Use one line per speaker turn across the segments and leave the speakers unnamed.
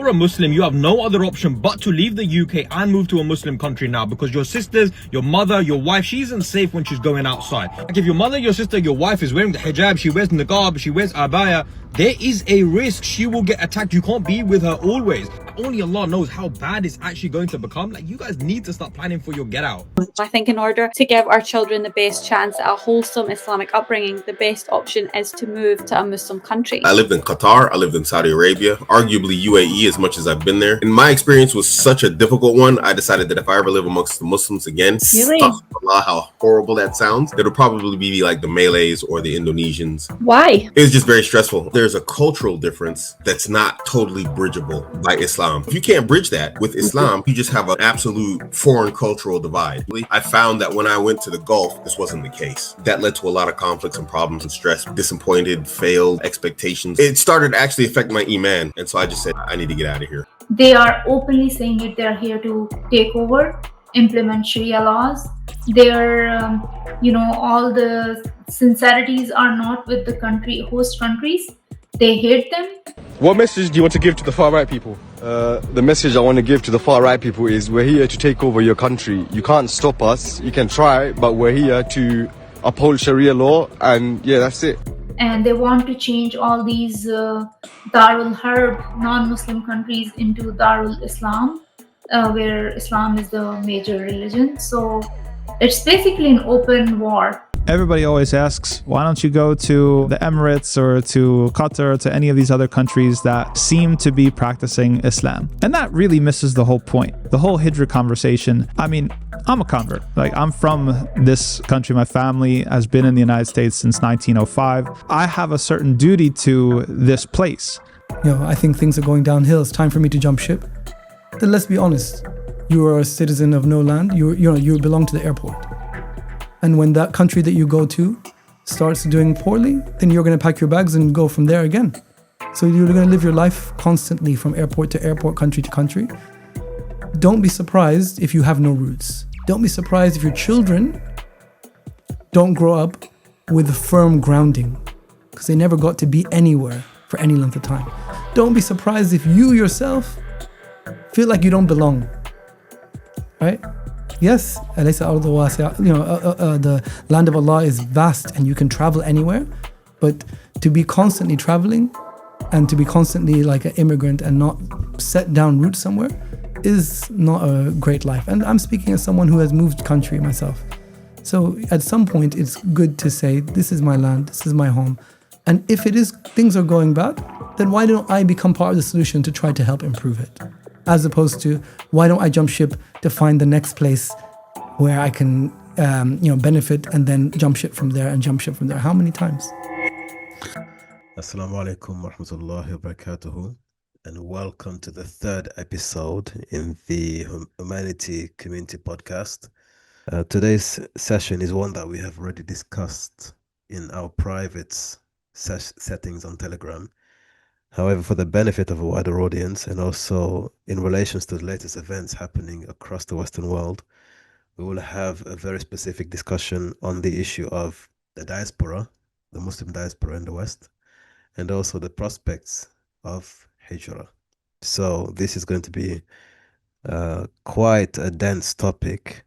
for a Muslim, you have no other option but to leave the UK and move to a Muslim country now, because your sisters, your mother, your wife, she isn't safe when she's going outside. Like if your mother, your sister, your wife is wearing the hijab, she wears niqab, she wears abaya, there is a risk she will get attacked. You can't be with her always. Only Allah knows how bad it's actually going to become. Like, you guys need to start planning for your get out.
I think in order to give our children the best chance at a wholesome Islamic upbringing, the best option is to move to a Muslim country.
I lived in Qatar, I lived in Saudi Arabia, arguably UAE as much as I've been there. And my experience was such a difficult one, I decided that if I ever live amongst the Muslims again,
Really?
astaghfirullah, how horrible that sounds, it'll probably be like the Malays or the Indonesians.
Why?
It was just very stressful. There's a cultural difference that's not totally bridgeable by Islam. If you can't bridge that with Islam, you just have an absolute foreign cultural divide. I found that when I went to the Gulf, this wasn't the case. That led to a lot of conflicts and problems and stress, disappointed, failed expectations. It started actually affecting my iman. And so I just said, I need to get out of here.
They are openly saying it. They're here to take over, implement Sharia laws. They're, all the sincerities are not with the host countries. They hate them.
What message do you want to give to the far-right people? The message I want to give to the far-right people is we're here to take over your country. You can't stop us. You can try, but we're here to uphold Sharia law, and yeah, that's it.
And they want to change all these Darul Harb, non-Muslim countries, into Darul Islam, where Islam is the major religion. So it's basically an open war.
Everybody always asks, why don't you go to the Emirates or to Qatar, to any of these other countries that seem to be practicing Islam? And that really misses the whole point. The whole HIJRAH conversation. I mean, I'm a convert. Like, I'm from this country. My family has been in the United States since 1905. I have a certain duty to this place.
I think things are going downhill. It's time for me to jump ship. Then let's be honest. You are a citizen of no land. You belong to the airport. And when that country that you go to starts doing poorly, then you're going to pack your bags and go from there again. So you're going to live your life constantly from airport to airport, country to country. Don't be surprised if you have no roots. Don't be surprised if your children don't grow up with a firm grounding, because they never got to be anywhere for any length of time. Don't be surprised if you yourself feel like you don't belong, right? Yes, the land of Allah is vast and you can travel anywhere, but to be constantly traveling and to be constantly like an immigrant and not set down roots somewhere is not a great life. And I'm speaking as someone who has moved country myself. So at some point, it's good to say, this is my land, this is my home. And if things are going bad, then why don't I become part of the solution to try to help improve it? As opposed to, why don't I jump ship to find the next place where I can, benefit, and then jump ship from there and jump ship from there? How many times?
Assalamu alaikum wa rahmatullahi wa barakatuhu, and welcome to the third episode in the Humanity Community Podcast. Today's session is one that we have already discussed in our private settings on Telegram. However, for the benefit of a wider audience, and also in relation to the latest events happening across the Western world, we will have a very specific discussion on the issue of the diaspora, the Muslim diaspora in the West, and also the prospects of HIJRAH. So this is going to be quite a dense topic.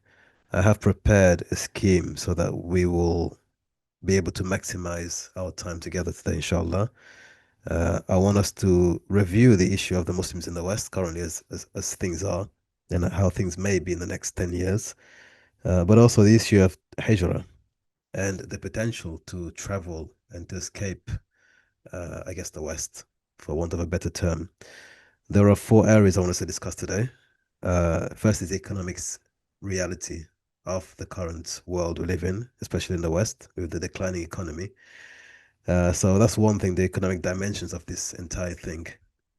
I have prepared a scheme so that we will be able to maximize our time together today, inshallah. I want us to review the issue of the Muslims in the West currently as things are, and how things may be in the next 10 years, but also the issue of HIJRAH and the potential to travel and to escape, the West, for want of a better term. There are 4 areas I want us to discuss today. First is the economics reality of the current world we live in, especially in the West, with the declining economy. So that's one thing, the economic dimensions of this entire thing,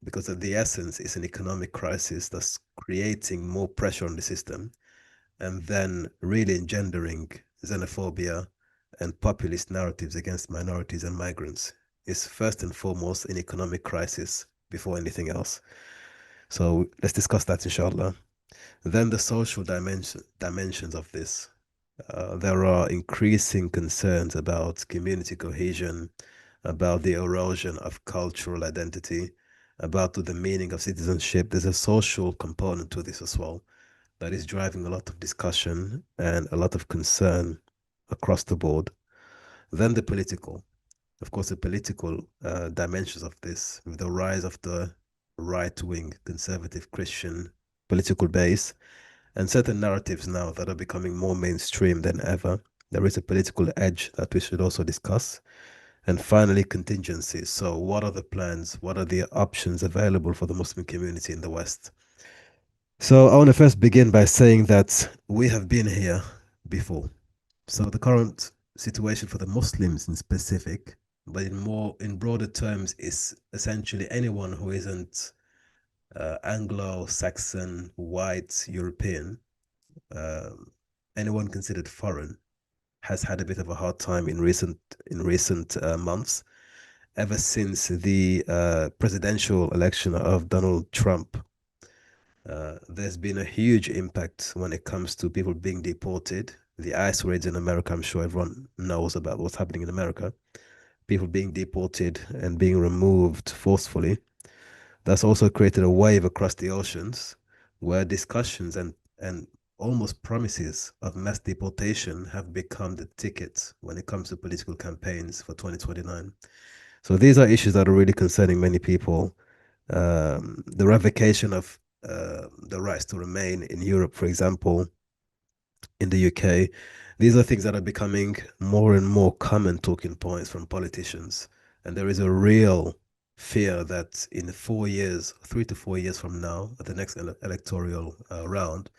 because at the essence, it's an economic crisis that's creating more pressure on the system and then really engendering xenophobia and populist narratives against minorities and migrants. It's first and foremost an economic crisis before anything else. So let's discuss that, inshallah. Then the social dimensions of this. There are increasing concerns about community cohesion, about the erosion of cultural identity, about the meaning of citizenship, there's a social component to this as well that is driving a lot of discussion and a lot of concern across the board. Then the political. Of course, the political dimensions of this, with the rise of the right-wing conservative Christian political base and certain narratives now that are becoming more mainstream than ever. There is a political edge that we should also discuss. And finally, contingencies. So what are the plans? What are the options available for the Muslim community in the West? So I want to first begin by saying that we have been here before. So the current situation for the Muslims in specific, but in broader terms, is essentially anyone who isn't Anglo-Saxon, white, European, anyone considered foreign, has had a bit of a hard time in recent months, ever since the presidential election of Donald Trump. There's been a huge impact when it comes to people being deported. The ICE raids in America, I'm sure everyone knows about what's happening in America. People being deported and being removed forcefully. That's also created a wave across the oceans where discussions and almost promises of mass deportation have become the ticket when it comes to political campaigns for 2029. So these are issues that are really concerning many people. The revocation of the rights to remain in Europe, for example, in the UK, these are things that are becoming more and more common talking points from politicians. And there is a real fear that in 4 years, 3 to 4 years from now, at the next electoral round,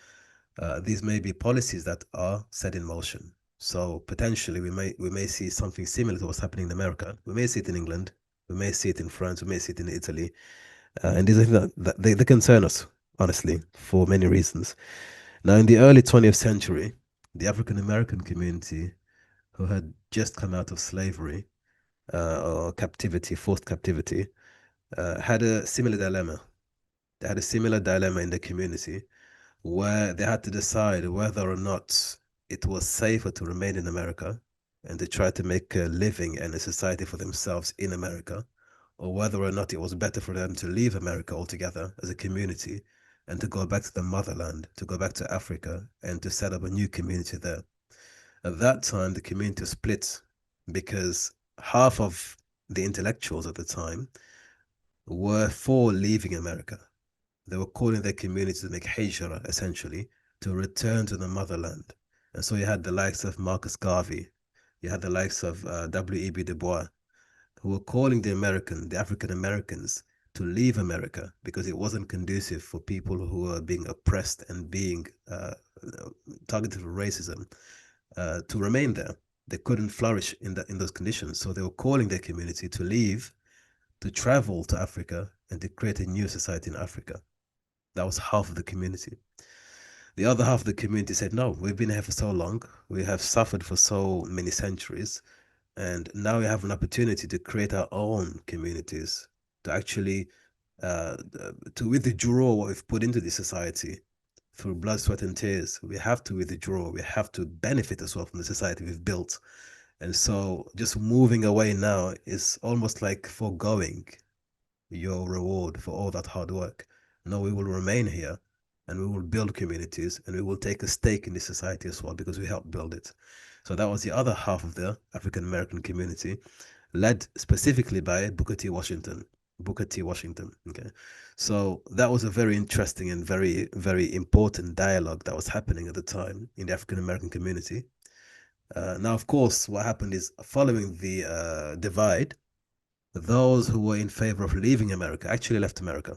these may be policies that are set in motion. So potentially we may see something similar to what's happening in America. We may see it in England, we may see it in France, we may see it in Italy. And these are things that they concern us, honestly, for many reasons. Now, in the early 20th century, the African American community, who had just come out of slavery or captivity, forced captivity, had a similar dilemma. They had a similar dilemma in the community where they had to decide whether or not it was safer to remain in America and to try to make a living and a society for themselves in America, or whether or not it was better for them to leave America altogether as a community and to go back to the motherland, to go back to Africa and to set up a new community there. At that time, the community split because half of the intellectuals at the time were for leaving America. They were calling their community to make HIJRAH, essentially, to return to the motherland. And so you had the likes of Marcus Garvey, you had the likes of W.E.B. Du Bois, who were calling the African Americans to leave America because it wasn't conducive for people who were being oppressed and being targeted for racism to remain there. They couldn't flourish in those conditions. So they were calling their community to leave, to travel to Africa and to create a new society in Africa. That was half of the community. The other half of the community said, no, we've been here for so long. We have suffered for so many centuries. And now we have an opportunity to create our own communities, to actually to withdraw what we've put into the society through blood, sweat, and tears. We have to withdraw. We have to benefit as well from the society we've built. And so just moving away now is almost like foregoing your reward for all that hard work. No, we will remain here and we will build communities and we will take a stake in this society as well because we helped build it. So that was the other half of the African American community, led specifically by Booker T. Washington. Okay. So that was a very interesting and very, very important dialogue that was happening at the time in the African American community. Now, of course, what happened is following the divide, those who were in favor of leaving America actually left America.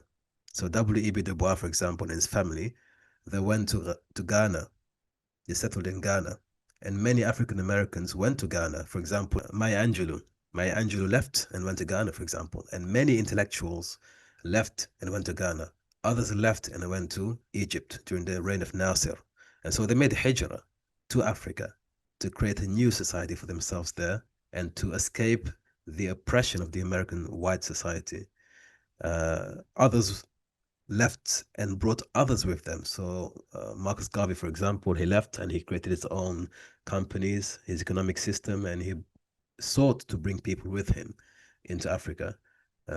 So W.E.B. Du Bois, for example, and his family, they went to Ghana. They settled in Ghana. And many African Americans went to Ghana. For example, Maya Angelou left and went to Ghana, for example. And many intellectuals left and went to Ghana. Others left and went to Egypt during the reign of Nasser. And so they made HIJRAH to Africa to create a new society for themselves there and to escape the oppression of the American white society. Others left and brought others with them. So Marcus Garvey, for example, he left and he created his own companies, his economic system, and he sought to bring people with him into Africa,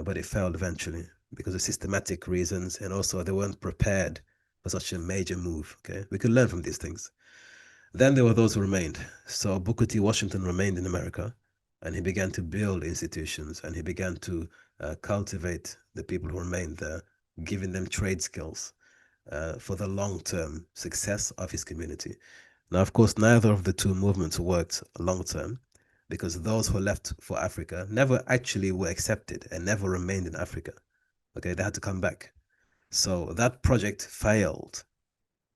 but it failed eventually because of systematic reasons, and also they weren't prepared for such a major move. Okay, we could learn from these things. Then there were those who remained. So Booker T. Washington remained in America, and he began to build institutions, and he began to cultivate the people who remained there, giving them trade skills for the long-term success of his community. Now, of course, neither of the two movements worked long-term, because those who left for Africa never actually were accepted and never remained in Africa. Okay, they had to come back. So that project failed.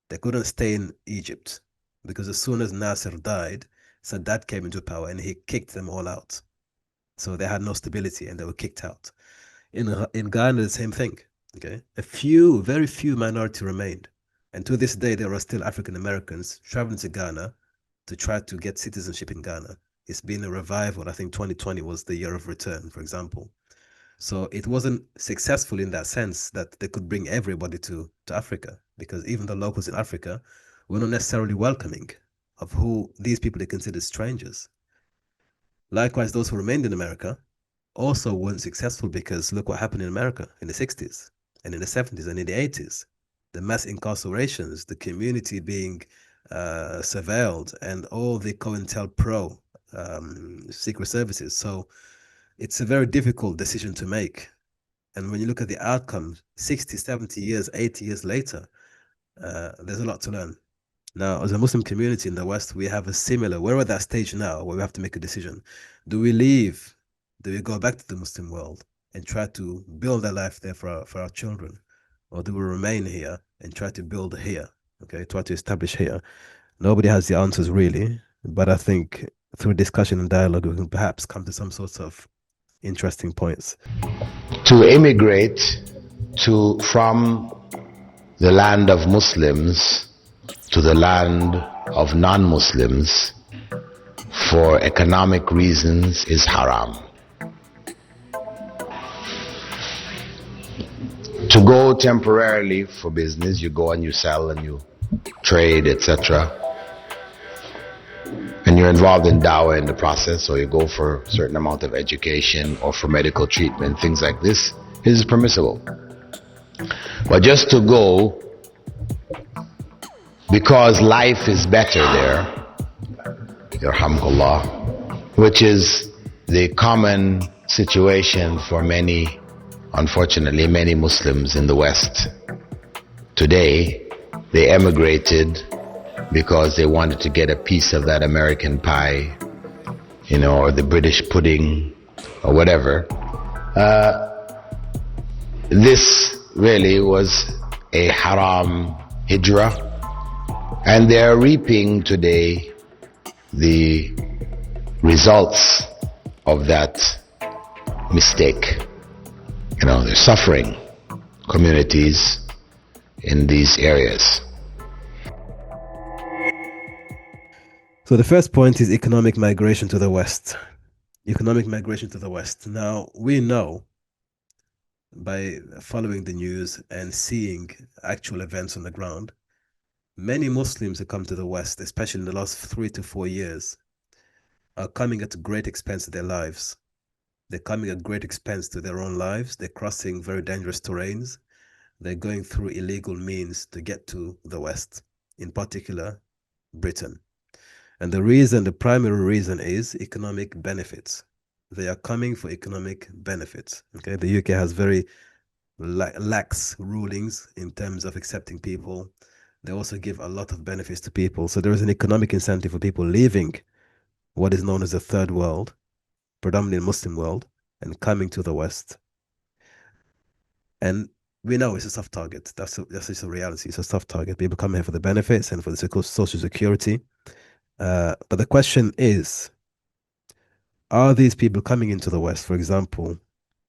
They couldn't stay in Egypt, because as soon as Nasser died, Sadat came into power and he kicked them all out. So they had no stability and they were kicked out. In Ghana, the same thing. Okay, very few minority remained, and to this day there are still African Americans traveling to Ghana to try to get citizenship in Ghana. It's been a revival. I think 2020 was the year of return, for example. So it wasn't successful in that sense that they could bring everybody to Africa, because even the locals in Africa were not necessarily welcoming of who these people they considered strangers. Likewise, those who remained in America also weren't successful, because look what happened in America in the 60s and in the 70s and in the 80s. The mass incarcerations, the community being surveilled, and all the COINTELPRO secret services. So it's a very difficult decision to make. And when you look at the outcome, 60, 70 years, 80 years later, there's a lot to learn. Now, as a Muslim community in the West, we have a similar, we're at that stage now where we have to make a decision. Do we leave? Do we go back to the Muslim world and try to build a life there for our children? Or do we remain here and try to build here? Okay, try to establish here. Nobody has the answers really, but I think through discussion and dialogue, we can perhaps come to some sorts of interesting points.
To immigrate from the land of Muslims to the land of non-Muslims for economic reasons is haram. To go temporarily for business, you go and you sell and you trade, etc. And you're involved in dawah in the process, so you go for a certain amount of education or for medical treatment, things like this is permissible. But just to go because life is better there, yarhamkallah, which is the common situation for many, unfortunately, many Muslims in the West. Today, they emigrated because they wanted to get a piece of that American pie, or the British pudding, or whatever. This really was a haram hijrah, and they're reaping today the results of that mistake. They're suffering, communities in these areas.
So the first point is economic migration to the West. Economic migration to the West. Now, we know by following the news and seeing actual events on the ground, many Muslims who come to the West, especially in the last 3 to 4 years, are coming at great expense to their lives. They're coming at great expense to their own lives. They're crossing very dangerous terrains. They're going through illegal means to get to the West, in particular, Britain. And the primary reason is economic benefits. They are coming for economic benefits. Okay, the UK has very lax rulings in terms of accepting people. They also give a lot of benefits to people. So there is an economic incentive for people leaving what is known as the third world, predominantly Muslim world, and coming to the West. And we know it's a soft target. That's just a reality. It's a soft target. People come here for the benefits and for the social security. But the question is, are these people coming into the West, for example,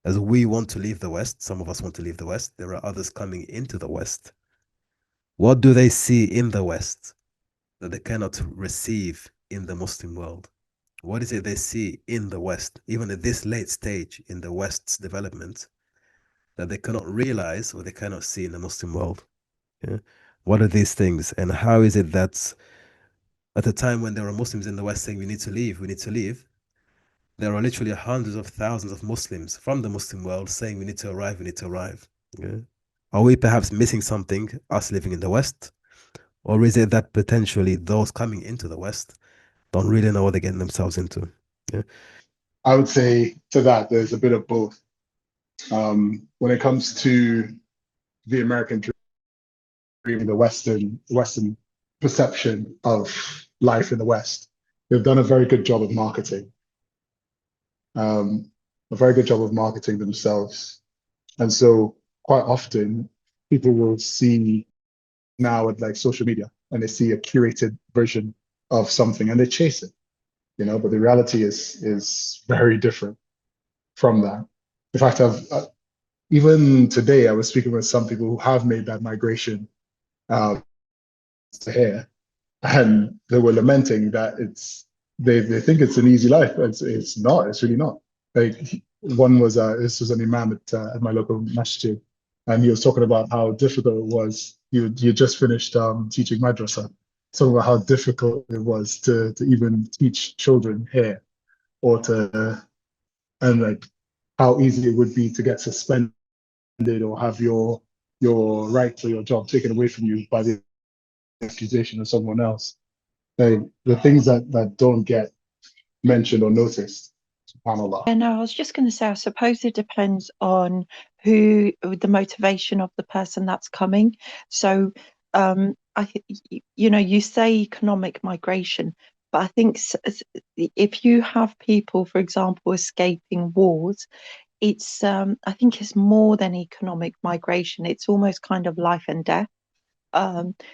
as we want to leave the West, some of us want to leave the West, there are others coming into the West. What do they see in the West that they cannot receive in the Muslim world? What is it they see in the West, even at this late stage in the West's development, that they cannot realize or they cannot see in the Muslim world? Yeah? What are these things, and how is it that at a time when there are Muslims in the West saying we need to leave, there are literally hundreds of thousands of Muslims from the Muslim world saying we need to arrive, we need to arrive. Yeah? Are we perhaps missing something, us living in the West? Or is it that potentially those coming into the West don't really know what they're getting themselves into? Yeah?
I would say to that, there's a bit of both. When it comes to the American dream, the Western perception of life in the West, they've done a very good job of marketing, a very good job of marketing themselves. And so quite often people will see now with like social media and they see a curated version of something and they chase it, you know, but the reality is very different from that. In fact, even today I was speaking with some people who have made that migration to here, and they were lamenting that they think it's an easy life. It's not. It's really not. Like one was this was an imam at my local masjid, and he was talking about how difficult it was. You just finished teaching madrasa, talking about how difficult it was to even teach children here, or to and like how easy it would be to get suspended or have your right to your job taken away from you by the accusation of someone else. The things that don't get mentioned or noticed, subhanAllah.
And I was just going to say, I suppose it depends on the motivation of the person that's coming. So, you say economic migration, but I think if you have people, for example, escaping wars, it's I think it's more than economic migration. It's almost kind of life and death.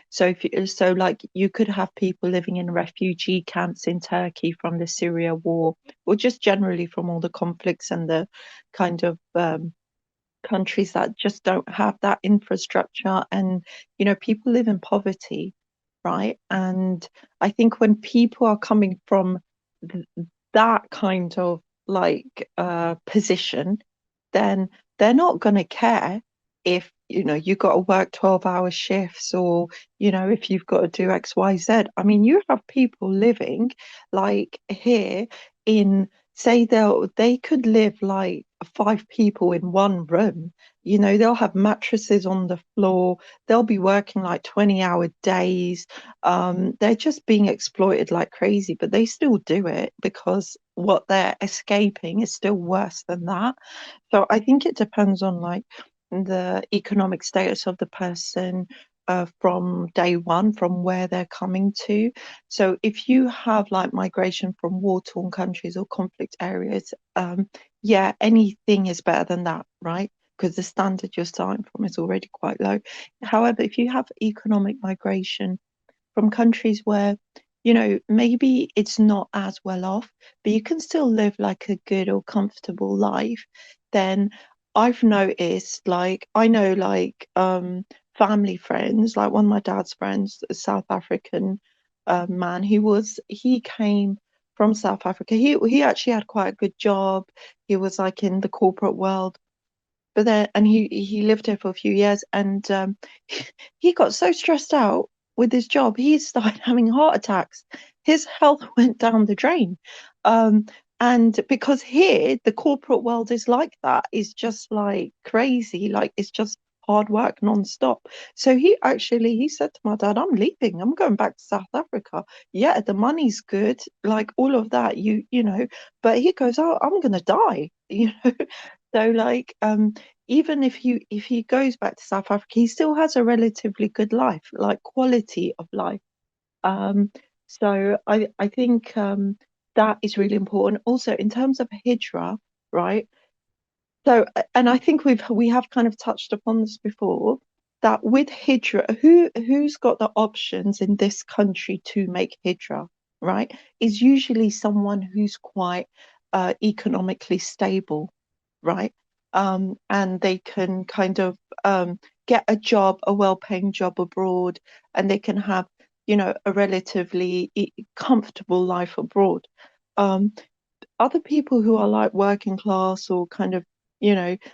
So like you could have people living in refugee camps in Turkey from the Syria war, or just generally from all the conflicts and the kind of countries that just don't have that infrastructure, and people live in poverty, right? And I think when people are coming from that kind of like position, then they're not going to care if you've got to work 12-hour shifts, or if you've got to do XYZ. I mean, you have people living like here in, say, they could live like 5 people in one room. They'll have mattresses on the floor, they'll be working like 20-hour days. They're just being exploited like crazy, but they still do it because what they're escaping is still worse than that. So I think it depends on like the economic status of the person from day one, from where they're coming to. So if you have like migration from war-torn countries or conflict areas, yeah, anything is better than that, right? Because the standard you're starting from is already quite low. However, if you have economic migration from countries where maybe it's not as well off, but you can still live like a good or comfortable life, then I've noticed, like, I know, like, family friends, like one of my dad's friends, a South African man. He came from South Africa. He actually had quite a good job. He was like in the corporate world, but then, and he lived here for a few years, and he got so stressed out with his job, he started having heart attacks. His health went down the drain. And because here the corporate world is like that, is just like crazy, like it's just hard work non-stop. So he said to my dad, I'm leaving, I'm going back to South Africa. Yeah, the money's good, like all of that, but he goes, oh, I'm gonna die. So like even if he goes back to South Africa, he still has a relatively good life, like quality of life. So I think that is really important. Also, in terms of hijrah, right? So, and I think we have kind of touched upon this before, that with hijrah, who's got the options in this country to make hijrah, right? Is usually someone who's quite economically stable, right? And they can kind of get a job, a well-paying job abroad, and they can have, a relatively comfortable life abroad. Other people who are like working class or kind of, they're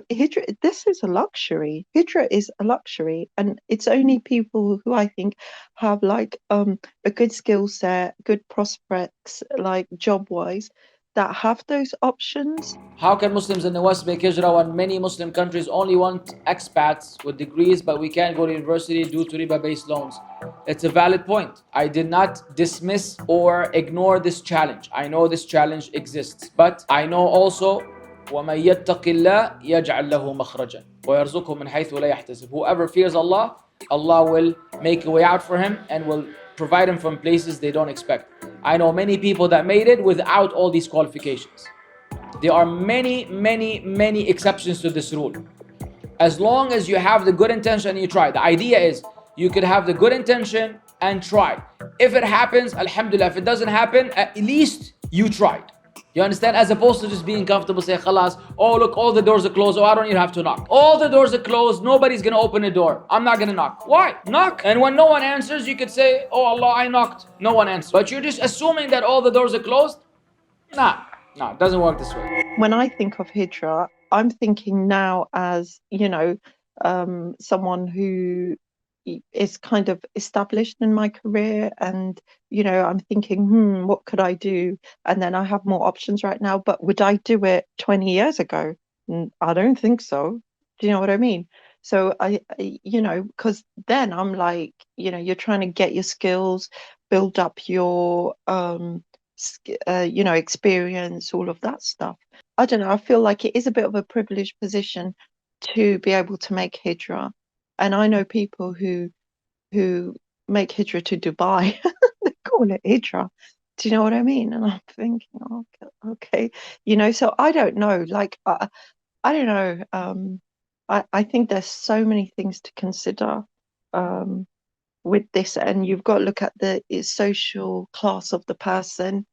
hijrah. This is a luxury. Hijrah is a luxury, and it's only people who I think have like a good skill set, good prospects, like job wise, that have those options.
How can Muslims in the West make hijrah when many Muslim countries only want expats with degrees, but we can't go to university due to riba-based loans? It's a valid point. I did not dismiss or ignore this challenge. I know this challenge exists, but I know also وَمَن يَتَّقِ اللَّهَ يَجْعَلْ لَهُ مَخْرَجًا وَيَرْزُقْهُ مِنْ حَيْثُ لَا يَحْتَسِبُ. Whoever fears Allah, Allah will make a way out for him and will provide him from places they don't expect. I know many people that made it without all these qualifications. There are many exceptions to this rule. As long as you have the good intention and you try. The idea is you could have the good intention and try. If it happens, alhamdulillah. If it doesn't happen, at least you tried. You understand? As opposed to just being comfortable, say, khalas, oh look, all the doors are closed, oh I don't even have to knock. All the doors are closed, nobody's gonna open a door. I'm not gonna knock. Why? Knock. And when no one answers, you could say, oh Allah, I knocked. No one answered. But you're just assuming that all the doors are closed? Nah, it doesn't work this way.
When I think of hijrah, I'm thinking now as, someone who is kind of established in my career, and I'm thinking, what could I do? And then I have more options right now. But would I do it 20 years ago? I don't think so. Do you know what I mean? So because then I'm like, you're trying to get your skills, build up your experience, all of that stuff. I don't know, I feel like it is a bit of a privileged position to be able to make hijrah. And I know people who make hijrah to Dubai. They call it hijrah. Do you know what I mean? And I'm thinking, okay. So I don't know. Like, I don't know. I think there's so many things to consider with this. And you've got to look at the social class of the person,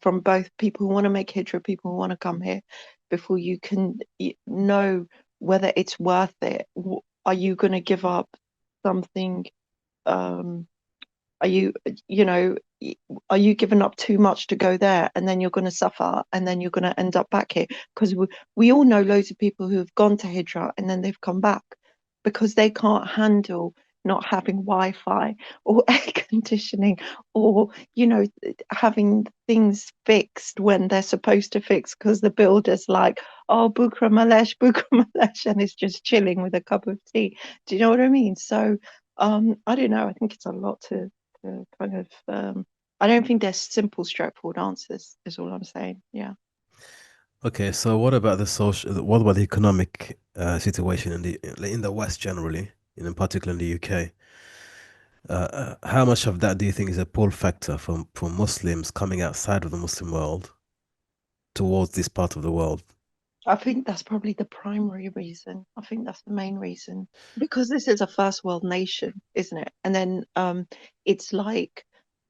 from both people who want to make hijrah, people who want to come here, before you can know whether it's worth it. Are you going to give up something? Are you giving up too much to go there, and then you're going to suffer, and then you're going to end up back here? Because we all know loads of people who have gone to hijrah and then they've come back because they can't handle not having Wi-Fi or air conditioning, or having things fixed when they're supposed to fix, because the builder's like, oh, bukra malesh, and it's just chilling with a cup of tea. Do you know what I mean? So I don't know. I think it's a lot to kind of. I don't think there's simple, straightforward answers. Is all I'm saying. Yeah.
Okay, so what about what about the economic situation in the West generally, in particular in the UK? How much of that do you think is a pull factor from Muslims coming outside of the Muslim world towards this part of the world?
I think that's probably the primary reason. I think that's the main reason, because this is a first world nation, isn't it? And then it's like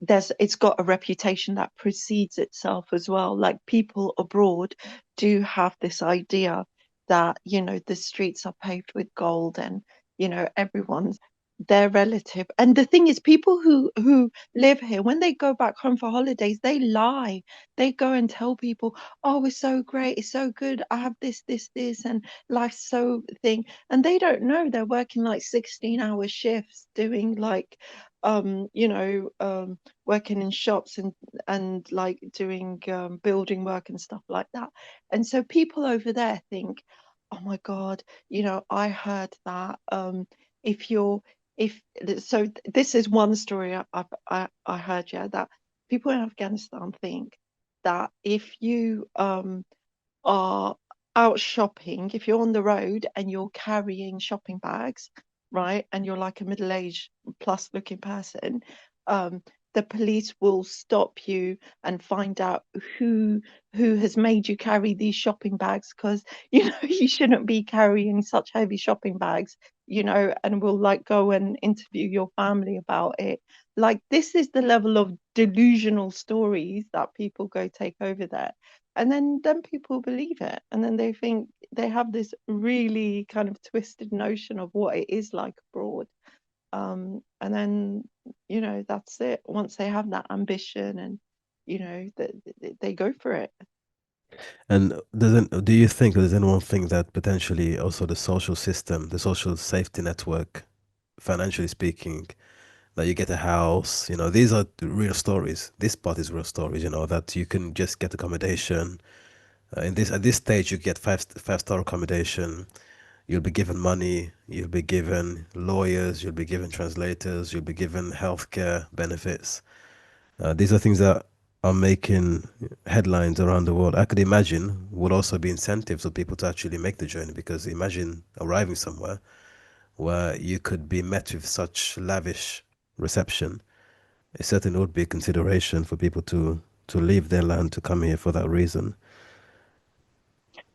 it's got a reputation that precedes itself as well. Like, people abroad do have this idea that the streets are paved with gold, and everyone's their relative. And the thing is, people who live here, when they go back home for holidays, they lie. They go and tell people, oh, it's so great, it's so good, I have this, and life's so thing. And they don't know they're working like 16-hour shifts, doing like working in shops and like doing building work and stuff like that. And so people over there think, oh my God, I heard that so this is one story I heard, that people in Afghanistan think that if you are out shopping, if you're on the road and you're carrying shopping bags, right, and you're like a middle-aged plus looking person, the police will stop you and find out who has made you carry these shopping bags, because you shouldn't be carrying such heavy shopping bags, and will like go and interview your family about it. Like, this is the level of delusional stories that people go take over there. And then people believe it, and then they think they have this really kind of twisted notion of what it is like abroad. And then that's it. Once they have that ambition, and they go for it.
And do you think, does anyone think that potentially also the social system, the social safety network, financially speaking, that you get a house. You know, these are the real stories. This part is real stories. You know, that you can just get accommodation. At this stage, you get five-star accommodation. You'll be given money. You'll be given lawyers. You'll be given translators. You'll be given healthcare benefits. These are things that are making headlines around the world. I could imagine would also be incentives for people to actually make the journey, because imagine arriving somewhere where you could be met with such lavish reception. It certainly would be a consideration for people to leave their land to come here for that reason.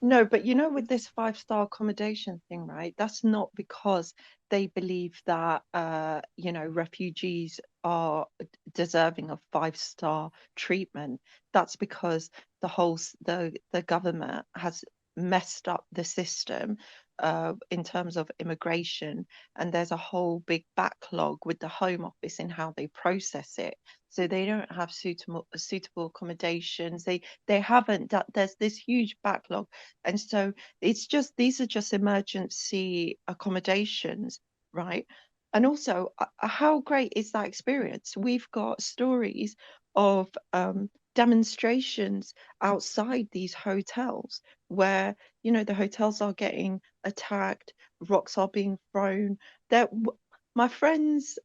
No, but you know, with this 5-star accommodation thing, right? That's not because they believe that you know, refugees are deserving of 5-star treatment. That's because the government has messed up the system in terms of immigration, and there's a whole big backlog with the Home Office in how they process it. So they don't have suitable accommodations. They haven't. There's this huge backlog, and so it's just, these are just emergency accommodations, right? And also, how great is that experience? We've got stories of demonstrations outside these hotels where, you know, the hotels are getting attacked, rocks are being thrown. My friend's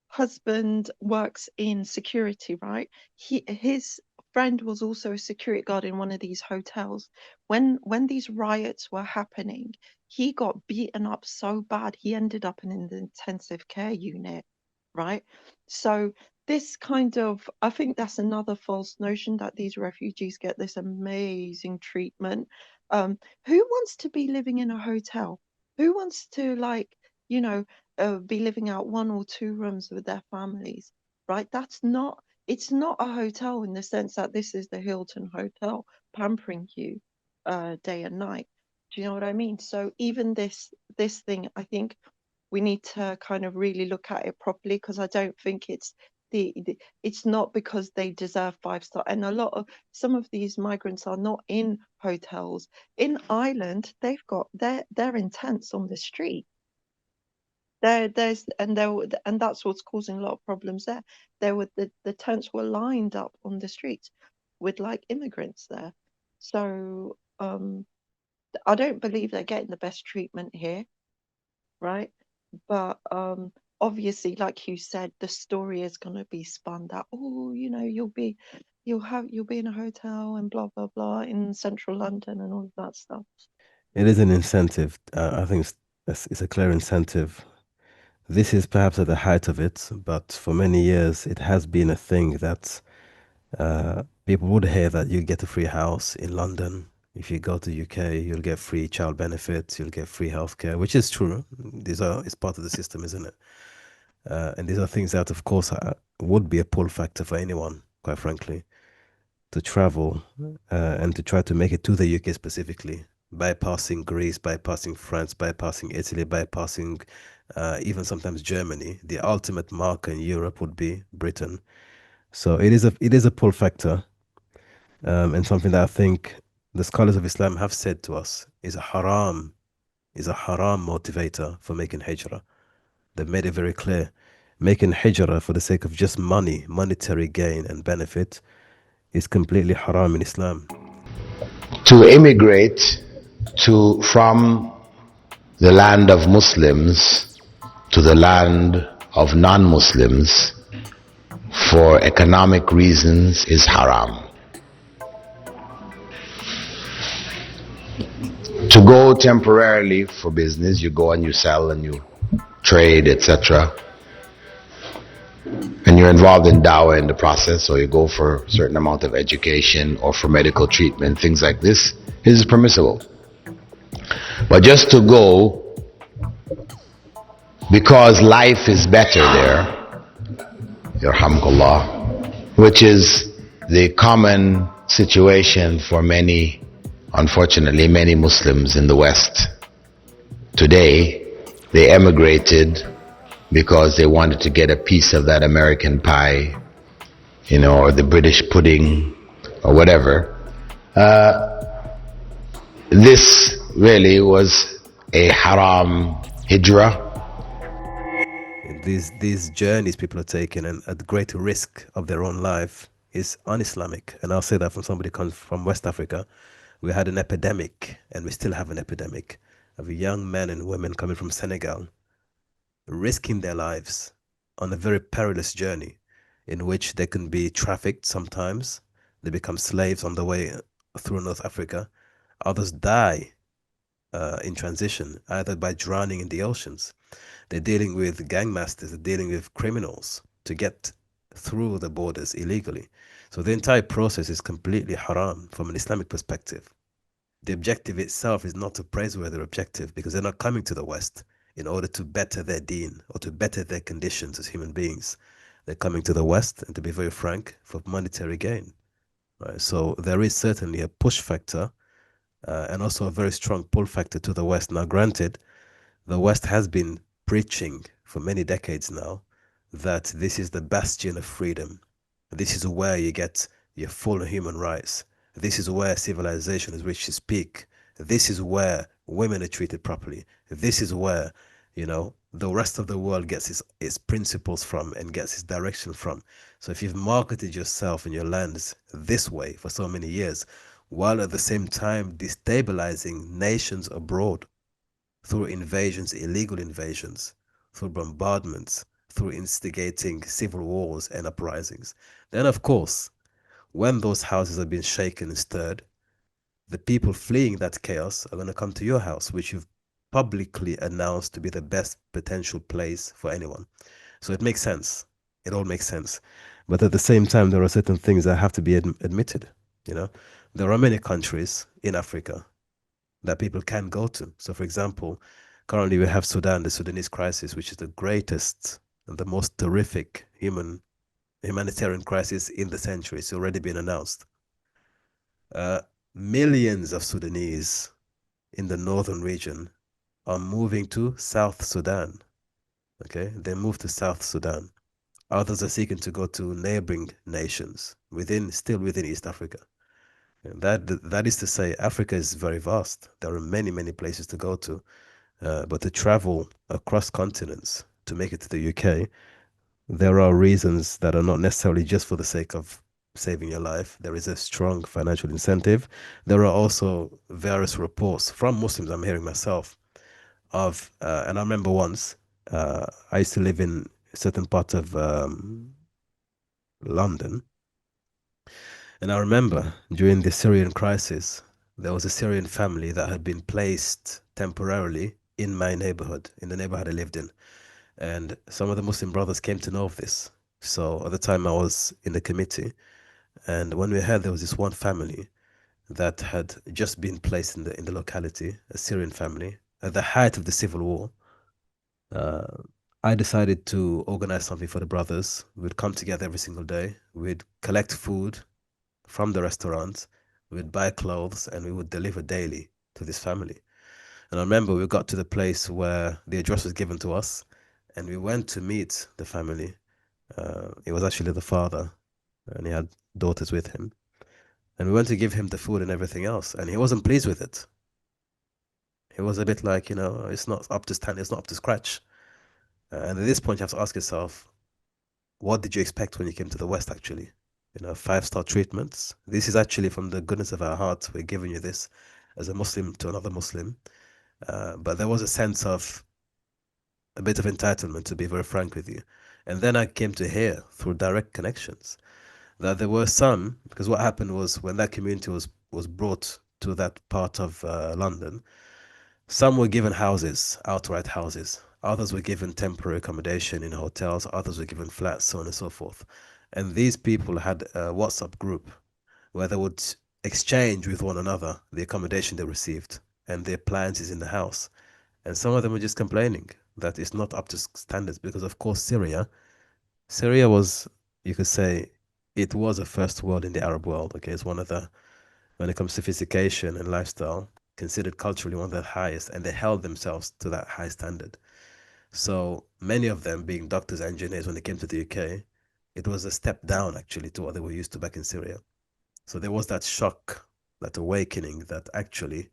husband works in security, right? His friend was also a security guard in one of these hotels. When these riots were happening, he got beaten up so bad he ended up in the intensive care unit, right? So this kind of, I think that's another false notion, that these refugees get this amazing treatment. Who wants to be living in a hotel? Who wants to, like, you know, be living out 1 or 2 rooms with their families, right? It's not a hotel in the sense that this is the Hilton Hotel pampering you day and night. Do you know what I mean? So even this thing, I think we need to kind of really look at it properly, because I don't think it's it's not because they deserve 5-star. And some of these migrants are not in hotels. In Ireland, they've got they're in tents on the street. And that's what's causing a lot of problems there. The tents were lined up on the streets with, like, immigrants there. So I don't believe they're getting the best treatment here, right? But obviously, like you said, the story is going to be spun that, oh, you know, you'll be in a hotel and blah blah blah in central London and all of that stuff.
It is an incentive. I think it's a clear incentive. This is perhaps at the height of it, but for many years it has been a thing that people would hear that you get a free house in London. If you go to the UK, you'll get free child benefits, you'll get free healthcare, which is true. It's part of the system, isn't it? And these are things that, of course, would be a pull factor for anyone, quite frankly, to travel and to try to make it to the UK specifically, bypassing Greece, bypassing France, bypassing Italy, bypassing even sometimes Germany. The ultimate marker in Europe would be Britain. So it is a pull factor, and something that I think the scholars of Islam have said to us is a haram motivator for making hijrah. They've made it very clear. Making hijrah for the sake of just money, monetary gain and benefit, is completely haram in Islam.
To immigrate from the land of Muslims to the land of non-Muslims for economic reasons is haram. To go temporarily for business, you go and you sell and you trade, etc., and you're involved in dawah in the process, or you go for a certain amount of education or for medical treatment, things like this is permissible. But just to go because life is better there, yarhamkallah, which is the common situation for many, unfortunately, many Muslims in the West. Today, they emigrated because they wanted to get a piece of that American pie, you know, or the British pudding, or whatever. This really was a haram hijrah.
And these journeys people are taking and at great risk of their own life is un-Islamic. And I'll say that from somebody who comes from West Africa. We had an epidemic, and we still have an epidemic, of young men and women coming from Senegal, risking their lives on a very perilous journey in which they can be trafficked sometimes. They become slaves on the way through North Africa. Others die in transition, either by drowning in the oceans. They're dealing with gangmasters, they're dealing with criminals to get through the borders illegally. So the entire process is completely haram from an Islamic perspective. The objective itself is not a praiseworthy objective because they're not coming to the West in order to better their deen or to better their conditions as human beings. They're coming to the West, and to be very frank, for monetary gain. Right? So there is certainly a push factor and also a very strong pull factor to the West. Now, granted, the West has been preaching for many decades now that this is the bastion of freedom. This is where you get your full human rights. This is where civilization has reached its peak. This is where women are treated properly. This is where, the rest of the world gets its principles from and gets its direction from. So if you've marketed yourself and your lands this way for so many years, while at the same time destabilizing nations abroad through invasions, illegal invasions, through bombardments, through instigating civil wars and uprisings, then of course, when those houses have been shaken and stirred, the people fleeing that chaos are going to come to your house, which you've publicly announced to be the best potential place for anyone. So it makes sense. It all makes sense. But at the same time, there are certain things that have to be admitted. There are many countries in Africa that people can go to. So, for example, currently we have Sudan, the Sudanese crisis, which is the greatest and the most terrific humanitarian crisis in the century. It's already been announced. Millions of Sudanese in the northern region are moving to South Sudan. Okay, they move to South Sudan. Others are seeking to go to neighboring nations still within East Africa. And that is to say, Africa is very vast. There are many, many places to go to, but to travel across continents to make it to the UK, there are reasons that are not necessarily just for the sake of saving your life. There is a strong financial incentive. There are also various reports from Muslims I'm hearing myself of, and I remember once, I used to live in a certain part of London. And I remember during the Syrian crisis, there was a Syrian family that had been placed temporarily in my neighborhood, in the neighborhood I lived in. And some of the Muslim brothers came to know of this. So at the time I was in the committee, and when we heard there was this one family that had just been placed in the locality, a Syrian family, at the height of the civil war, I decided to organize something for the brothers. We'd come together every single day. We'd collect food from the restaurants, we would buy clothes, and we would deliver daily to this family. And I remember we got to the place where the address was given to us, and we went to meet the family. It was actually the father, and he had daughters with him. And we went to give him the food and everything else, and he wasn't pleased with it. He was a bit like, it's not up to stand, it's not up to scratch. And at this point, you have to ask yourself, what did you expect when you came to the West, actually? 5-star treatments. This is actually from the goodness of our heart. We're giving you this as a Muslim to another Muslim. But there was a sense of a bit of entitlement, to be very frank with you. And then I came to hear through direct connections that there were some, because what happened was when that community was brought to that part of London, some were given houses, outright houses. Others were given temporary accommodation in hotels. Others were given flats, so on and so forth. And these people had a WhatsApp group where they would exchange with one another the accommodation they received and the appliances in the house. And some of them were just complaining that it's not up to standards because, of course, Syria was, you could say, it was a first world in the Arab world. Okay, it's one of the, when it comes to sophistication and lifestyle, considered culturally one of the highest, and they held themselves to that high standard. So many of them being doctors, engineers, when they came to the UK, it was a step down actually to what they were used to back in Syria. So there was that shock, that awakening that actually,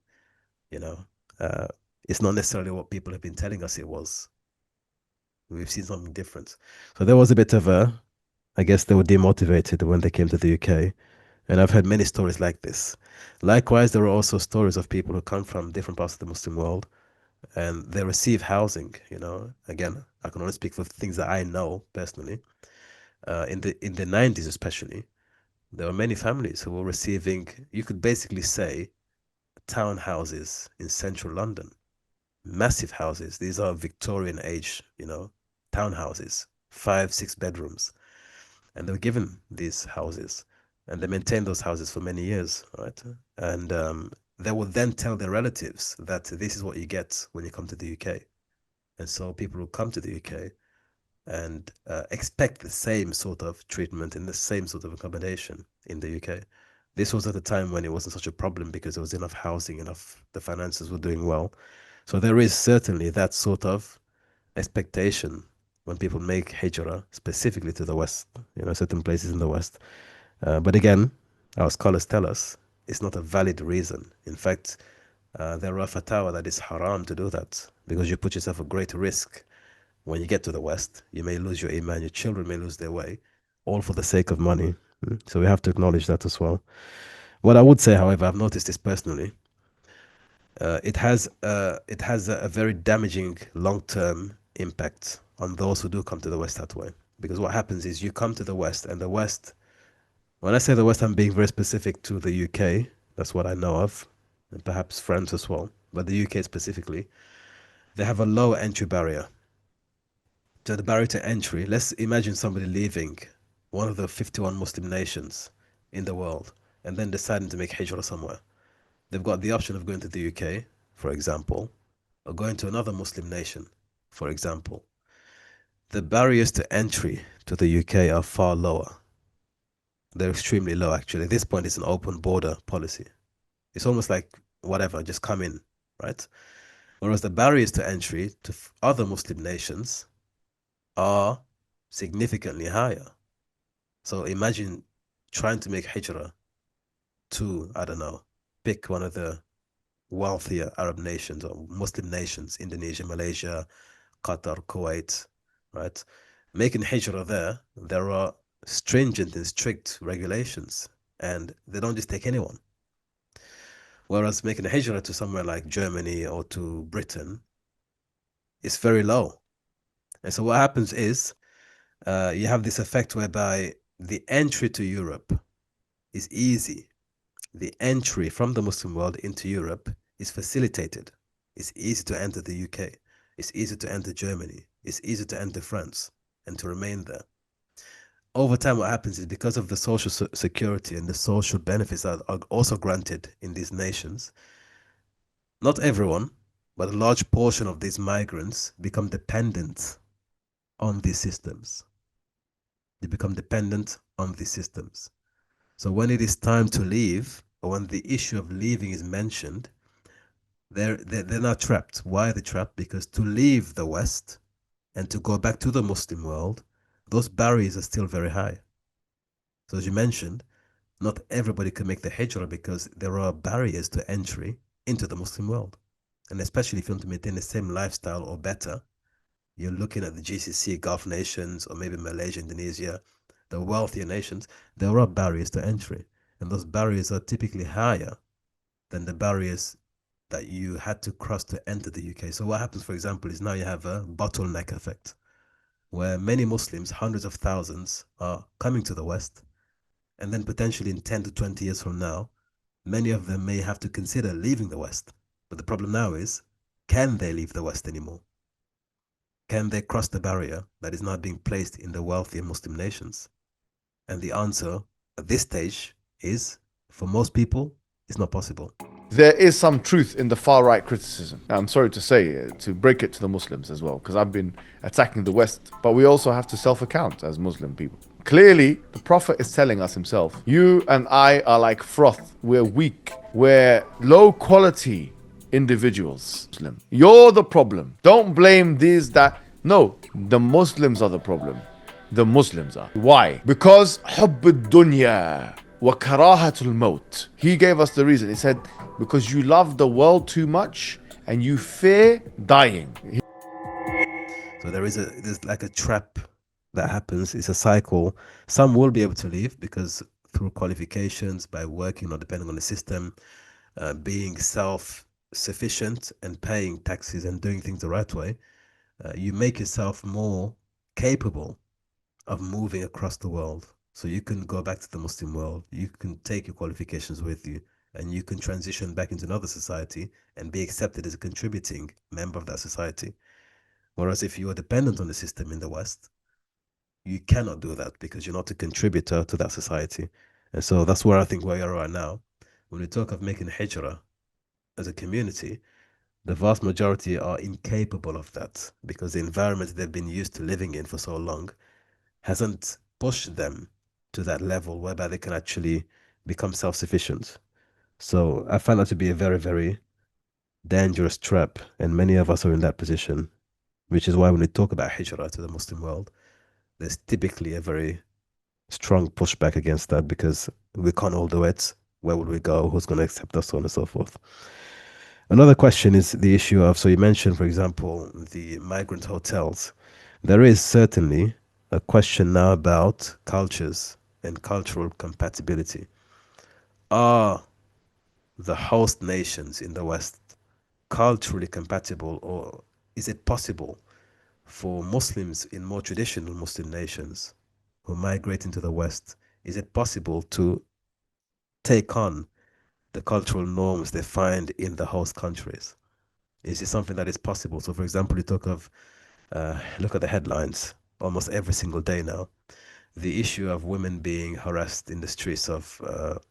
it's not necessarily what people have been telling us it was. We've seen something different. So there was a bit of I guess they were demotivated when they came to the UK. And I've heard many stories like this. Likewise, there are also stories of people who come from different parts of the Muslim world and they receive housing. Again, I can only speak for things that I know personally. In the 90s especially, there were many families who were receiving, you could basically say, townhouses in central London. Massive houses. These are Victorian age, townhouses, 5-6 bedrooms. And they were given these houses and they maintained those houses for many years, right? And they would then tell their relatives that this is what you get when you come to the UK. And so people will come to the UK and expect the same sort of treatment and the same sort of accommodation in the UK. This was at a time when it wasn't such a problem because there was enough housing, the finances were doing well. So there is certainly that sort of expectation when people make hijrah, specifically to the West, certain places in the West. But again, our scholars tell us it's not a valid reason. In fact, there are fatwa that it's haram to do that because you put yourself at great risk. When you get to the West, you may lose your iman, your children may lose their way, all for the sake of money. So we have to acknowledge that as well. What I would say, however, I've noticed this personally, it has a very damaging long-term impact on those who do come to the West that way. Because what happens is you come to the West, and the West, when I say the West, I'm being very specific to the UK. That's what I know of, and perhaps France as well. But the UK specifically, they have a low entry barrier. So the barrier to entry, let's imagine somebody leaving one of the 51 Muslim nations in the world and then deciding to make hijrah somewhere. They've got the option of going to the UK, for example, or going to another Muslim nation, for example. The barriers to entry to the UK are far lower. They're extremely low, actually. At this point, it's an open border policy. It's almost like, whatever, just come in, right? Whereas the barriers to entry to other Muslim nations are significantly higher. So imagine trying to make hijrah to, I don't know, pick one of the wealthier Arab nations or Muslim nations, Indonesia, Malaysia, Qatar, Kuwait, right? Making hijrah there are stringent and strict regulations, and they don't just take anyone. Whereas making a hijrah to somewhere like Germany or to Britain is very low. And so what happens is you have this effect whereby the entry to Europe is easy. The entry from the Muslim world into Europe is facilitated. It's easy to enter the UK. It's easy to enter Germany. It's easy to enter France and to remain there. Over time, what happens is because of the social security and the social benefits that are also granted in these nations, not everyone, but a large portion of these migrants become dependent on these systems. They become dependent on these systems. So when it is time to leave, or when the issue of leaving is mentioned, they're not trapped. Why are they trapped? Because to leave the West and to go back to the Muslim world, those barriers are still very high. So as you mentioned, not everybody can make the hijrah because there are barriers to entry into the Muslim world. And especially if you want to maintain the same lifestyle or better, you're looking at the GCC Gulf nations or maybe Malaysia, Indonesia, the wealthier nations, there are barriers to entry. And those barriers are typically higher than the barriers that you had to cross to enter the UK. So what happens, for example, is now you have a bottleneck effect where many Muslims, hundreds of thousands, are coming to the West. And then potentially in 10 to 20 years from now, many of them may have to consider leaving the West. But the problem now is, can they leave the West anymore? Can they cross the barrier that is now being placed in the wealthier Muslim nations? And the answer at this stage is, for most people, it's not possible.
There is some truth in the far-right criticism. I'm sorry to say, to break it to the Muslims as well, because I've been attacking the West, but we also have to self-account as Muslim people. Clearly, the Prophet is telling us himself, you and I are like froth. We're weak. We're low-quality individuals. You're the problem. Don't blame these, that. No, the Muslims are the problem. The Muslims are. Why? Because حب الدنيا وكراهة الموت. He gave us the reason. He said, because you love the world too much and you fear dying.
So there's like a trap that happens. It's a cycle. Some will be able to leave because through qualifications, by working or depending on the system, being self-sufficient and paying taxes and doing things the right way, you make yourself more capable of moving across the world. So you can go back to the Muslim world, you can take your qualifications with you, and you can transition back into another society and be accepted as a contributing member of that society. Whereas if you are dependent on the system in the West, you cannot do that because you're not a contributor to that society. And so that's where I think we are right now. When we talk of making hijrah as a community, the vast majority are incapable of that because the environment they've been used to living in for so long hasn't pushed them to that level whereby they can actually become self-sufficient. So I find that to be a very, very dangerous trap, and many of us are in that position, which is why when we talk about hijrah to the Muslim world, there's typically a very strong pushback against that because we can't all do it. Where would we go? Who's going to accept us? So on and so forth. Another question is the issue of, so you mentioned, for example, the migrant hotels. There is certainly a question now about cultures and cultural compatibility. Are the host nations in the West culturally compatible, or is it possible for Muslims in more traditional Muslim nations who migrate into the West, is it possible to take on the cultural norms they find in the host countries? Is it something that is possible? So for example, you talk of, look at the headlines almost every single day now, the issue of women being harassed in the streets of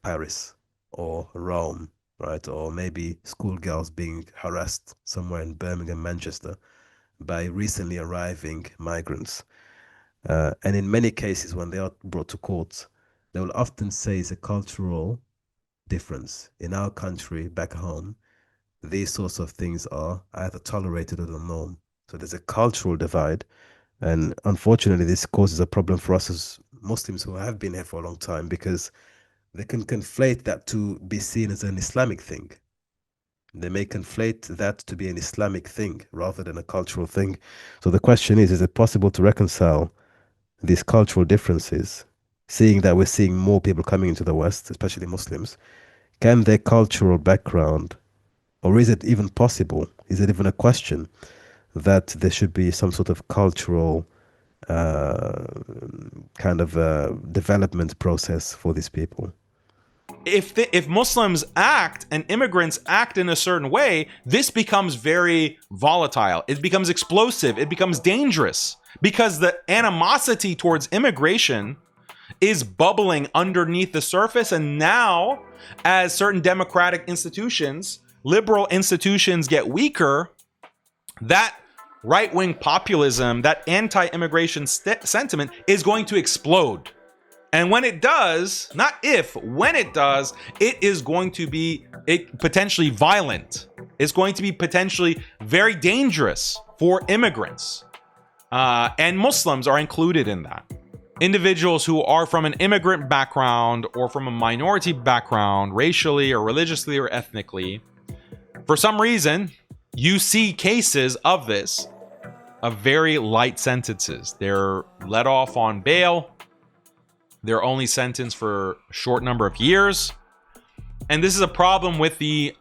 Paris or Rome, right? Or maybe schoolgirls being harassed somewhere in Birmingham, Manchester by recently arriving migrants. And in many cases, when they are brought to court, they will often say it's a cultural difference. In our country, back home, these sorts of things are either tolerated or the norm. So there's a cultural divide. And unfortunately, this causes a problem for us as Muslims who have been here for a long time, because they can conflate that to be seen as an Islamic thing. They may conflate that to be an Islamic thing rather than a cultural thing. So the question is it possible to reconcile these cultural differences, seeing that we're seeing more people coming into the West, especially Muslims? Can their cultural background, or is it even possible, is it even a question that there should be some sort of cultural kind of development process for these people?
If Muslims act and immigrants act in a certain way, this becomes very volatile. It becomes explosive. It becomes dangerous because the animosity towards immigration is bubbling underneath the surface. And now, as certain democratic institutions, liberal institutions get weaker, that right-wing populism, that anti-immigration sentiment is going to explode. And when it does, not if, when it does, it is going to be potentially violent. It's going to be potentially very dangerous for immigrants. And Muslims are included in that. Individuals who are from an immigrant background or from a minority background, racially or religiously or ethnically, for some reason, you see cases of this, of very light sentences. They're let off on bail. They're only sentenced for a short number of years. And this is a problem with the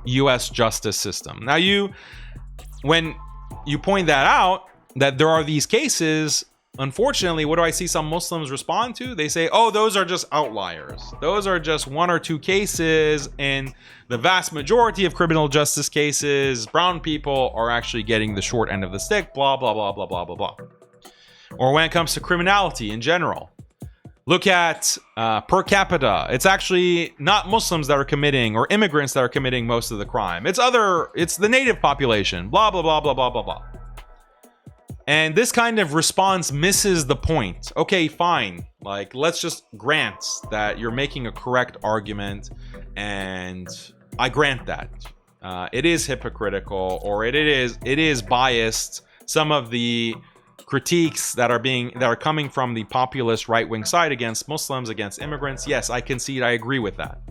US justice system. Now, when you point that out, that there are these cases, unfortunately, what do I see some Muslims respond to? They say, oh, those are just outliers. Those are just one or two cases. And the vast majority of criminal justice cases, brown people are actually getting the short end of the stick, blah, blah, blah, blah, blah, blah, blah. Or when it comes to criminality in general, look at per capita. It's actually not Muslims that are committing or immigrants that are committing most of the crime. It's the native population, blah, blah, blah, blah, blah, blah, blah. And this kind of response misses the point. Okay, fine. Like, let's just grant that you're making a correct argument, and I grant that. It is hypocritical, or it is biased. Some of the critiques that are coming from the populist right-wing side against Muslims, against immigrants, yes, I concede, I agree with that.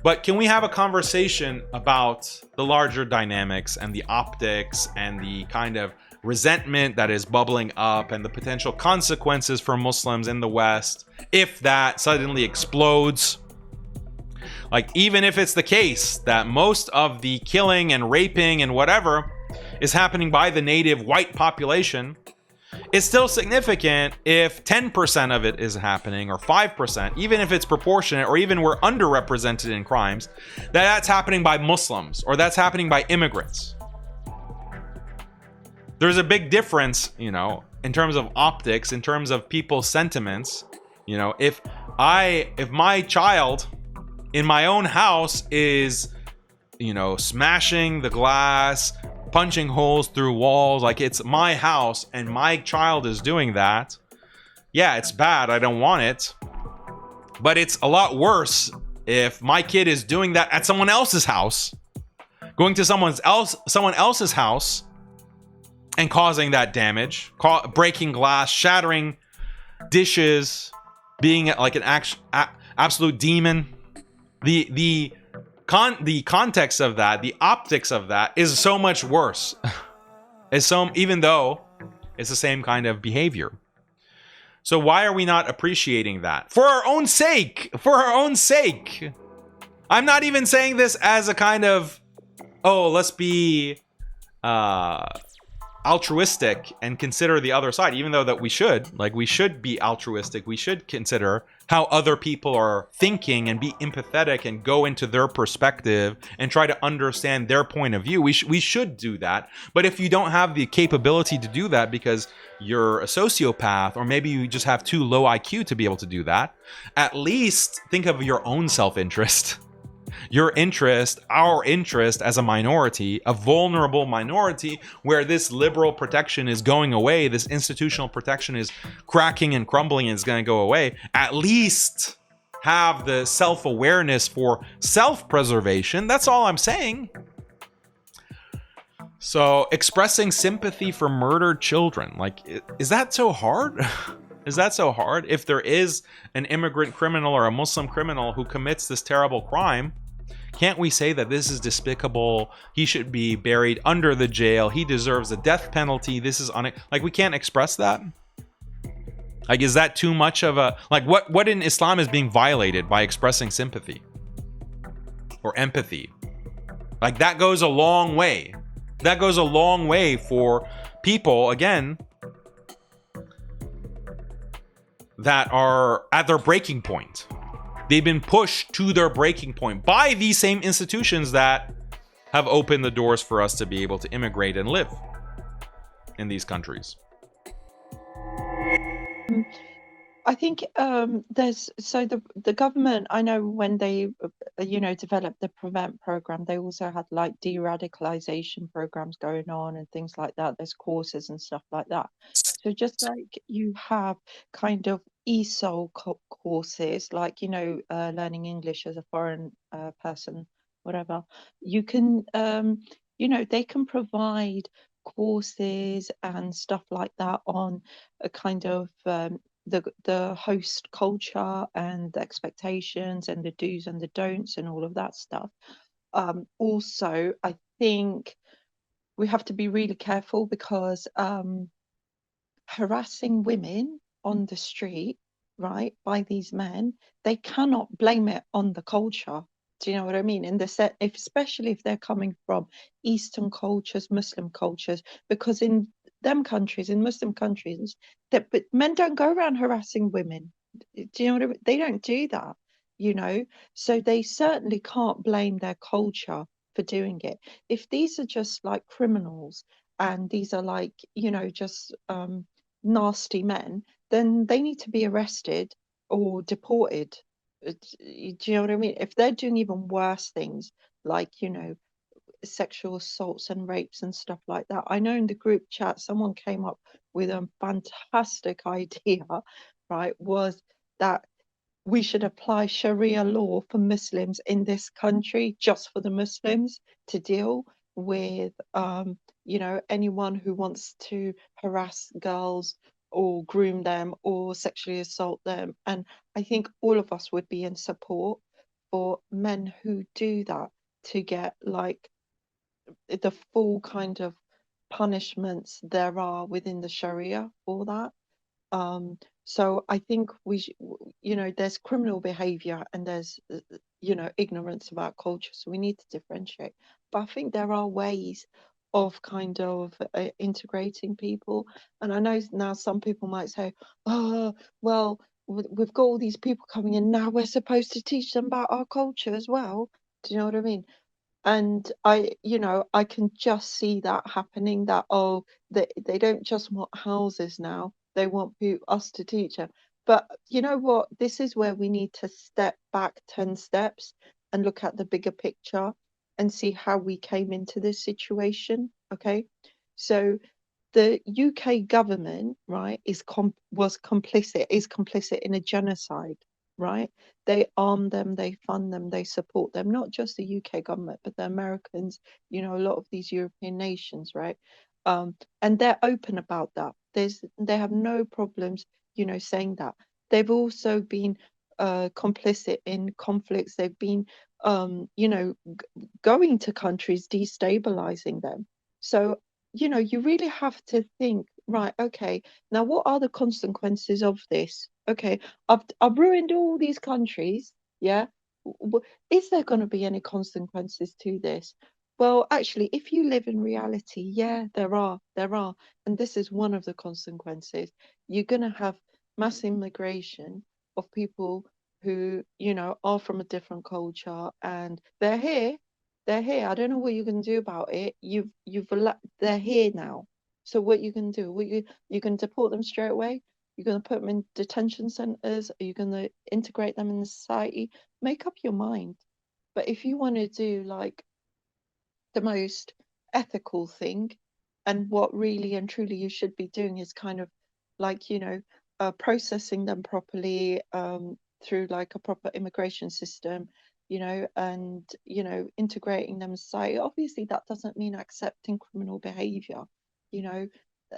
But can we have a conversation about the larger dynamics and the optics and the kind of resentment that is bubbling up and the potential consequences for Muslims in the West if that suddenly explodes. Like, even if it's the case that most of the killing and raping and whatever is happening by the native white population, it's still significant if 10% of it is happening, or 5%, even if it's proportionate, or even we're underrepresented in crimes, that's happening by Muslims or that's happening by immigrants. There's a big difference, you know, in terms of optics, in terms of people's sentiments. You know, if my child in my own house is, you know, smashing the glass, punching holes through walls, like it's my house and my child is doing that, yeah, it's bad. I don't want it. But it's a lot worse if my kid is doing that at someone else's house, going to someone else's house and causing that damage, breaking glass, shattering dishes, being like an absolute demon. The context of that, the optics of that is so much worse. Even though it's the same kind of behavior. So why are we not appreciating that? For our own sake! For our own sake! I'm not even saying this as a kind of, oh, let's be altruistic and consider the other side, even though that we should be altruistic. We should consider how other people are thinking and be empathetic and go into their perspective and try to understand their point of view. We should do that. But if you don't have the capability to do that because you're a sociopath, or maybe you just have too low IQ to be able to do that, at least think of your own self-interest. Your interest, our interest as a minority, a vulnerable minority, where this liberal protection is going away, this institutional protection is cracking and crumbling and is going to go away. At least have the self-awareness for self-preservation. That's all I'm saying. So expressing sympathy for murdered children, like, is that so hard? Is that so hard? If there is an immigrant criminal or a Muslim criminal who commits this terrible crime, can't we say that this is despicable? He should be buried under the jail. He deserves a death penalty. This is like, we can't express that? Like, is that too much of a, like, what in Islam is being violated by expressing sympathy or empathy? Like, that goes a long way. That goes a long way for people, again, that are at their breaking point. They've been pushed to their breaking point by these same institutions that have opened the doors for us to be able to immigrate and live in these countries.
I think the government, I know when they developed the Prevent program, they also had like de-radicalization programs going on and things like that. There's courses and stuff like that. So just like you have kind of ESOL courses, like learning English as a foreign person, whatever, you can they can provide courses and stuff like that on a kind of the host culture and the expectations and the do's and the don'ts and all of that stuff. Also, I think we have to be really careful because harassing women on the street, right, by these men, they cannot blame it on the culture. Do you know what I mean? In the set, especially if they're coming from Eastern cultures, Muslim cultures, because in them countries, in Muslim countries, but men don't go around harassing women. Do you know what I mean? They don't do that, so they certainly can't blame their culture for doing it. If these are just like criminals and these are like, just nasty men, then they need to be arrested or deported. Do you know what I mean? If they're doing even worse things, like, sexual assaults and rapes and stuff like that. I know in the group chat, someone came up with a fantastic idea, right? Was that we should apply Sharia law for Muslims in this country, just for the Muslims, to deal with, anyone who wants to harass girls or groom them or sexually assault them. And I think all of us would be in support for men who do that to get like the full kind of punishments there are within the Sharia for that. So I think there's criminal behavior and there's, ignorance about culture. So we need to differentiate. But I think there are ways of kind of integrating people. And I know now some people might say, oh, well, we've got all these people coming in now. We're supposed to teach them about our culture as well. Do you know what I mean? And I can just see that happening, that, oh, they don't just want houses now, they want us to teach them. But you know what, this is where we need to step back 10 steps and look at the bigger picture and see how we came into this situation. Okay, so the UK government, right, is complicit in a genocide, right? They arm them, they fund them, they support them. Not just the UK government, but the Americans. A lot of these European nations, right? And they're open about that. They have no problems, saying that. They've also been complicit in conflicts. They've been, going to countries, destabilizing them. So you really have to think, right, okay, now what are the consequences of this? Okay, I've ruined all these countries, yeah? Is there going to be any consequences to this? Well, actually, if you live in reality, yeah, there are. And this is one of the consequences. You're going to have mass immigration of people who, are from a different culture and they're here. I don't know what you can do about it. They're here now. So what you can do? You can deport them straight away. You're going to put them in detention centers. Are you going to integrate them in the society? Make up your mind. But if you want to do like the most ethical thing, and what really and truly you should be doing is kind of like processing them properly through like a proper immigration system, and integrating them in society. Obviously that doesn't mean accepting criminal behavior, you know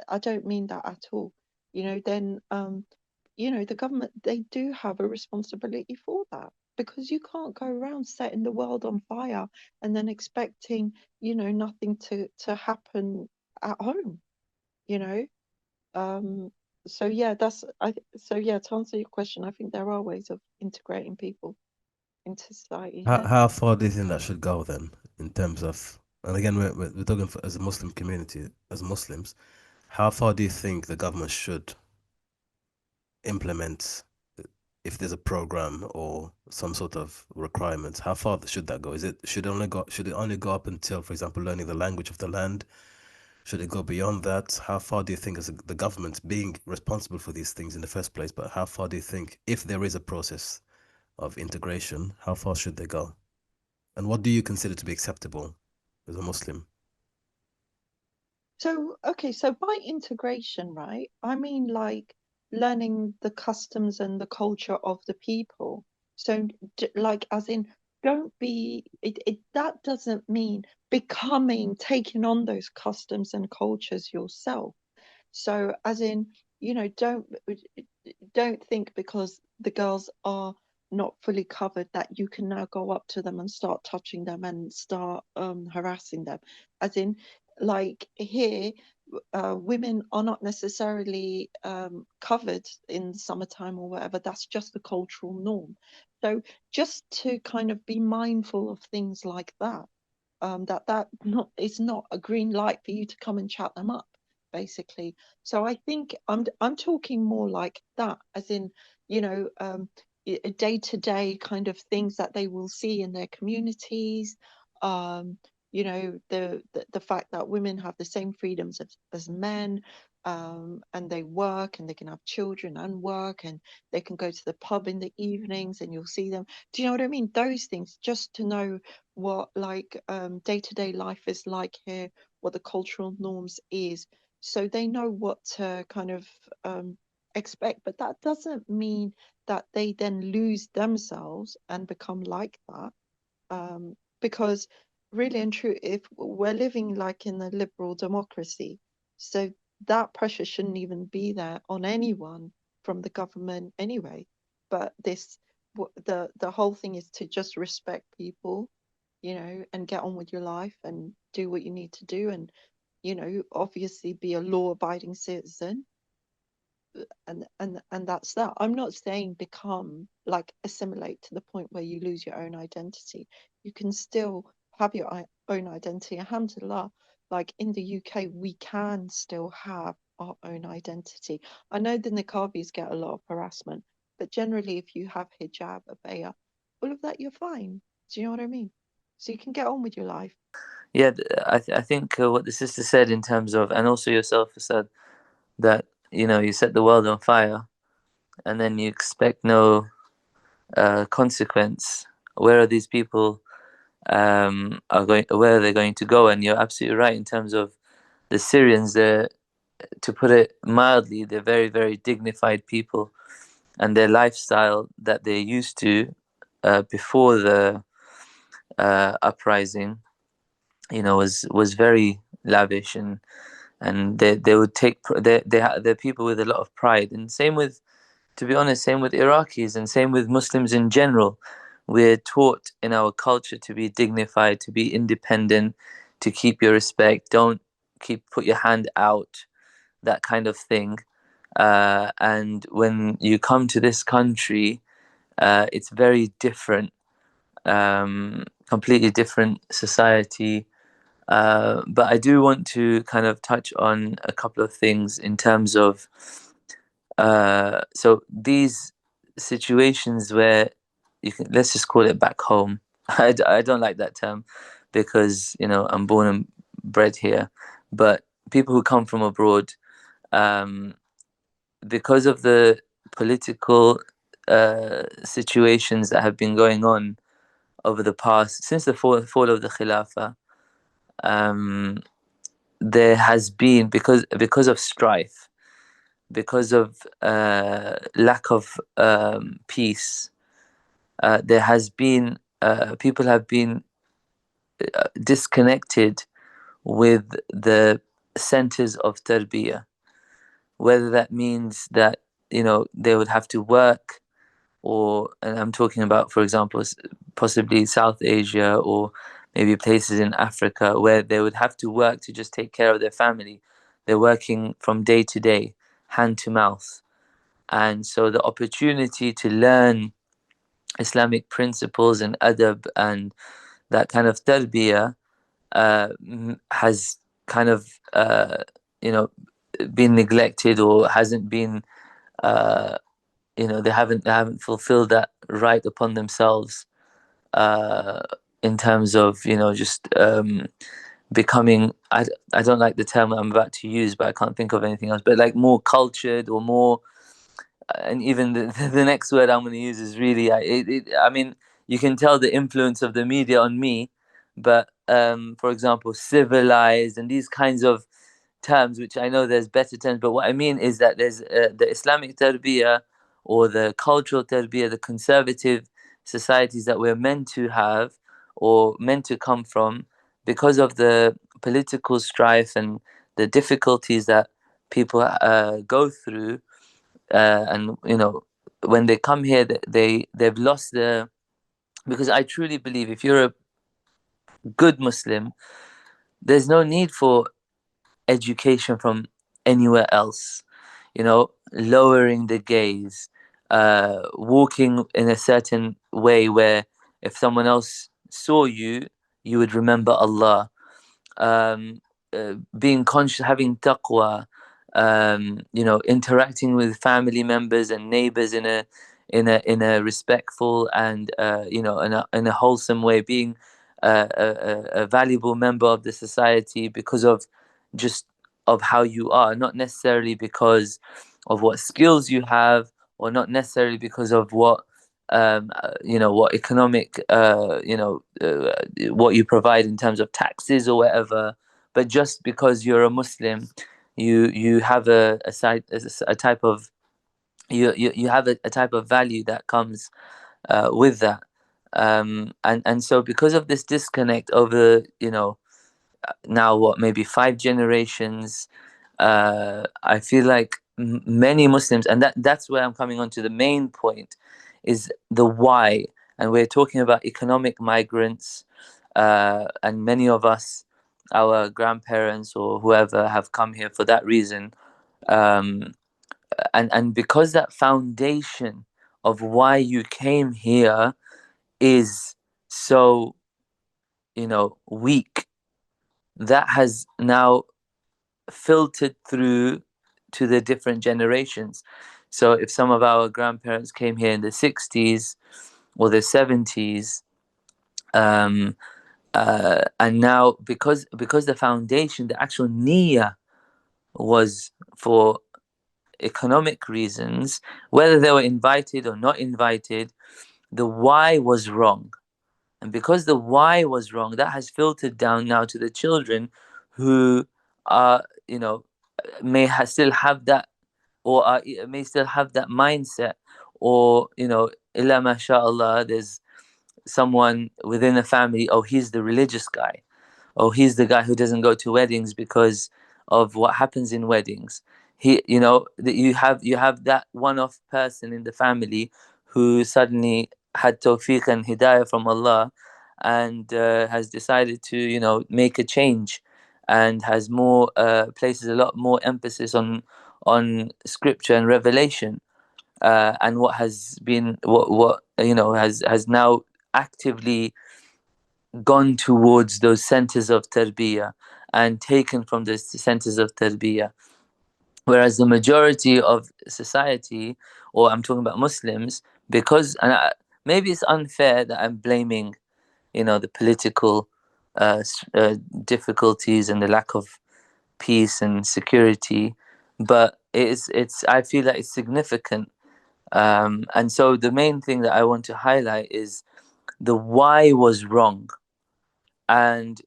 I don't mean that at all. Then the government, they do have a responsibility for that, because you can't go around setting the world on fire and then expecting nothing to happen at home. you know um so yeah, to answer your question, I think there are ways of integrating people into society.
How,
Yeah.
how far do you think that should go then, in terms of, and again, we're talking as a Muslim community, as Muslims, how far do you think the government should implement, if there's a program or some sort of requirements? How far should that go? Should it only go up until, for example, learning the language of the land? Should it go beyond that? How far do you think, as the government being responsible for these things in the first place, but how far do you think, if there is a process of integration, how far should they go? And what do you consider to be acceptable as a Muslim?
So, okay, so by integration, right, I mean like learning the customs and the culture of the people. So, like, as in, don't be, that doesn't mean taking on those customs and cultures yourself. So, as in, don't think because the girls are not fully covered that you can now go up to them and start touching them and start harassing them. As in, like here, women are not necessarily covered in summertime or whatever. That's just the cultural norm. So just to kind of be mindful of things like that, that not is not a green light for you to come and chat them up, basically. So I think I'm talking more like that, as in, day-to-day kind of things that they will see in their communities. The fact that women have the same freedoms as men, and they work and they can have children and work, and they can go to the pub in the evenings and you'll see them. Do you know what I mean? Those things, just to know what like day-to-day life is like here, what the cultural norms is, so they know what to kind of expect. But that doesn't mean that they then lose themselves and become like that, because really and true, if we're living like in a liberal democracy, so that pressure shouldn't even be there on anyone from the government anyway. But the whole thing is to just respect people, and get on with your life and do what you need to do, and obviously be a law-abiding citizen, and that's that. I'm not saying become assimilate to the point where you lose your own identity. You can still have your own identity. Alhamdulillah, in the UK, we can still have our own identity. I know the niqabis get a lot of harassment, but generally, if you have hijab, abaya, all of that, you're fine. Do you know what I mean? So you can get on with your life.
Yeah, I think what the sister said in terms of, and also yourself said, that you set the world on fire and then you expect no consequence. Where are these people are going? Where are they going to go? And you're absolutely right in terms of the Syrians. They're, to put it mildly, they're very, very dignified people, and their lifestyle that they're used to before the uprising, was very lavish, and they would take they're people with a lot of pride. And same with, to be honest, same with Iraqis and same with Muslims in general. We're taught in our culture to be dignified, to be independent, to keep your respect, don't put your hand out, that kind of thing. And when you come to this country, it's very different, completely different society. But I do want to kind of touch on a couple of things in terms of so these situations where let's just call it back home. I don't like that term because I'm born and bred here, but people who come from abroad, because of the political situations that have been going on over the past, since the fall of the Khilafah, there has been, because of strife, because of lack of peace, there has been people have been disconnected with the centers of tarbiyah, whether that means that they would have to work, and I'm talking about, for example, possibly South Asia or maybe places in Africa where they would have to work to just take care of their family. They're working from day to day, hand to mouth. And so the opportunity to learn Islamic principles and adab and that kind of tarbiyah has kind of been neglected, or hasn't been they haven't fulfilled that right upon themselves, in terms of just becoming, I don't like the term I'm about to use, but I can't think of anything else, but like more cultured or more, and even the next word I'm going to use is really, I mean, you can tell the influence of the media on me, but for example, civilized and these kinds of terms, which I know there's better terms, but what I mean is that there's the Islamic tarbiyah or the cultural tarbiyah, the conservative societies that we're meant to have or meant to come from, because of the political strife and the difficulties that people go through, and when they come here, they've lost the, because I truly believe if you're a good Muslim, there's no need for education from anywhere else. Lowering the gaze, walking in a certain way where if someone else saw you, you would remember Allah. Being conscious, having taqwa, interacting with family members and neighbors in a respectful and in a wholesome way, being a valuable member of the society because of just of how you are, not necessarily because of what skills you have, or not necessarily because of what what economic what you provide in terms of taxes or whatever, but just because you're a Muslim, you have a type of you have a type of value that comes with that, and so because of this disconnect over now what, maybe 5 generations, I feel like many Muslims, and that's where I'm coming on to the main point, is the why. And we're talking about economic migrants, and many of us our grandparents or whoever have come here for that reason. And because that foundation of why you came here is so, weak, that has now filtered through to the different generations. So if some of our grandparents came here in the 60s or the 70s, and now because the foundation, the actual niyyah was for economic reasons, whether they were invited or not invited, the why was wrong. And because the why was wrong, that has filtered down now to the children who are, still have that, or may still have that mindset, or, illa mashallah, there's someone within a family, oh, he's the religious guy. Oh, he's the guy who doesn't go to weddings because of what happens in weddings. You have that one-off person in the family who suddenly had tawfiq and hidayah from Allah, and has decided to make a change, and has more places a lot more emphasis on scripture and revelation, and what has been what has now actively gone towards those centers of tarbiyah and taken from the centers of tarbiyah. Whereas the majority of society, or I'm talking about Muslims, maybe it's unfair that I'm blaming, the political difficulties and the lack of peace and security, but I feel that it's significant. And so the main thing that I want to highlight is the why was wrong. And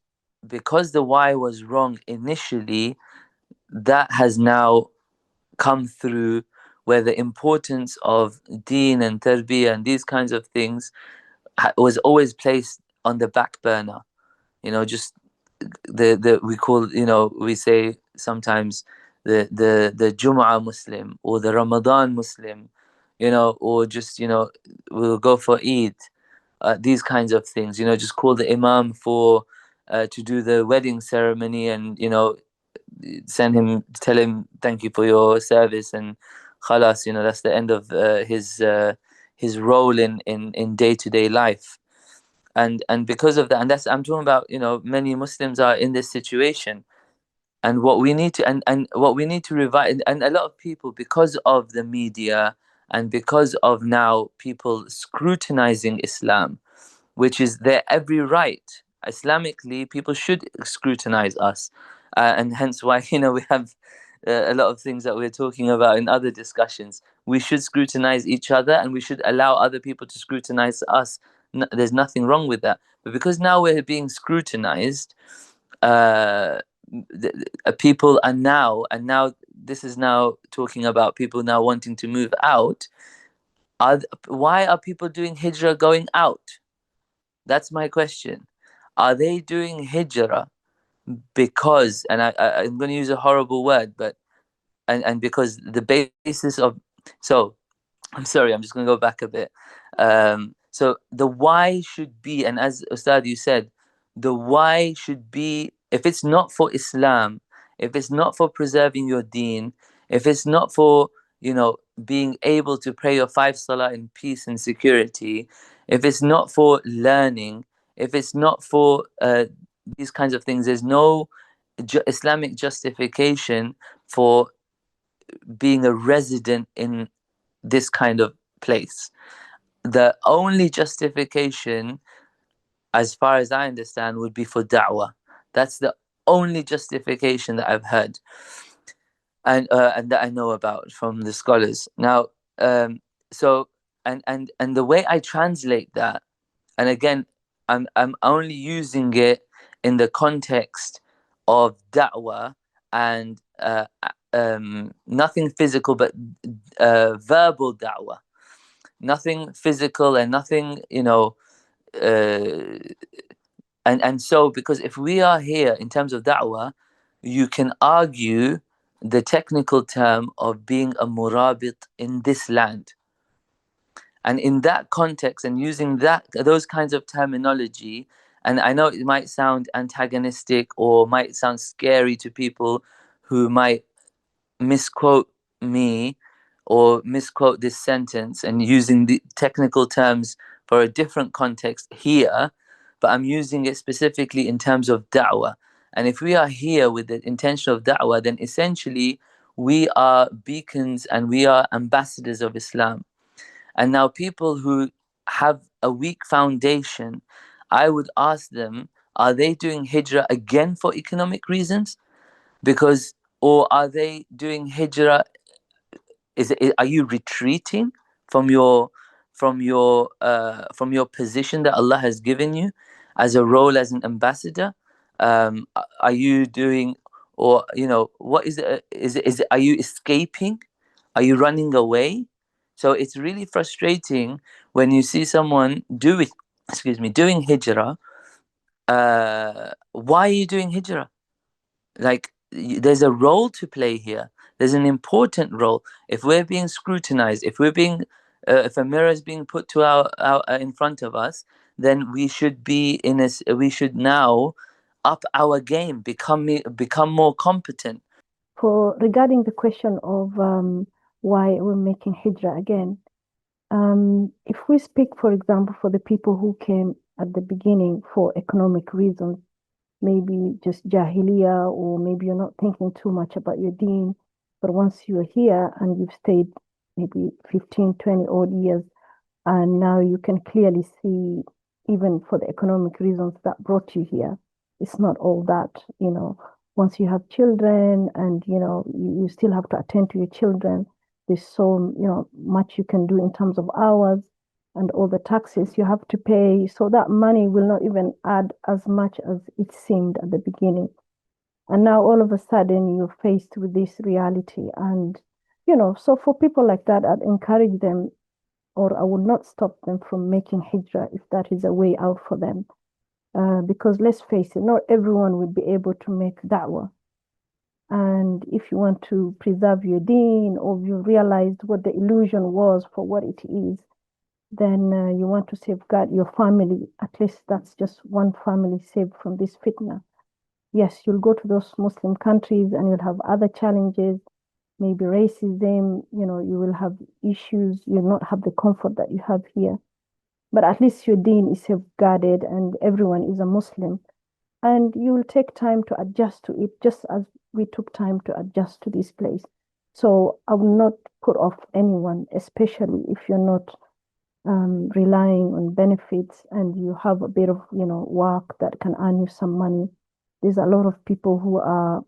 because the why was wrong initially, that has now come through, where the importance of deen and tarbiyah and these kinds of things was always placed on the back burner. Just we say sometimes the Jum'ah Muslim, or the Ramadan Muslim, or just we'll go for Eid, these kinds of things, just call the imam for to do the wedding ceremony, and tell him thank you for your service, and khalas, that's the end of his role in day-to-day life. And because of that, and I'm talking about, many Muslims are in this situation. And what we need to and what we need to revive, and a lot of people, because of the media and because of now people scrutinizing Islam, which is their every right. Islamically, people should scrutinize us, and hence why we have a lot of things that we're talking about in other discussions. We should scrutinize each other, and we should allow other people to scrutinize us. There's nothing wrong with that. But because now we're being scrutinized, people are now, and now this is now talking about people now wanting to move out. Why are people doing hijrah, going out? That's my question. Are they doing hijrah because, and I'm going to use a horrible word, but and because the basis of, so I'm sorry, I'm just going to go back a bit. So the why should be, and as Ustad you said, the why should be, if it's not for Islam, if it's not for preserving your deen, if it's not for being able to pray your 5 salah in peace and security, if it's not for learning, if it's not for these kinds of things, there's no Islamic justification for being a resident in this kind of place. The only justification, as far as I understand, would be for da'wah. That's the only justification that I've heard, and that I know about from the scholars. Now, so and the way I translate that, and again, I'm only using it in the context of da'wah and nothing physical, but verbal da'wah. Nothing physical and nothing, and so, because if we are here in terms of da'wah, you can argue the technical term of being a murabit in this land. And in that context, and using those kinds of terminology, And I know it might sound antagonistic or might sound scary to people who might misquote me or misquote this sentence and using the technical terms for a different context here, but I'm using it specifically in terms of da'wah. And if we are here with the intention of da'wah, then essentially we are beacons and we are ambassadors of Islam. And now people who have a weak foundation, I would ask them, are they doing hijrah again for economic reasons? Because, or are they doing hijrah, are you retreating from your from your position that Allah has given you as a role as an ambassador? Are you doing, or what is it? Are you escaping? Are you running away? So it's really frustrating when you see someone doing hijrah. Why are you doing hijrah? Like, there's a role to play here. There's an important role. If we're being scrutinized, if if a mirror is being put to our in front of us, then we should we should now up our game, become more competent.
Regarding the question of why we're making hijrah again, if we speak, for example, for the people who came at the beginning for economic reasons, maybe just jahiliyyah, or maybe you're not thinking too much about your deen, but once you're here and you've stayed maybe 15, 20 odd years, and now you can clearly see, even for the economic reasons that brought you here, it's not all that, once you have children and, you still have to attend to your children, there's so, much you can do in terms of hours and all the taxes you have to pay. So that money will not even add as much as it seemed at the beginning. And now all of a sudden you're faced with this reality. And, so for people like that, I'd encourage them, or I would not stop them from making hijrah if that is a way out for them. Because let's face it, not everyone will be able to make da'wah. And if you want to preserve your deen, or you realized what the illusion was for what it is, then you want to safeguard your family. At least that's just one family saved from this fitna. Yes, you'll go to those Muslim countries and you'll have other challenges, maybe racism, you will have issues, you'll not have the comfort that you have here. But at least your deen is safeguarded and everyone is a Muslim. And you will take time to adjust to it, just as we took time to adjust to this place. So I will not put off anyone, especially if you're not relying on benefits and you have a bit of, work that can earn you some money. There's a lot of people who are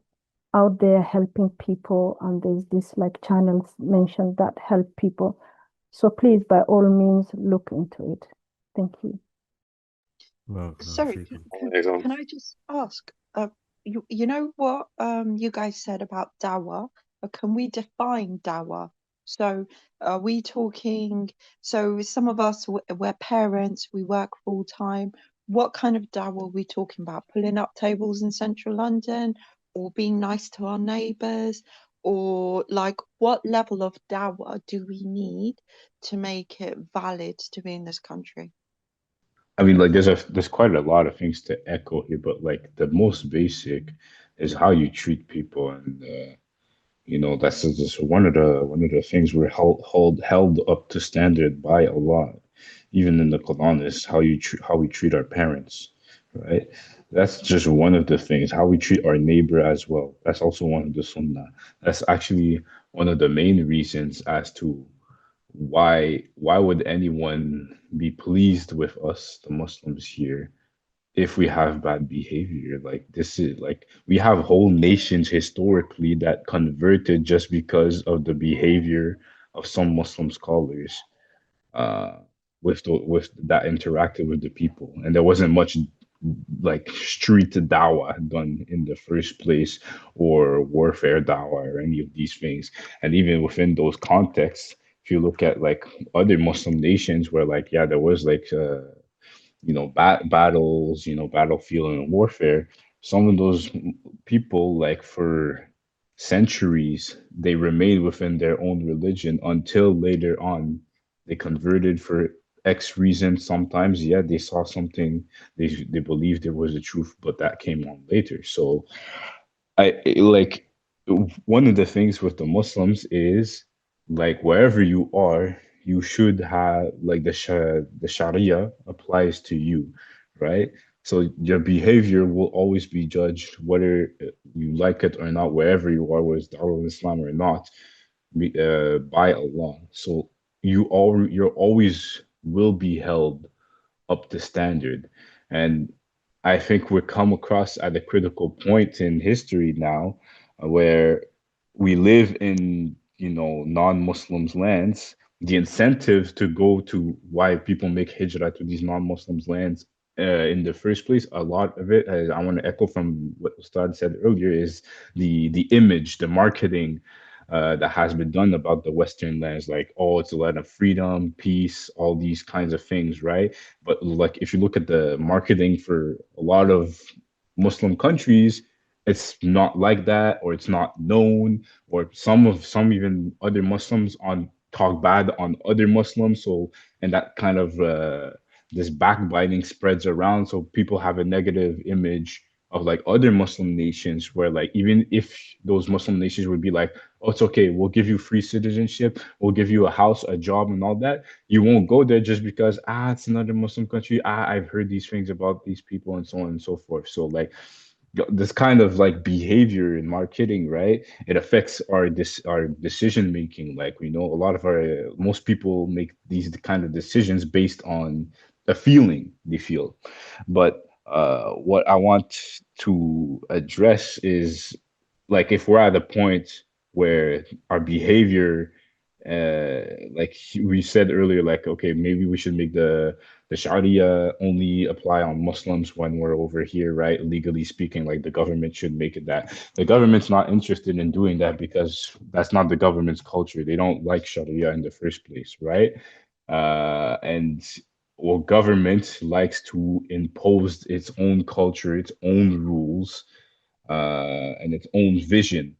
out there helping people, and there's this like channels mentioned that help people. So please, by all means, look into it. Thank you.
Well,
Sorry, can I just ask? You know what you guys said about dawah? Can we define dawah? So are we talking? So some of us, we're parents, we work full time. What kind of dawah are we talking about? Pulling up tables in central London, or being nice to our neighbours, or like what level of dawah do we need to make it valid to be in this country?
I mean, like there's quite a lot of things to echo here, but like the most basic is how you treat people, and that's just one of the things we're held up to standard by Allah. Even in the Quran is how we treat our parents, right? That's just one of the things. How we treat our neighbor as well. That's also one of the sunnah. That's actually one of the main reasons as to why would anyone be pleased with us, the Muslims here, if we have bad behavior? Like this is like we have whole nations historically that converted just because of the behavior of some Muslim scholars, uh, with that interacted with the people, and there wasn't much like street dawah done in the first place, or warfare dawah, or any of these things. And even within those contexts, if you look at like other Muslim nations where like yeah there was like battles, battlefield and warfare, some of those people, like for centuries, they remained within their own religion until later on they converted for X reason. Sometimes, yeah, they saw something, they believed it was the truth, but that came on later. So like one of the things with the Muslims is like wherever you are, you should have like the Sharia applies to you, right? So your behavior will always be judged whether you like it or not, wherever you are, whether it's Darul Islam or not, by Allah. So you're always will be held up to standard. And I think we're come across at a critical point in history now where we live in, non-Muslims lands. The incentive to go to why people make hijrah to these non-Muslims lands in the first place, a lot of it, I want to echo from what Ustad said earlier, is the image, the marketing, that has been done about the Western lands, like, oh, it's a land of freedom, peace, all these kinds of things, right? But like, if you look at the marketing for a lot of Muslim countries, it's not like that, or it's not known, or some even other Muslims on talk bad on other Muslims. So, and that kind of this backbiting spreads around, so people have a negative image of like other Muslim nations, where like even if those Muslim nations would be like, oh, it's okay, we'll give you free citizenship, we'll give you a house, a job, and all that, you won't go there just because it's another Muslim country. I've heard these things about these people and so on and so forth. So like this kind of like behavior in marketing, right? It affects our decision making. Like we know a lot of our most people make these kind of decisions based on a feeling they feel. But what I want to address is like if we're at a point where our behavior, like we said earlier, like okay, maybe we should make the Sharia only apply on Muslims when we're over here, right? Legally speaking, like the government should make it that. The government's not interested in doing that because that's not the government's culture. They don't like Sharia in the first place, right? And well, government likes to impose its own culture, its own rules, and its own vision.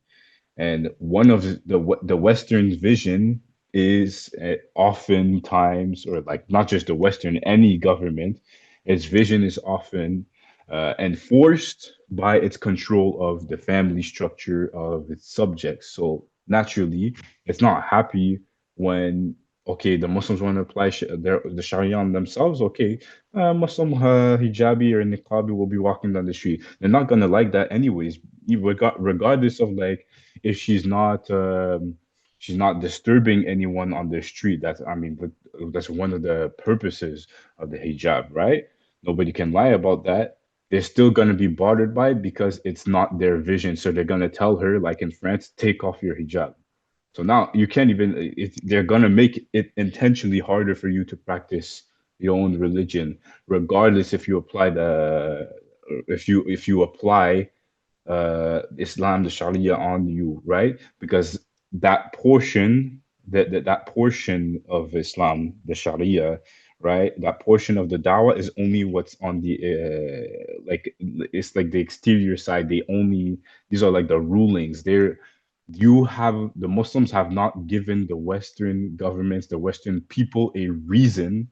And one of the Western vision is oftentimes, or like not just the Western, any government, its vision is often enforced by its control of the family structure of its subjects. So naturally, it's not happy when okay, the Muslims want to apply the Sharia on themselves. Okay, Muslim hijabi or niqabi will be walking down the street. They're not gonna like that anyways, regardless of like if she's not disturbing anyone on the street. That's I mean, but that's one of the purposes of the hijab, right? Nobody can lie about that. They're still gonna be bothered by it because it's not their vision. So they're gonna tell her, like in France, take off your hijab. So now you can't even. They're gonna make it intentionally harder for you to practice your own religion, regardless if you apply if you apply Islam, the Sharia on you, right? Because that portion of Islam, the Sharia, right? That portion of the dawah is only what's on the like it's like the exterior side. These are like the rulings. The Muslims have not given the Western governments, the Western people a reason,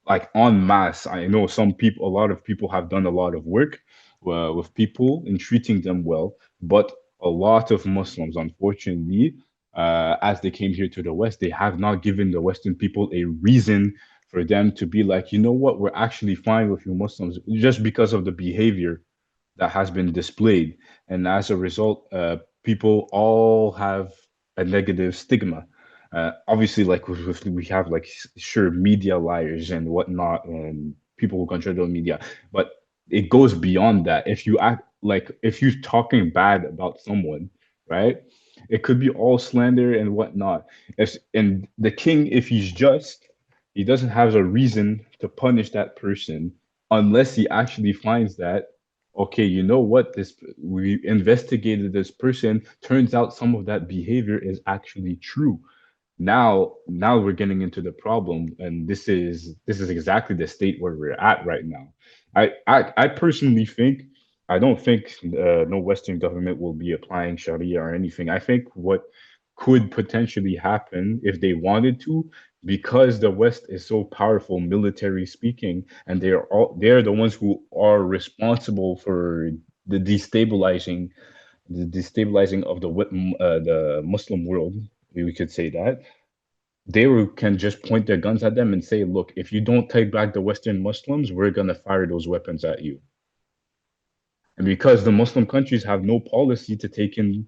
like en masse. I know a lot of people have done a lot of work with people in treating them well, but a lot of Muslims, unfortunately, as they came here to the West, they have not given the Western people a reason for them to be like, you know what, we're actually fine with you Muslims, just because of the behavior that has been displayed. And as a result, people all have a negative stigma. Obviously, like we have like sure media liars and whatnot, and people who control the media, but it goes beyond that. If you act like if you're talking bad about someone, right? It could be all slander and whatnot. And the king, if he's just, he doesn't have a reason to punish that person unless he actually finds that okay, you know what, this we investigated this person, turns out some of that behavior is actually true. Now we're getting into the problem, and this is exactly the state where we're at right now. I personally think, I don't think no Western government will be applying Sharia or anything. I think what could potentially happen if they wanted to, because the West is so powerful, military speaking, and they're the ones who are responsible for the destabilizing of the Muslim world. We could say that can just point their guns at them and say, "Look, if you don't take back the Western Muslims, we're gonna fire those weapons at you." And because the Muslim countries have no policy to take in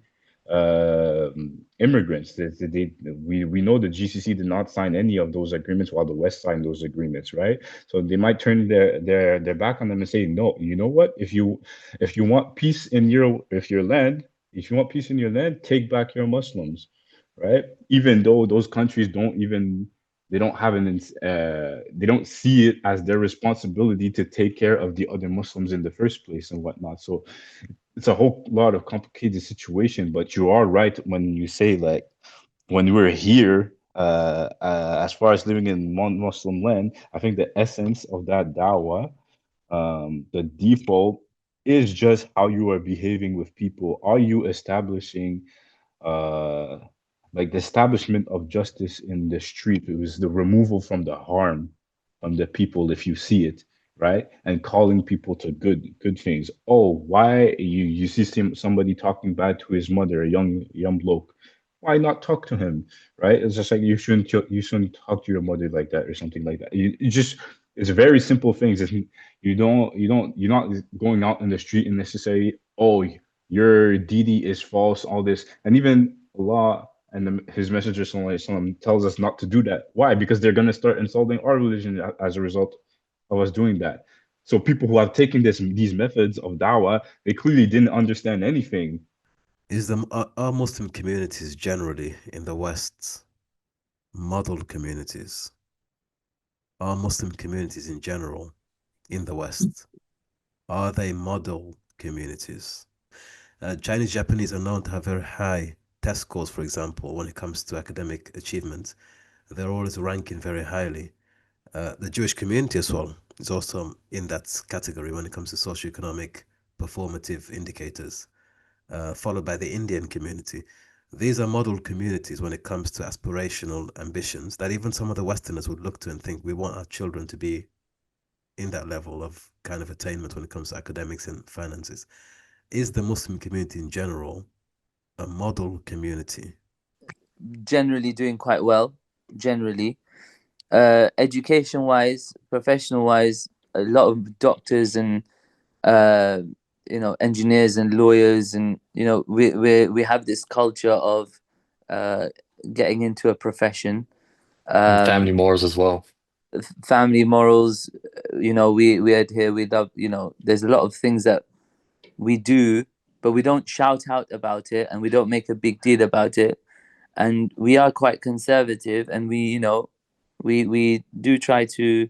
immigrants, we know the GCC did not sign any of those agreements while the West signed those agreements, right? So they might turn their back on them and say, no, you know what? If you want peace in your land, if you want peace in your land, take back your Muslims, right? Even though those countries they don't have they don't see it as their responsibility to take care of the other Muslims in the first place and whatnot. So it's a whole lot of complicated situation. But you are right when you say, like, when we're here, as far as living in Muslim land, I think the essence of that dawah, the default is just how you are behaving with people. Are you establishing uh like the establishment of justice in the street? It was the removal from the harm from the people, if you see it, right? And calling people to good things. Oh, why you see somebody talking bad to his mother, a young bloke, why not talk to him, right? It's just like you shouldn't talk to your mother like that or something like that. It's very simple things. You're not going out in the street and necessarily, oh, your deity is false, all this. And even Allah and his messenger sallallahu alaihi wasallam tells us not to do that. Why? Because they're going to start insulting our religion as a result of us doing that. So people who have taken these methods of dawah, they clearly didn't understand anything.
Are Muslim communities generally in the West model communities? Are Muslim communities in general in the West, are they model communities? Chinese Japanese are known to have very high test scores, for example, when it comes to academic achievement. They're always ranking very highly. The Jewish community as well is also in that category when it comes to socioeconomic performative indicators, followed by the Indian community. These are model communities when it comes to aspirational ambitions that even some of the Westerners would look to and think we want our children to be in that level of kind of attainment when it comes to academics and finances. Is the Muslim community in general a model community?
Generally doing quite well, generally. Education wise, professional wise, a lot of doctors and engineers and lawyers, and we have this culture of getting into a profession.
Family morals as well.
Family morals, we adhere. We love. There's a lot of things that we do, but we don't shout out about it, and we don't make a big deal about it. And we are quite conservative, and we do try to,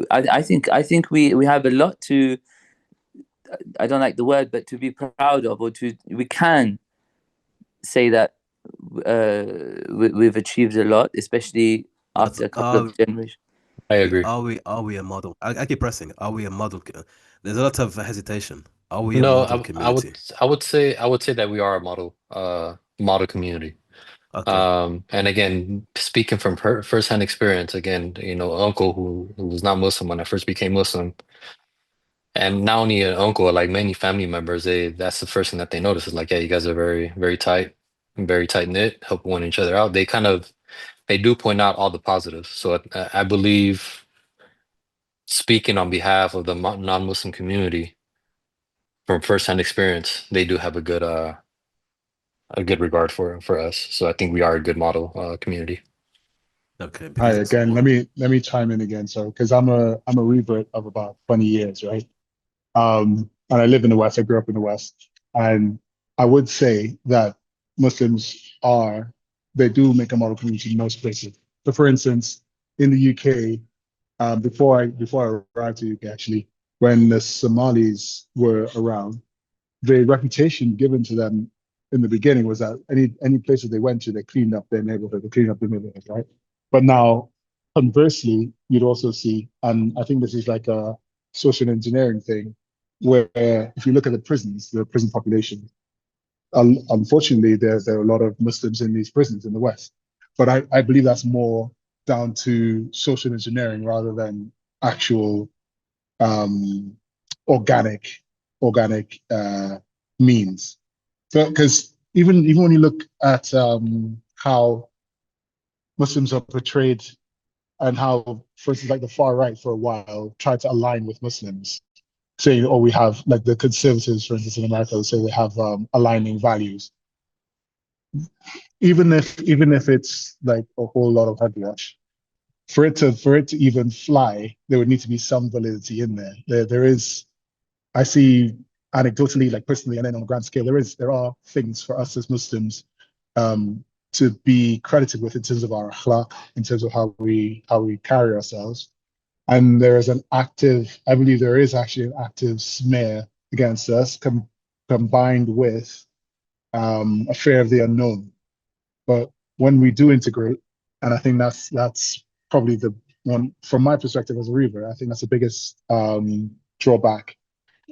I think we have a lot to. I don't like the word, but to be proud of, or we can say that we've achieved a lot, especially after a couple of generations.
I agree.
Are we a model? I keep pressing. Are we a model? There's a lot of hesitation. Are we a
No,
model community?
I would say that we are a model community.
Okay.
And again, speaking from firsthand experience, again, uncle who was not Muslim when I first became Muslim, and not only an uncle, like many family members, that's the first thing that they notice is like, yeah, you guys are very, very tight, very tight knit, help one each other out. They do point out all the positives. So I believe, speaking on behalf of the non-Muslim community, from firsthand experience, they do have a good regard for us. So I think we are a good model community.
Okay.
Hi again. Let me chime in again. So, because I'm a revert of about 20 years, right? And I live in the West. I grew up in the West, and I would say that Muslims they do make a model community in most places. So, for instance, in the UK, before I arrived to the UK, actually, when the Somalis were around, the reputation given to them in the beginning was that any place that they went to, they cleaned up their neighborhood, they cleaned up the neighborhood, right? But now, conversely, you'd also see, and I think this is like a social engineering thing, where if you look at the prison population, unfortunately, there are a lot of Muslims in these prisons in the West. But I believe that's more down to social engineering rather than actual um, organic means. Because even when you look at how Muslims are portrayed and how, for instance, like the far right for a while tried to align with Muslims, saying, "Oh, we have like the conservatives, for instance, in America, will say they have aligning values." Even if it's like a whole lot of hogwash, for it to even fly, there would need to be some validity in there. There is. I see anecdotally, like personally, and then on a grand scale, there are things for us as Muslims um, to be credited with in terms of our akhlaq, in terms of how we carry ourselves. And there is I believe there is actually an active smear against us, combined with a fear of the unknown. But when we do integrate, and I think that's probably the one from my perspective as a reader, I think that's the biggest drawback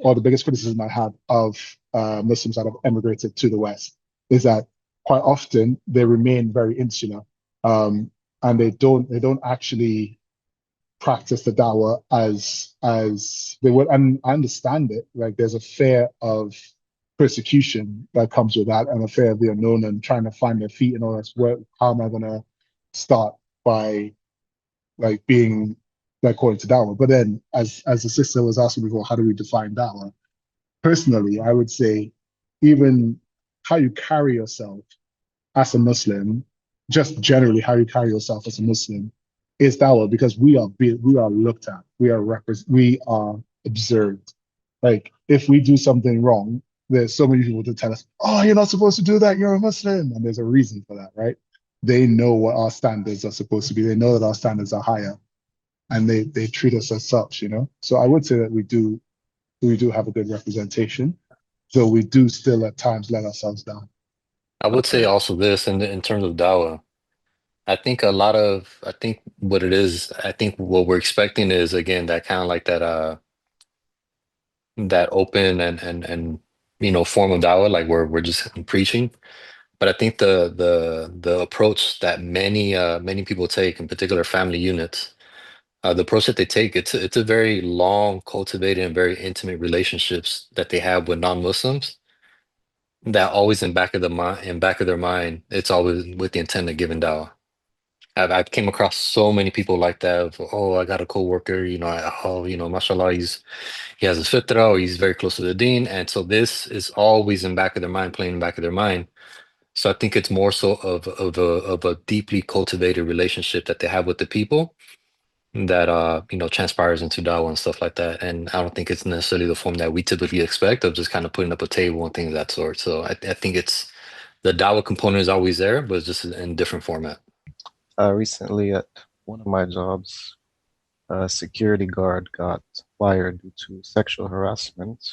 or the biggest criticism I had of Muslims that have emigrated to the West is that quite often they remain very insular, and they don't actually practice the dawah as they would. And I understand it. Like there's a fear of persecution that comes with that, and a fear of the unknown, and trying to find their feet and all that. How am I gonna start by like being like according to dawah? But then, as the sister was asking before, how do we define dawah? Personally, I would say even how you carry yourself as a Muslim, just generally how you carry yourself as a Muslim, is dawah, because we are looked at, we are observed. Like if we do something wrong, there's so many people to tell us, "Oh, you're not supposed to do that. You're a Muslim," and there's a reason for that, right? They know what our standards are supposed to be. They know that our standards are higher, and they treat us as such, you know. So I would say that we do have a good representation, though we do still at times let ourselves down.
I would say also this in terms of dawah. I think what it is, I think what we're expecting is again that kind of like that open and form of dawah, like we're just preaching. But I think the approach that many people take, in particular family units, the approach that they take, it's a very long, cultivated, and very intimate relationships that they have with non-Muslims. That always in back of their mind, it's always with the intent of giving dawah. I've came across so many people like that. Oh, I got a coworker, mashallah, he has his fitra, or he's very close to the deen, and so this is always in back of their mind, playing in the back of their mind. So I think it's more so of a deeply cultivated relationship that they have with the people that transpires into dawah and stuff like that. And I don't think it's necessarily the form that we typically expect of just kind of putting up a table and things of that sort. So I think it's the dawah component is always there, but it's just in different format.
Recently at one of my jobs, a security guard got fired due to sexual harassment,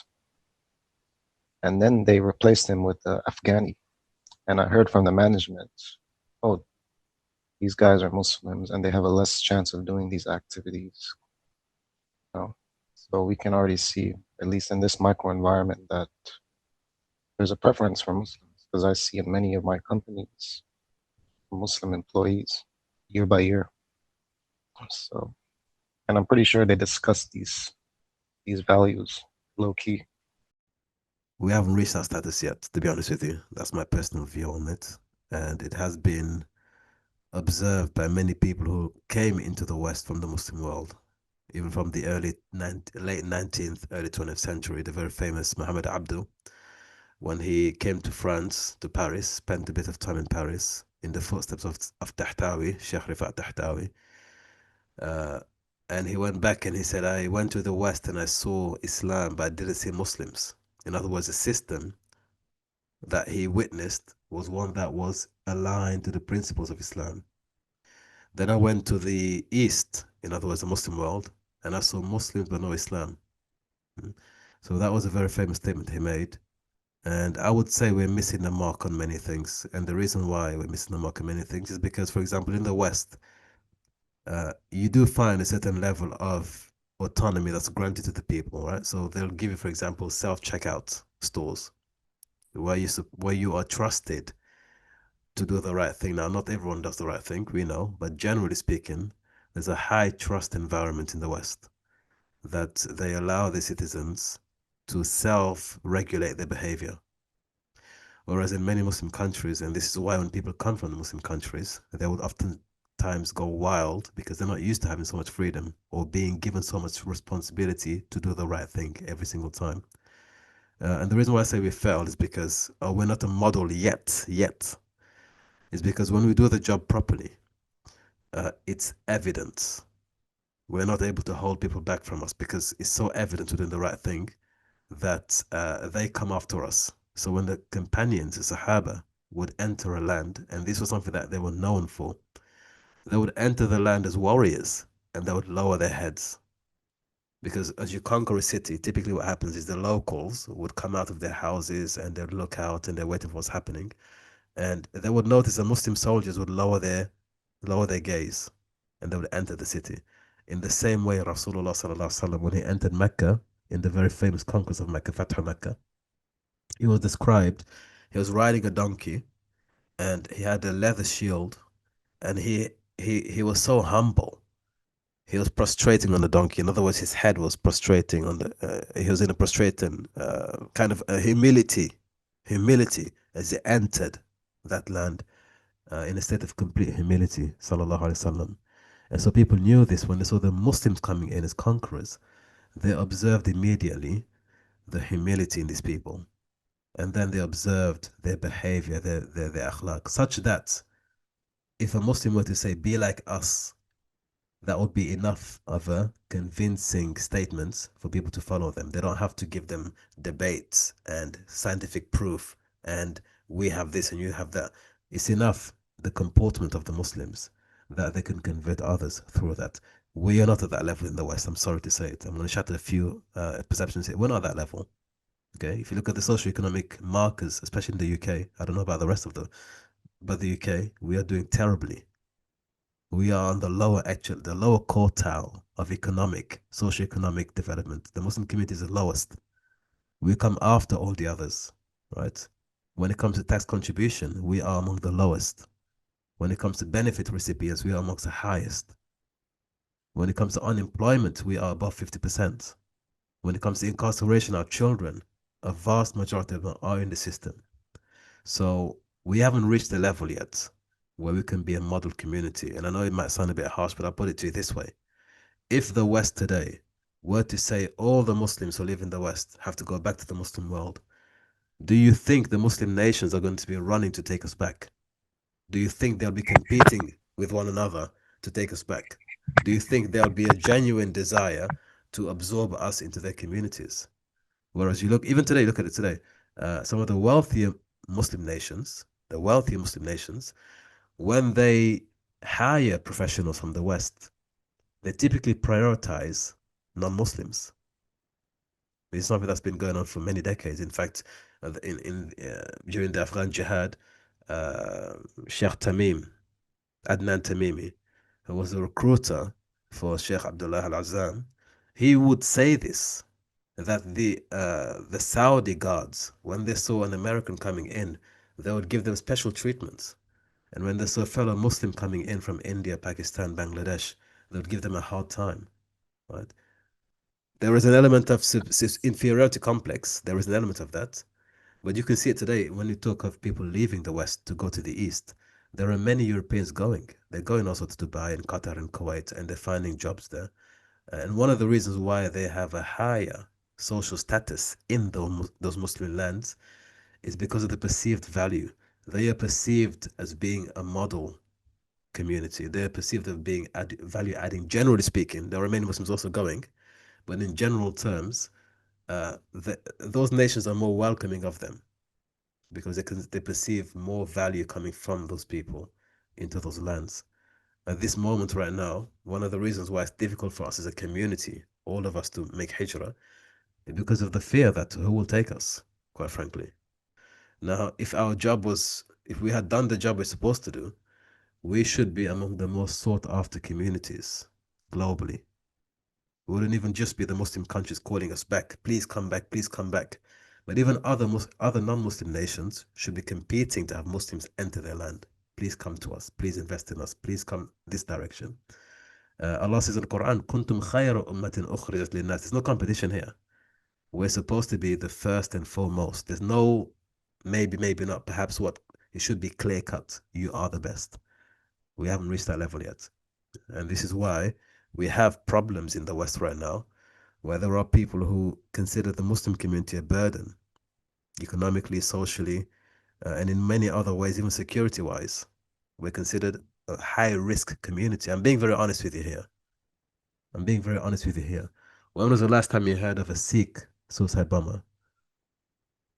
and then they replaced him with an Afghani. And I heard from the management, oh, these guys are Muslims and they have a less chance of doing these activities. So we can already see, at least in this microenvironment, that there's a preference for Muslims, because I see in many of my companies Muslim employees year by year. So, and I'm pretty sure they discuss these values low key.
We haven't reached that status yet, to be honest with you. That's my personal view on it. And it has been observed by many people who came into the West from the Muslim world, even from the late 19th, early 20th century. The very famous Muhammad Abdu, when he came to France, to Paris, spent a bit of time in Paris, in the footsteps of Tahtawi, Sheikh Rifat Tahtawi. And he went back and he said, I went to the West and I saw Islam, but I didn't see Muslims. In other words, the system that he witnessed was one that was aligned to the principles of Islam. Then I went to the East, in other words, the Muslim world, and I saw Muslims but no Islam. So that was a very famous statement he made. And I would say we're missing the mark on many things. And the reason why we're missing the mark on many things is because, for example, in the West, you do find a certain level of autonomy that's granted to the people, right? So they'll give you, for example, self-checkout stores, where you are trusted to do the right thing. Now, not everyone does the right thing, we know, but generally speaking, there's a high trust environment in the West that they allow the citizens to self-regulate their behavior. Whereas in many Muslim countries, and this is why when people come from the Muslim countries, they would oftentimes go wild because they're not used to having so much freedom or being given so much responsibility to do the right thing every single time. And the reason why I say we failed is because we're not a model yet, is because when we do the job properly, it's evident. We're not able to hold people back from us because it's so evident we're doing the right thing that they come after us. So when the companions, the Sahaba, would enter a land, and this was something that they were known for, they would enter the land as warriors and they would lower their heads. Because as you conquer a city, typically what happens is the locals would come out of their houses and they'd look out and they're waiting for what's happening. And they would notice the Muslim soldiers would lower their gaze and they would enter the city. In the same way, Rasulullah sallallahu alaihi wasallam, when he entered Mecca, in the very famous conquest of Mecca, Fathu Mecca, he was described, he was riding a donkey and he had a leather shield and he was so humble. He was prostrating on the donkey. In other words, his head was prostrating on the, he was in a prostrating kind of humility as he entered that land in a state of complete humility, sallallahu alaihi wasallam. And so people knew this when they saw the Muslims coming in as conquerors. They observed immediately the humility in these people. And then they observed their behavior, their akhlaq, such that if a Muslim were to say, be like us, that would be enough of a convincing statement for people to follow them. They don't have to give them debates and scientific proof and we have this and you have that. It's enough, the comportment of the Muslims, that they can convert others through that. We are not at that level in the West. I'm sorry to say it. I'm going to shatter a few perceptions here. We're not at that level. Okay, if you look at the socioeconomic markers, especially in the UK, I don't know about the rest of but the UK, we are doing terribly. We are on the lower quartile of socioeconomic development. The Muslim community is the lowest. We come after all the others, right? When it comes to tax contribution, we are among the lowest. When it comes to benefit recipients, we are amongst the highest. When it comes to unemployment, we are above 50%. When it comes to incarceration of children, a vast majority of them are in the system. So we haven't reached the level yet where we can be a model community. And I know it might sound a bit harsh, but I'll put it to you this way. If the West today were to say all the Muslims who live in the West have to go back to the Muslim world, do you think the Muslim nations are going to be running to take us back? Do you think they'll be competing with one another to take us back? Do you think there'll be a genuine desire to absorb us into their communities? Whereas you look, even today, look at it today, some of the wealthier Muslim nations, when they hire professionals from the West, they typically prioritize non-Muslims. It's something that's been going on for many decades. In fact, during the Afghan Jihad, Sheikh Tamim, Adnan Tamimi, who was a recruiter for Sheikh Abdullah Al-Azzam, he would say this, that the Saudi guards, when they saw an American coming in, they would give them special treatments. And when they saw a fellow Muslim coming in from India, Pakistan, Bangladesh, they would give them a hard time, right? There is an element of inferiority complex. There is an element of that. But you can see it today when you talk of people leaving the West to go to the East. There are many Europeans going. They're going also to Dubai and Qatar and Kuwait, and they're finding jobs there. And one of the reasons why they have a higher social status in those Muslim lands is because of the perceived value. They are perceived as being a model community. They are perceived as being value adding. Generally speaking, there are many Muslims also going, but in general terms, those nations are more welcoming of them because they perceive more value coming from those people into those lands. At this moment right now, one of the reasons why it's difficult for us as a community, all of us, to make hijrah, is because of the fear that who will take us, quite frankly. Now, if we had done the job we're supposed to do, we should be among the most sought after communities globally. We wouldn't even just be the Muslim countries calling us back. Please come back, please come back. But even other non-Muslim nations should be competing to have Muslims enter their land. Please come to us. Please invest in us. Please come this direction. Allah says in the Quran, "Kuntum khayra ummatin ukhrijat linnas." There's no competition here. We're supposed to be the first and foremost. There's no maybe not, perhaps what it should be clear cut. You are the best. We haven't reached that level yet. And this is why we have problems in the West right now, where there are people who consider the Muslim community a burden, economically, socially, and in many other ways, even security-wise. We're considered a high-risk community. I'm being very honest with you here. When was the last time you heard of a Sikh suicide bomber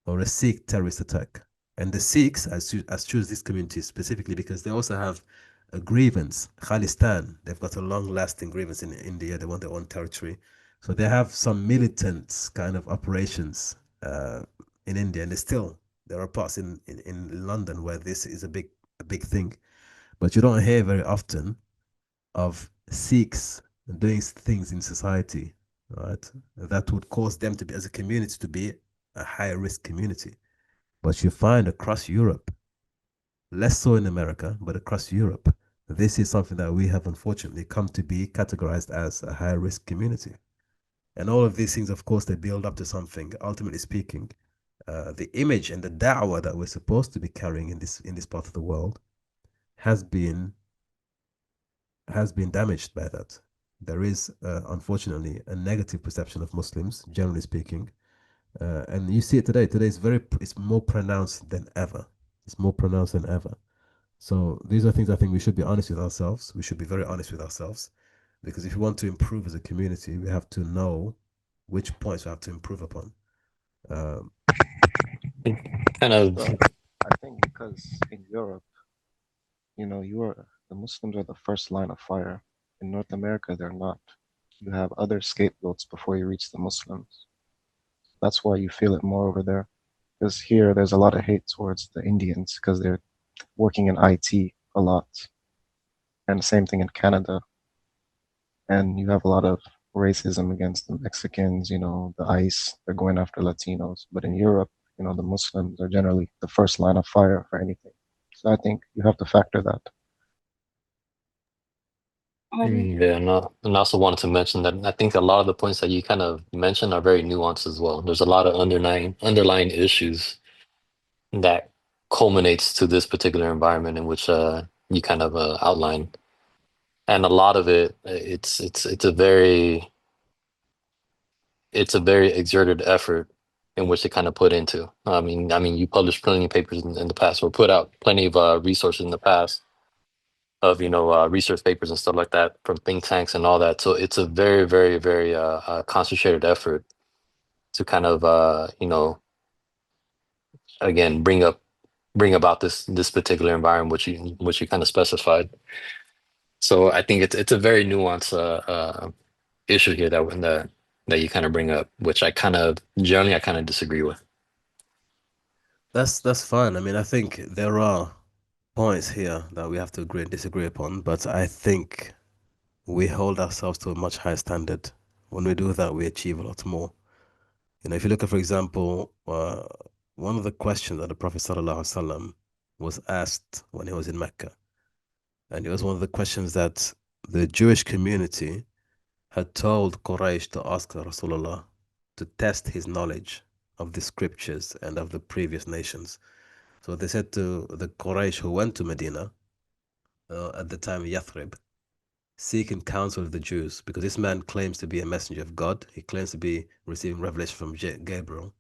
or a Sikh terrorist attack? And the Sikhs, I choose this community specifically because they also have a grievance. Khalistan, they've got a long-lasting grievance in India. They want their own territory. So they have some militant kind of operations in India, and there are parts in London where this is a big thing. But you don't hear very often of Sikhs doing things in society, right? That would cause them to be, as a community, to be a high risk community. But you find across Europe, less so in America, but across Europe, this is something that we have unfortunately come to be categorized as a high risk community. And all of these things, of course, they build up to something. Ultimately speaking, the image and the da'wah that we're supposed to be carrying in this part of the world has been damaged by that. There is, unfortunately, a negative perception of Muslims, generally speaking, and you see it today. Today it's more pronounced than ever. So these are things I think we should be honest with ourselves. We should be very honest with ourselves, because if we want to improve as a community, we have to know which points we have to improve upon.
Kind of.
I think because in Europe, the Muslims are the first line of fire. In North America, they're not. You have other scapegoats before you reach the Muslims. That's why you feel it more over there. Because here, there's a lot of hate towards the Indians because they're working in IT a lot. And same thing in Canada. And you have a lot of racism against the Mexicans, the ICE, they're going after Latinos. But in Europe, the Muslims are generally the first line of fire for anything. So I think you have to factor that.
Yeah, no, and I also wanted to mention that I think a lot of the points that you kind of mentioned are very nuanced as well. There's a lot of underlying issues that culminates to this particular environment in which you kind of outlined, and a lot of it, it's a very exerted effort in which to kind of put into. I mean, you published plenty of papers in the past, or put out plenty of resources in the past of research papers and stuff like that from think tanks and all that. So it's a very, very, very concentrated effort to kind of again bring about this particular environment which you kind of specified. So I think it's a very nuanced issue here that you kind of bring up, which I kind of disagree with.
That's fine. I mean, I think there are points here that we have to agree and disagree upon, but I think we hold ourselves to a much higher standard. When we do that, we achieve a lot more. If you look at, for example, one of the questions that the Prophet ﷺ was asked when he was in Mecca, and it was one of the questions that the Jewish community had told Quraysh to ask Rasulullah to test his knowledge of the scriptures and of the previous nations. So they said to the Quraysh who went to Medina, at the time Yathrib, seeking counsel of the Jews, because this man claims to be a messenger of God. He claims to be receiving revelation from Gabriel.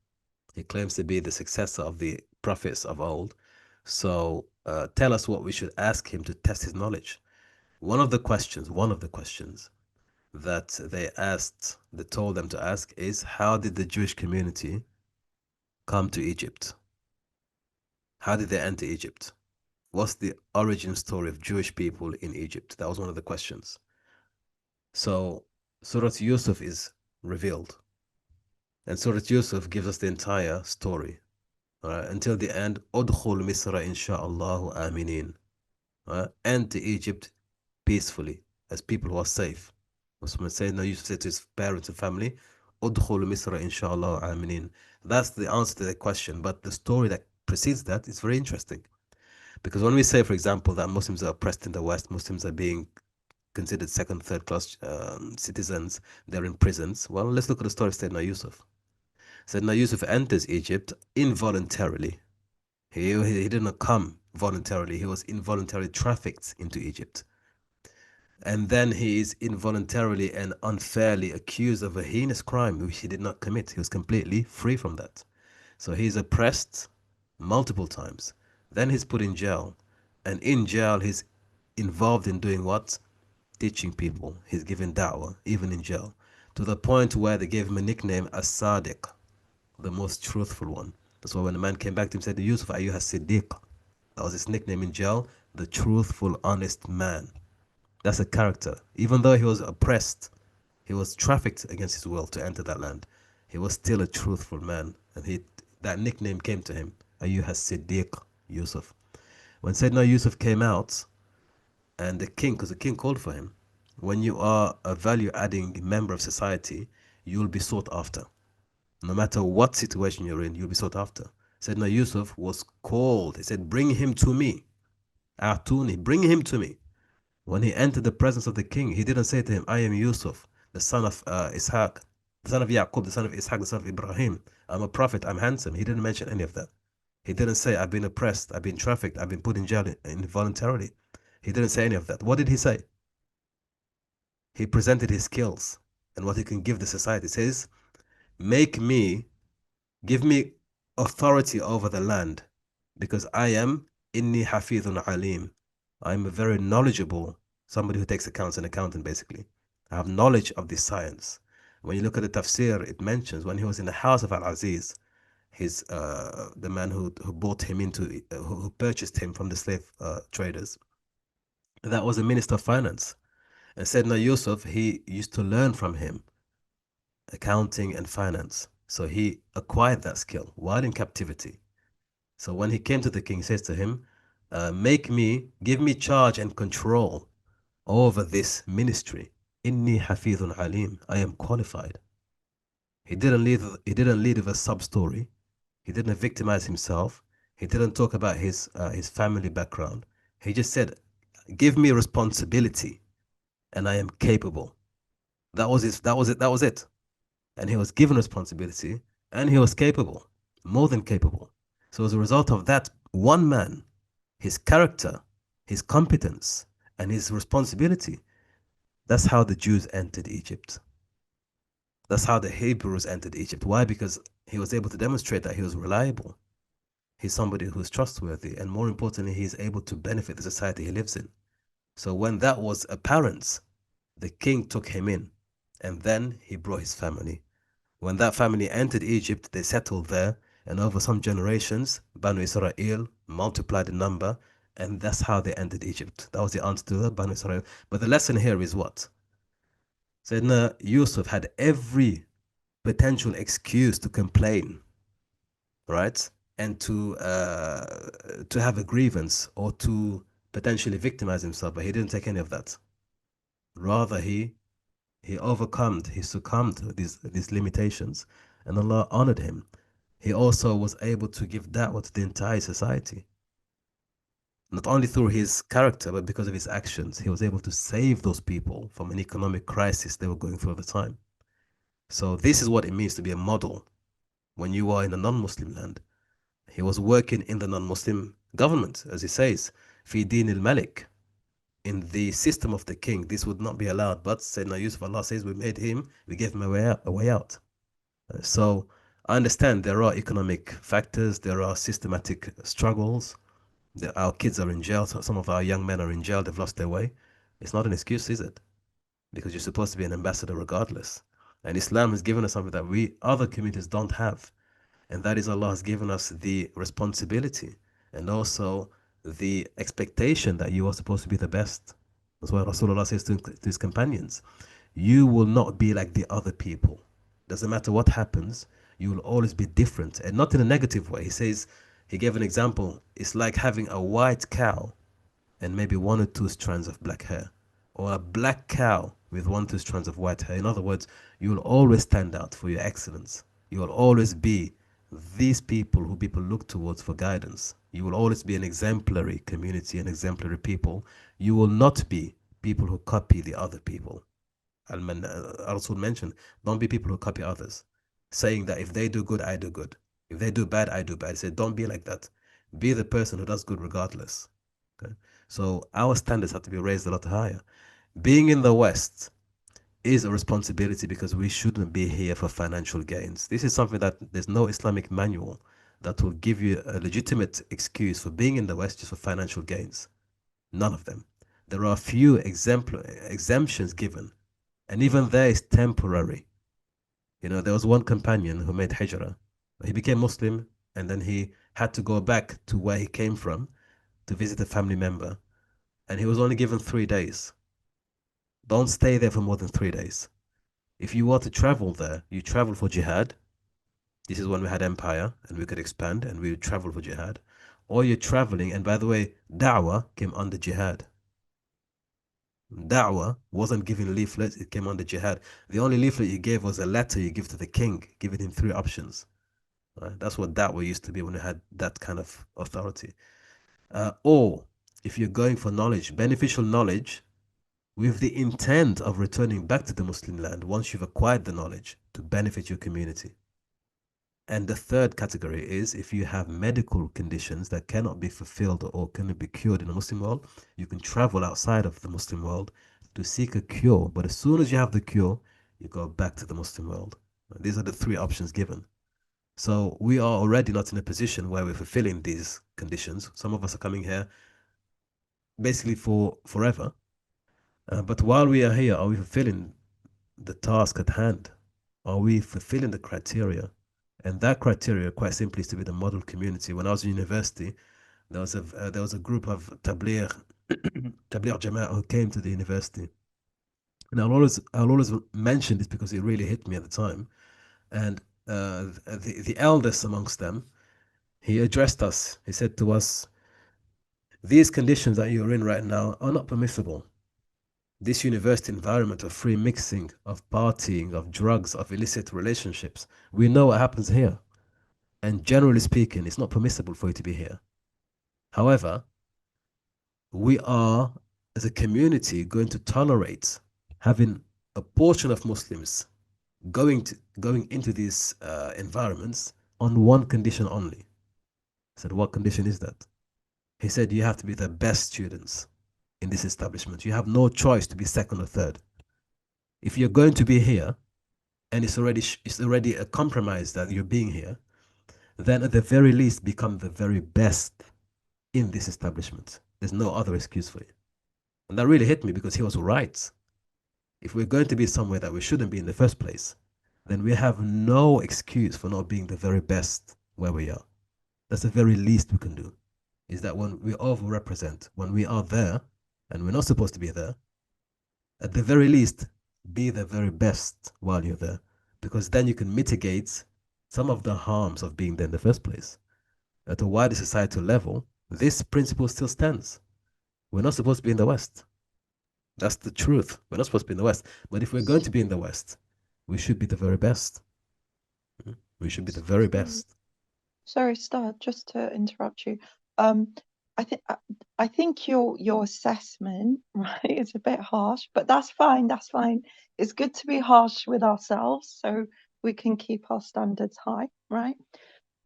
He claims to be the successor of the prophets of old. So tell us what we should ask him to test his knowledge. One of the questions that they told them to ask is, how did the Jewish community come to Egypt? How did they enter Egypt? What's the origin story of Jewish people in Egypt? That was one of the questions. So Surah Yusuf is revealed. And Surah Yusuf gives us the entire story. Until the end, Udkhul Misra insha'Allahu aminin. Enter Egypt peacefully, as people who are safe. Yusuf said to his parents and family, Udkhul Misra insha'Allahu aminin. That's the answer to the question. But the story that precedes that is very interesting. Because when we say, for example, that Muslims are oppressed in the West, Muslims are being considered second, third class citizens, they're in prisons. Well, let's look at the story of Sayyidina Yusuf. Sayyidina Yusuf enters Egypt involuntarily. He didn't come voluntarily, he was involuntarily trafficked into Egypt. And then he is involuntarily and unfairly accused of a heinous crime which he did not commit. He was completely free from that. So he's oppressed multiple times. Then he's put in jail. And in jail, he's involved in doing what? Teaching people. He's giving da'wah, even in jail. To the point where they gave him a nickname, As-Sadiq, the most truthful one. That's why when the man came back to him and said, Yusuf, Ayyuha Siddiq. That was his nickname in jail, the truthful, honest man. That's a character. Even though he was oppressed, he was trafficked against his will to enter that land, he was still a truthful man. And that nickname came to him, Ayyuha Siddiq Yusuf. When Sayyidina Yusuf came out, and the king, because the king called for him, when you are a value-adding member of society, you'll be sought after. No matter what situation you're in, you'll be sought after. Sayyidina Yusuf was called. He said, bring him to me. Atuni, bring him to me. When he entered the presence of the king, he didn't say to him, I am Yusuf, the son of Ishaq, the son of Yaqub, the son of Ishaq, the son of Ibrahim. I'm a prophet, I'm handsome. He didn't mention any of that. He didn't say, I've been oppressed, I've been trafficked, I've been put in jail involuntarily. He didn't say any of that. What did he say? He presented his skills and what he can give the society. He says, give me authority over the land, because I am inni hafidhun alim. I'm a very knowledgeable, somebody who takes accounts, an accountant basically. I have knowledge of this science. When you look at the tafsir, it mentions when he was in the house of Al-Aziz, the man who bought him into, who purchased him from the slave traders, that was the minister of finance. And Sayyidina Yusuf, he used to learn from him accounting and finance. So he acquired that skill while in captivity. So when he came to the king, he says to him, give me charge and control over this ministry. Inni hafidhun alim. I am qualified. He didn't lead with a sub story. He didn't victimize himself. He didn't talk about his family background. He just said, give me responsibility and I am capable. That was it. And he was given responsibility and he was capable, more than capable. So as a result of that, one man, his character, his competence, and his responsibility, that's how the Jews entered Egypt. That's how the Hebrews entered Egypt. Why? Because he was able to demonstrate that he was reliable. He's somebody who's trustworthy, and more importantly, he's able to benefit the society he lives in. So when that was apparent, the king took him in, and then he brought his family. When that family entered Egypt, they settled there, and over some generations, Banu Israel multiplied in number, and that's how they entered Egypt. That was the answer to Banu Israel. But the lesson here is what? Sayyidina Yusuf had every potential excuse to complain, right? And to have a grievance or to potentially victimize himself, but he didn't take any of that. Rather, he succumbed to these limitations, and Allah honored him. He also was able to give da'wah to the entire society. Not only through his character, but because of his actions, he was able to save those people from an economic crisis they were going through at the time. So this is what it means to be a model when you are in a non-Muslim land. He was working in the non-Muslim government, as he says, fi din al-malik, in the system of the king. This would not be allowed, but Sayyidina Yusuf, Allah says, we gave him a way out. So I understand there are economic factors, there are systematic struggles. Our kids are in jail, some of our young men are in jail, they've lost their way. It's not an excuse, is it? Because you're supposed to be an ambassador regardless. And Islam has given us something that other communities don't have. And that is Allah has given us the responsibility and also the expectation that you are supposed to be the best. That's why Rasulullah says to his companions, you will not be like the other people. Doesn't matter what happens, you will always be different, and not in a negative way. He says, he gave an example, it's like having a white cow and maybe 1 or 2 strands of black hair, or a black cow with 1 or 2 strands of white hair. In other words, you will always stand out for your excellence. You will always be these people who people look towards for guidance. You will always be an exemplary community, an exemplary people. You will not be people who copy the other people. Rasul mentioned, don't be people who copy others, saying that if they do good, I do good. If they do bad, I do bad. He said, don't be like that. Be the person who does good regardless. Okay? So our standards have to be raised a lot higher. Being in the West is a responsibility because we shouldn't be here for financial gains. This is something that there's no Islamic manual that will give you a legitimate excuse for being in the West just for financial gains. None of them. There are a few exemptions given, and even there is temporary. You know, there was one companion who made hijrah. He became Muslim, and then he had to go back to where he came from to visit a family member, and he was only given 3 days. Don't stay there for more than 3 days. If you want to travel there, you travel for jihad. This is when we had empire and we could expand and we would travel for jihad. Or you're traveling, and by the way, da'wah came under jihad. Da'wah wasn't giving leaflets, it came under jihad. The only leaflet you gave was a letter you give to the king, giving him 3 options. Right? That's what da'wah used to be when it had that kind of authority. Or if you're going for knowledge, beneficial knowledge, with the intent of returning back to the Muslim land once you've acquired the knowledge to benefit your community. And the third category is if you have medical conditions that cannot be fulfilled or cannot be cured in the Muslim world, you can travel outside of the Muslim world to seek a cure. But as soon as you have the cure, you go back to the Muslim world. These are the 3 options given. So we are already not in a position where we're fulfilling these conditions. Some of us are coming here basically for forever. But while we are here, are we fulfilling the task at hand? Are we fulfilling the criteria? And that criteria, quite simply, is to be the model community. When I was in university, there was a group of Tabligh Jama'ah who came to the university. And I'll always mention this because it really hit me at the time. And the eldest amongst them, he addressed us. He said to us, these conditions that you're in right now are not permissible. This university environment of free mixing, of partying, of drugs, of illicit relationships, we know what happens here. And generally speaking, it's not permissible for you to be here. However, we are, as a community, going to tolerate having a portion of Muslims going into these environments on one condition only. I said, what condition is that? He said, you have to be the best students in this establishment. You have no choice to be second or third. If you're going to be here, and it's already a compromise that you're being here, then at the very least become the very best in this establishment. There's no other excuse for you. And that really hit me because he was right. If we're going to be somewhere that we shouldn't be in the first place, then we have no excuse for not being the very best where we are. That's the very least we can do, is that when we overrepresent, when we are there, and we're not supposed to be there, at the very least, be the very best while you're there, because then you can mitigate some of the harms of being there in the first place. At a wider societal level, this principle still stands. We're not supposed to be in the West. That's the truth. We're not supposed to be in the West. But if we're going to be in the West, we should be the very best. We should be the very best.
Sorry, Star, just to interrupt you. I think your assessment, right, is a bit harsh, but that's fine. That's fine. It's good to be harsh with ourselves so we can keep our standards high, right?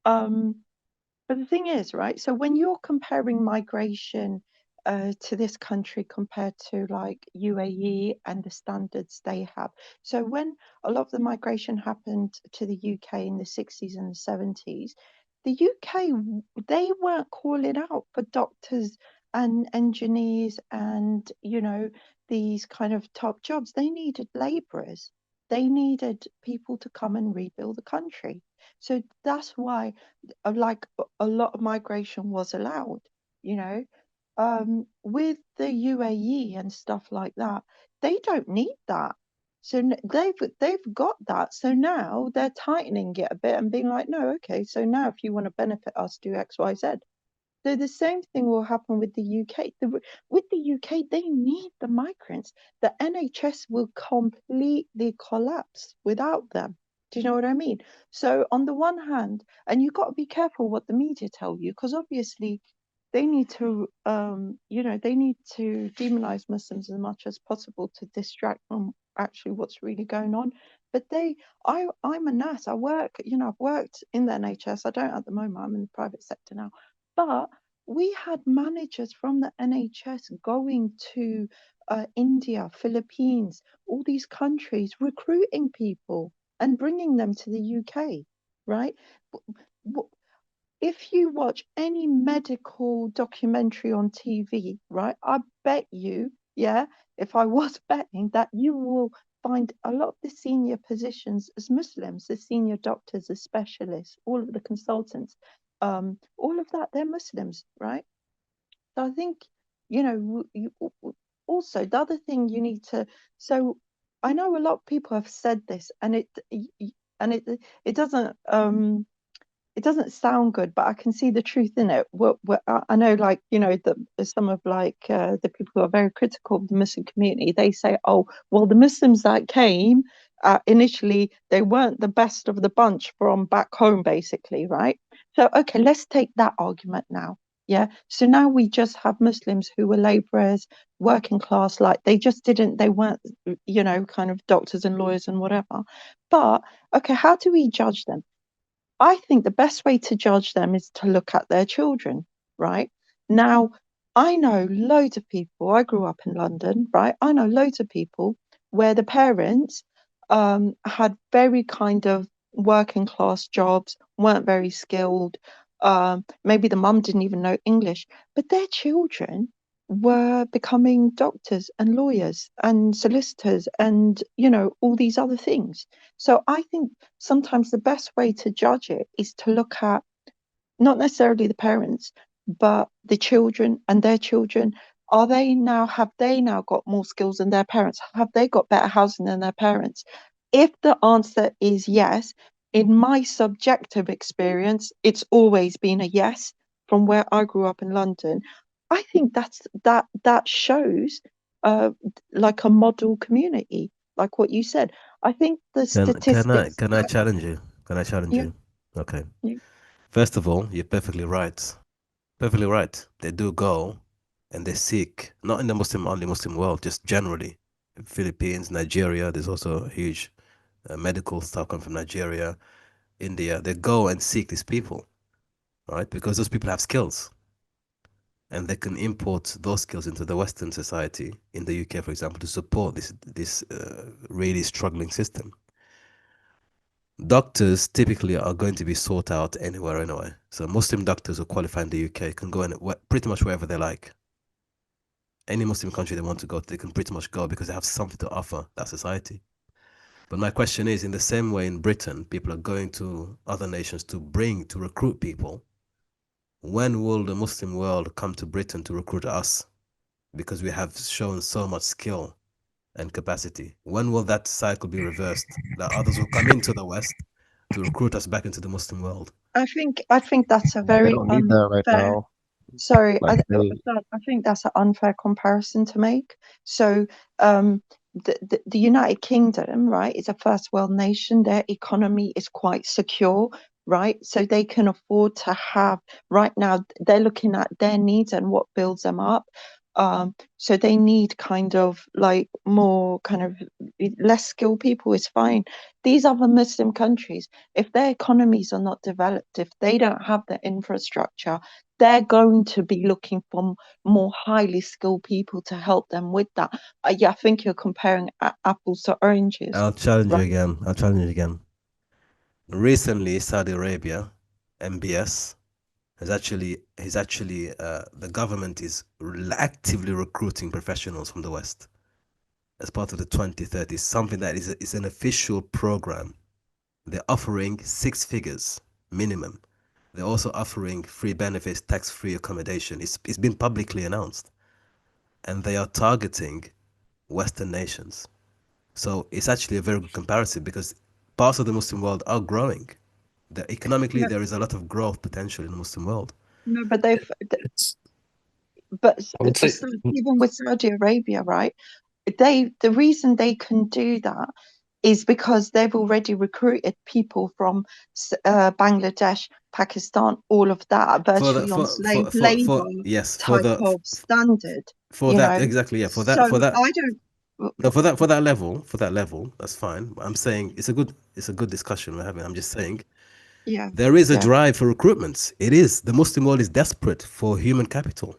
But the thing is, right, so when you're comparing migration to this country compared to like UAE and the standards they have. So when a lot of the migration happened to the UK in the 60s and the 70s, the UK, they weren't calling out for doctors and engineers and, you know, these kind of top jobs. They needed laborers. They needed people to come and rebuild the country. So that's why like a lot of migration was allowed, you know. With the UAE and stuff like that, they don't need that. So they've got that. So now they're tightening it a bit and being like, no, okay. So now if you want to benefit us, do X, Y, Z. So the same thing will happen with the UK. With the UK, they need the migrants. The NHS will completely collapse without them. Do you know what I mean? So on the one hand, and you've got to be careful what the media tell you, because obviously they need to, they need to demonize Muslims as much as possible to distract from actually what's really going on. But I'm a nurse. I've worked in the NHS. I don't at the moment. I'm in the private sector now. But we had managers from the NHS going to India, Philippines, all these countries, recruiting people and bringing them to the UK, right? If you watch any medical documentary on TV, right, I bet you, yeah, if I was betting, that you will find a lot of the senior positions as Muslims, the senior doctors, the specialists, all of the consultants, all of that, they're Muslims, right? So I think, also the other thing you need to, so I know a lot of people have said this, and it doesn't it doesn't sound good, but I can see the truth in it. I know, like, some of the people who are very critical of the Muslim community, they say, oh, well, the Muslims that came initially, they weren't the best of the bunch from back home, basically, right? So, okay, let's take that argument now. Yeah. So now we just have Muslims who were laborers, working class, like they weren't, kind of doctors and lawyers and whatever. But, okay, how do we judge them? I think the best way to judge them is to look at their children, right? Now, I know loads of people, I grew up in London, right? I know loads of people where the parents had very kind of working class jobs, weren't very skilled. Maybe the mum didn't even know English, but their children were becoming doctors and lawyers and solicitors and, all these other things. So I think sometimes the best way to judge it is to look at not necessarily the parents, but the children and their children. Have they now got more skills than their parents? Have they got better housing than their parents? If the answer is yes, in my subjective experience, it's always been a yes from where I grew up in London. I think that shows like a model community, like what you said. I think the statistics.
Can I challenge you? Can I challenge
Yeah.
you? Okay.
Yeah.
First of all, you're perfectly right. Perfectly right. They do go and they seek, not in the only Muslim world, just generally. Philippines, Nigeria, there's also a huge medical stuff coming from Nigeria, India. They go and seek these people, right? Because those people have skills. And they can import those skills into the Western society, in the UK, for example, to support this really struggling system. Doctors typically are going to be sought out anywhere anyway. So Muslim doctors who qualify in the UK can go in pretty much wherever they like. Any Muslim country they want to go to, they can pretty much go because they have something to offer that society. But my question is, in the same way in Britain, people are going to other nations to recruit people. When will the Muslim world come to Britain to recruit us? Because we have shown so much skill and capacity. When will that cycle be reversed? That others will come into the West to recruit us back into the Muslim world.
I think that's a
They
very
don't need that right
unfair.
now.
Sorry,
Like
I think that's an unfair comparison to make. So, the United Kingdom, right, is a first world nation. Their economy is quite secure, right? So they can afford to have, right now, they're looking at their needs and what builds them up. So they need kind of like more kind of less skilled people is fine. These other Muslim countries, if their economies are not developed, if they don't have the infrastructure, they're going to be looking for more highly skilled people to help them with that. Yeah, I think you're comparing apples to oranges.
I'll challenge you again. Recently, Saudi Arabia, MBS, the government is actively recruiting professionals from the West as part of the 2030, something that is an official program. They're offering 6 figures minimum. They're also offering free benefits, tax-free accommodation. It's been publicly announced. And they are targeting Western nations. So it's actually a very good comparison because parts of the Muslim world are growing. Economically, there is a lot of growth potential in the Muslim world.
No, but
I would say,
even with Saudi Arabia, right? The reason they can do that is because they've already recruited people from Bangladesh, Pakistan, all of that, virtually on slave labor
yes,
type of standard.
for
you
that
know.
exactly, yeah,
So I don't.
no, for that level, that's fine. I'm saying it's a good discussion we're having. I'm just saying
Yeah.
there is a
Yeah.
drive for recruitments. It is. The Muslim world is desperate for human capital.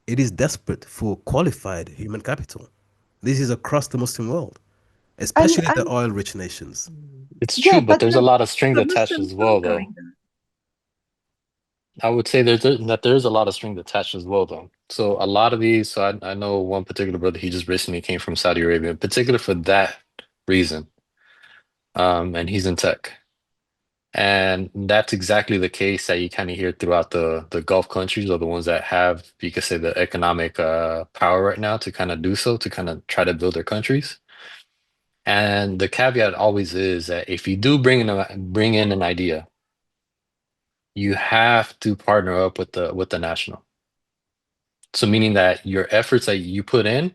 It is desperate for qualified human capital. This is across the Muslim world, especially the oil-rich nations.
It's
Yeah,
true, but
but
there's a lot of strings
but
attached
Muslims
as
are
well, though.
going there.
I would say that there's a lot of strings attached as well, though. So a lot of these, so I know one particular brother, he just recently came from Saudi Arabia, in particular for that reason. And he's in tech. And that's exactly the case that you kind of hear throughout the Gulf countries, or the ones that have, you could say, the economic power right now to kind of do so, to kind of try to build their countries. And the caveat always is that if you do bring in an idea, you have to partner up with the national. So meaning that your efforts that you put in,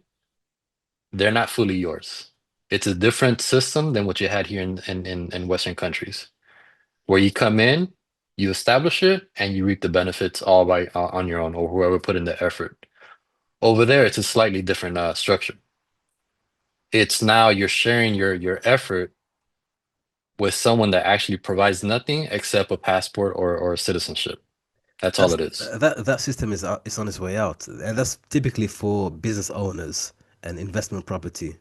they're not fully yours. It's a different system than what you had here in Western countries, where you come in, you establish it, and you reap the benefits all by on your own, or whoever put in the effort. Over there, it's a slightly different structure. It's now you're sharing your effort with someone that actually provides nothing except a passport or citizenship. That's all it is.
That system is on its way out, and that's typically for business owners and investment property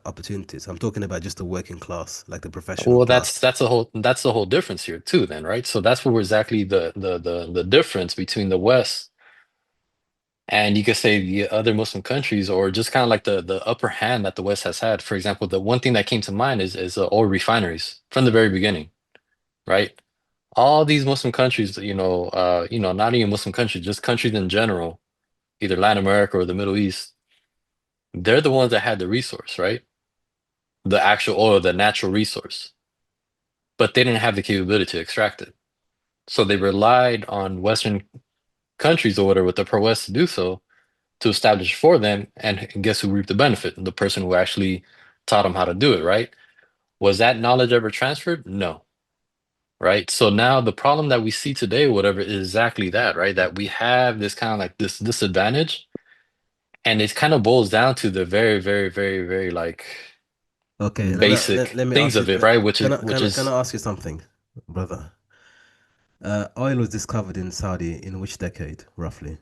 opportunities. I'm talking about just the working class, like the professional
Well,
class.
that's the whole difference here too, then, right? So that's where exactly the difference between the West and, you could say, the other Muslim countries, or just kind of like the upper hand that the West has had. For example, the one thing that came to mind is oil refineries from the very beginning, right? All these Muslim countries, not even Muslim countries, just countries in general, either Latin America or the Middle East, they're the ones that had the resource, right? The actual oil, the natural resource, but they didn't have the capability to extract it. So they relied on Western countries or whatever, with the pro-West, to do so, to establish for them. And guess who reaped the benefit? The person who actually taught them how to do it, right? Was that knowledge ever transferred? No. Right. So now the problem that we see today, whatever, is exactly that, right? That we have this kind of like this disadvantage. And it kind of boils down to the very, very, very, very like
Okay,
basic
let me
things
ask you.
of it, right? Which
Can
is
I ask you something, brother? Oil was discovered in Saudi in which decade, roughly?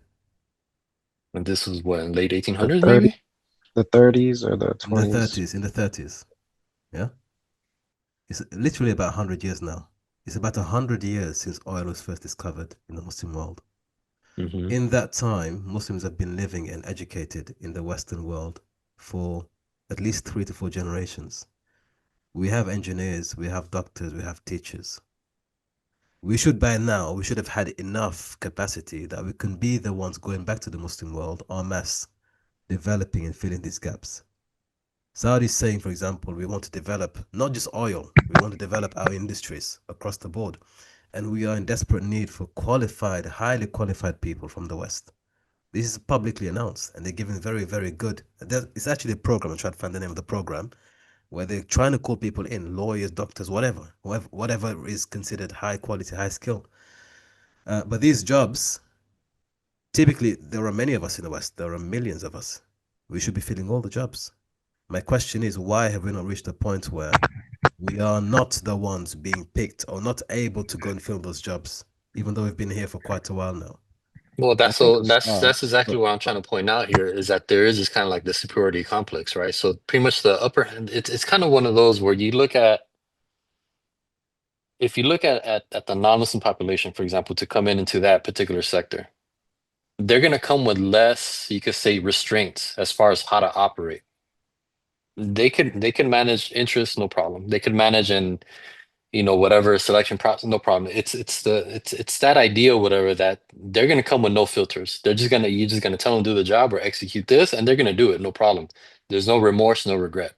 And this was what, in late
The
1800s,
30,
maybe?
the 30s or the
In the
20s.
30s. In the 30s. Yeah. It's literally about 100 years now. It's about 100 years since oil was first discovered in the Muslim world.
Mm-hmm.
In that time, Muslims have been living and educated in the Western world for at least 3 to 4 generations. We have engineers, we have doctors, we have teachers. We should have had enough capacity that we can be the ones going back to the Muslim world en masse, developing and filling these gaps. Saudi is saying, for example, we want to develop not just oil, we want to develop our industries across the board. And we are in desperate need for qualified, highly qualified people from the West. This is publicly announced, and they're giving very, very good. It's actually a program. I'm trying to find the name of the program, where they're trying to call people in, lawyers, doctors, whatever is considered high quality, high skill. But these jobs, typically, there are many of us in the West. There are millions of us. We should be filling all the jobs. My question is, why have we not reached a point where we are not the ones being picked or not able to go and fill those jobs, even though we've been here for quite a while now?
Well,
I think it's
that's exactly what I'm trying to point out here, is that there is this kind of like the superiority complex, right? So pretty much the upper hand, it's kind of one of those where you look at, if you look at the non-Muslim population, for example, to come into that particular sector, they're going to come with less, you could say, restraints as far as how to operate. They can manage interest, no problem. They could manage in, whatever selection process, no problem. It's that idea, whatever, that they're gonna come with no filters. You're just gonna tell them do the job or execute this, and they're gonna do it, no problem. There's no remorse, no regret.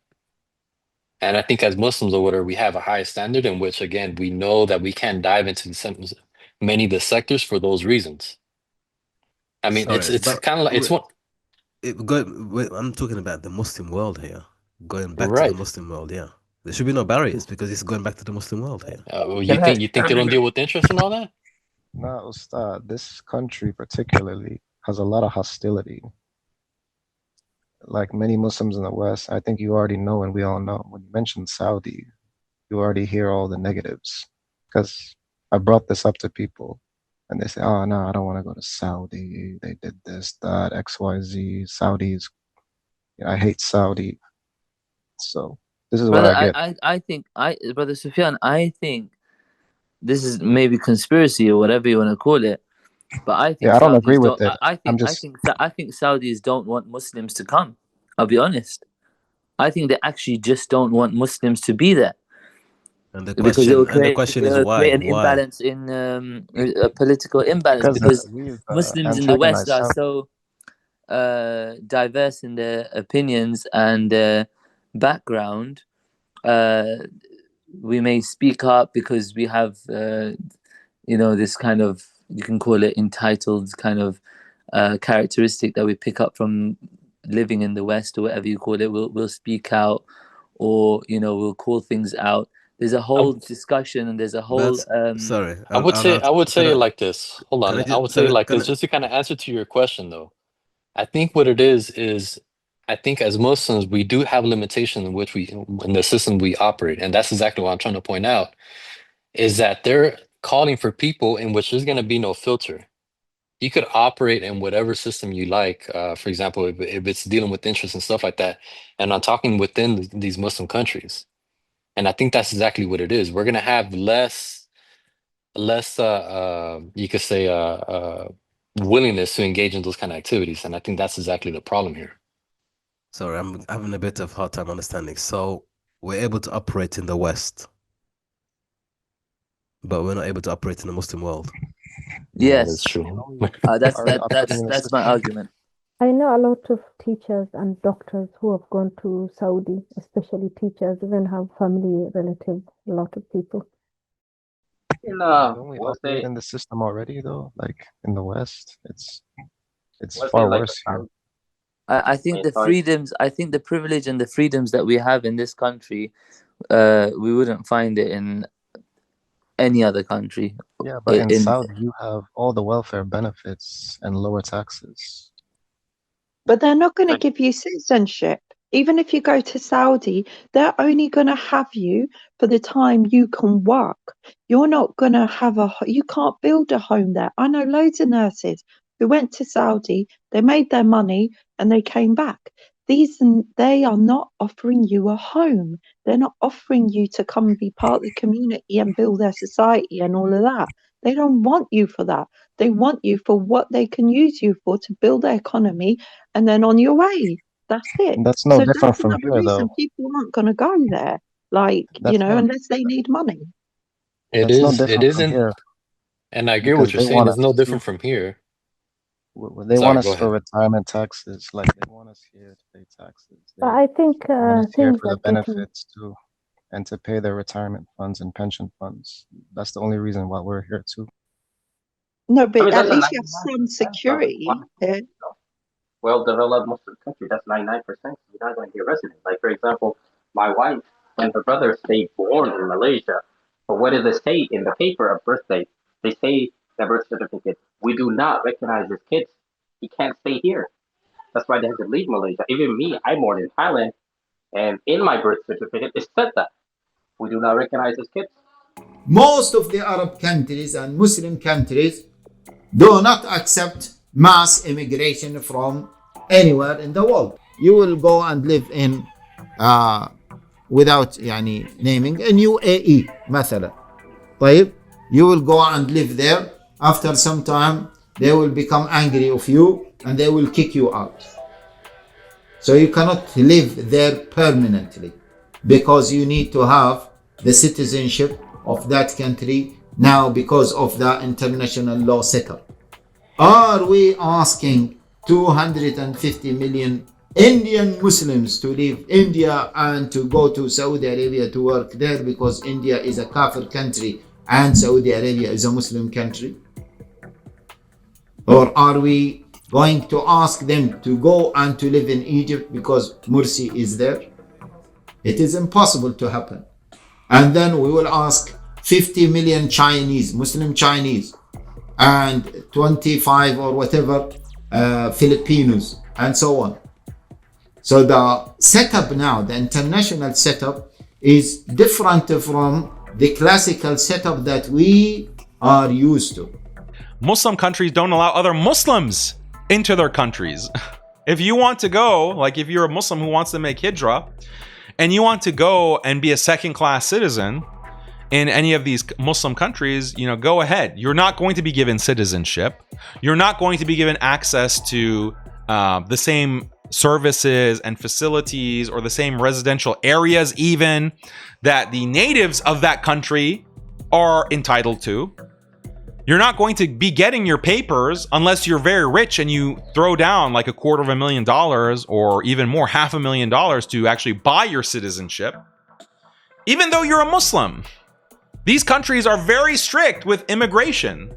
And I think as Muslims or whatever, we have a high standard in which, again, we know that we can't dive into many of the sectors for those reasons. I mean,
Sorry,
it's
but
kind of like it's one.
I'm talking about the Muslim world here. Going back to the
Right.
Muslim world, yeah. There should be no barriers because it's going back to the Muslim world here.
Well, you think they don't deal with interest and all that?
No, Ustad, this country particularly has a lot of hostility. Like many Muslims in the West, I think you already know, and we all know, when you mention Saudi, you already hear all the negatives. Because I brought this up to people, and they say, oh, no, I don't want to go to Saudi. They did this, that, XYZ. Saudis, I hate Saudi. So this is what
Brother,
I get.
Brother Sufyan, I think this is maybe conspiracy or whatever you want to call it, but I think
Yeah, I don't agree
Saudis
with
don't.
it.
I think Saudis don't want Muslims to come. I'll be honest. I think they actually just don't want Muslims to be there.
And the
Because it
question
will
is why?
create an imbalance in a political imbalance because Muslims in the West are so diverse in their opinions and their background. We may speak up because we have this kind of, you can call it entitled kind of characteristic that we pick up from living in the West or whatever you call it. We'll speak out, or we'll call things out. There's a whole discussion and there's a whole
sorry.
I would say it like this. Hold on. I would say it like this, just to kind of answer to your question though. I think what it is I think as Muslims we do have limitations in the system we operate, and that's exactly what I'm trying to point out. Is that they're calling for people in which there's going to be no filter. You could operate in whatever system you like. For example, if it's dealing with interest and stuff like that, and I'm talking within these Muslim countries. And I think that's exactly what it is. We're going to have less you could say willingness to engage in those kind of activities, and I think that's exactly the problem here.
Sorry, I'm having a bit of hard time understanding. So we're able to operate in the West, but we're not able to operate in the Muslim world.
Yes,
that's true.
That's my argument.
I know a lot of teachers and doctors who have gone to Saudi, especially teachers, even have family, relatives, a lot of people.
Don't we operate in the system already though? Like in the West, it's far worse here.
I think the freedoms, I think the privilege and the freedoms that we have in this country, we wouldn't find it in any other country.
Yeah, but in Saudi, you have all the welfare benefits and lower taxes.
But they're not going to give you citizenship. Even if you go to Saudi, they're only going to have you for the time you can work. You're not going to have you can't build a home there. I know loads of nurses who went to Saudi, they made their money and they came back. They are not offering you a home. They're not offering you to come and be part of the community and build their society and all of that. They don't want you for that. They want you for what they can use you for, to build their economy, and then on your way. That's it.
And that's no different from here,
reason
though.
people aren't going to go there, unless they need money.
It isn't. Here. And I agree what you're saying. It's no different from here.
They want us for retirement taxes, like they want us here to pay taxes.
But I think
things for the benefits too, and to pay their retirement funds and pension funds. That's the only reason why we're here too.
No, but at least you have some security.
Well-developed Muslim country, that's 99%. You're not going to be a resident. Like, for example, my wife and her brother stayed born in Malaysia, but what does it say in the paper of birthday? They say the birth certificate, we do not recognize his kids. He can't stay here. That's why they have to leave Malaysia. Even me, I'm born in Thailand, and in my birth certificate, it said that we do not recognize his kids.
Most of the Arab countries and Muslim countries do not accept mass immigration from anywhere in the world. You will go and live in without naming in UAE مثلا. طيب, you will go and live there. After some time they will become angry of you and they will kick you out. So you cannot live there permanently because you need to have the citizenship of that country now because of the international law setup. Are we asking 250 million Indian Muslims to leave India and to go to Saudi Arabia to work there because India is a Kafir country and Saudi Arabia is a Muslim country? Or are we going to ask them to go and to live in Egypt because Morsi is there? It is impossible to happen. And then we will ask 50 million Chinese, Muslim Chinese, and 25 or whatever Filipinos, and so on. So the setup now, the international setup, is different from the classical setup that we are used to.
Muslim countries don't allow other Muslims into their countries. If you want to go, like if you're a Muslim who wants to make hijrah, and you want to go and be a second-class citizen in any of these Muslim countries, go ahead. You're not going to be given citizenship. You're not going to be given access to the same services and facilities or the same residential areas even that the natives of that country are entitled to. You're not going to be getting your papers unless you're very rich and you throw down like $250,000 or even more, $500,000 to actually buy your citizenship, even though you're a Muslim. These countries are very strict with immigration.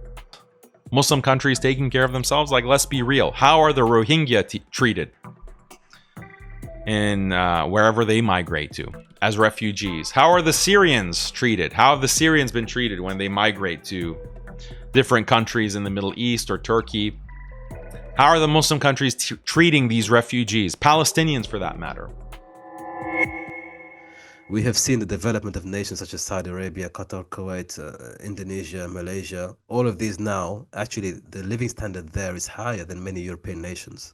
Muslim countries taking care of themselves, like, let's be real. How are the Rohingya treated in wherever they migrate to as refugees? How are the Syrians treated? How have the Syrians been treated when they migrate to different countries in the Middle East or Turkey? How are the Muslim countries treating these refugees, Palestinians for that matter?
We have seen the development of nations such as Saudi Arabia, Qatar, Kuwait, Indonesia, Malaysia. All of these now, actually, the living standard there is higher than many European nations.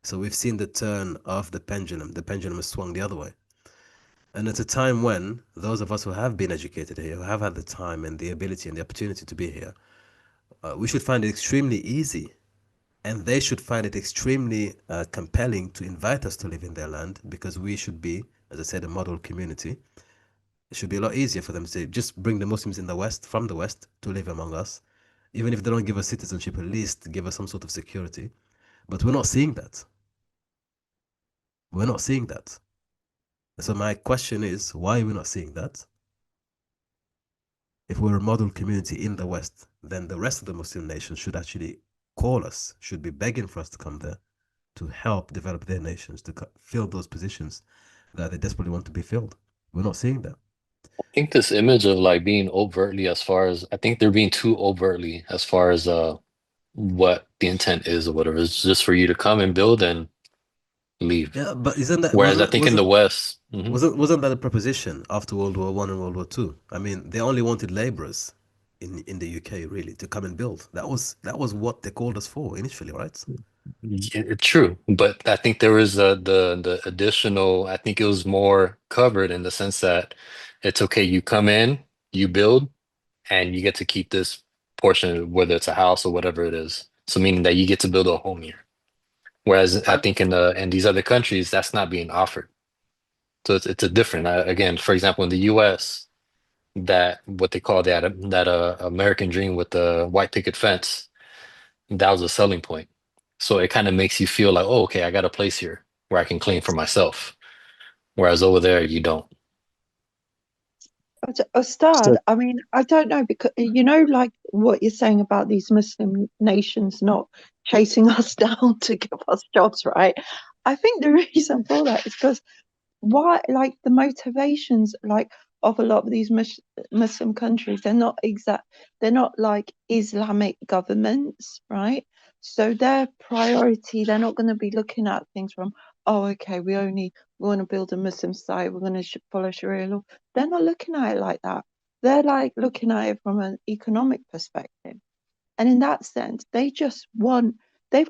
So we've seen the turn of the pendulum. The pendulum has swung the other way. And at a time when those of us who have been educated here, who have had the time and the ability and the opportunity to be here, we should find it extremely easy, and they should find it extremely compelling to invite us to live in their land, because we should be, as I said, a model community. It should be a lot easier for them to just bring the Muslims in the West, from the West, to live among us. Even if they don't give us citizenship, at least give us some sort of security. But we're not seeing that. We're not seeing that. So my question is, why are we not seeing that? If we're a model community in the West, then the rest of the Muslim nations should actually call us, should be begging for us to come there to help develop their nations, to fill those positions that they desperately want to be filled. We're not seeing that.
I think this image of like being overtly, I think they're being too overtly as far as what the intent is or whatever. It's just for you to come and build and leave.
Yeah, but isn't that?
Whereas I think in the West,
wasn't that a proposition after World War I and World War II? I mean, they only wanted laborers in the UK really to come and build. That was what they called us for initially, right?
Yeah, true, but I think there was the additional. I think it was more covered in the sense that it's okay. You come in, you build, and you get to keep this portion, whether it's a house or whatever it is. So meaning that you get to build a home here. Whereas I think in these other countries, that's not being offered. So it's a different. Again, for example, in the U.S., that what they call that American dream with the white picket fence, that was a selling point. So it kind of makes you feel like, oh, okay, I got a place here where I can claim for myself. Whereas over there, you don't.
Ustad, I mean, I don't know, because like what you're saying about these Muslim nations not chasing us down to give us jobs, right? I think the reason for that is because like the motivations like of a lot of these Muslim countries, they're not like Islamic governments, right? So their priority, they're not going to be looking at things from, oh, okay, we want to build a Muslim society, we're going to follow Sharia law. They're not looking at it like that. They're like looking at it from an economic perspective. And in that sense, they've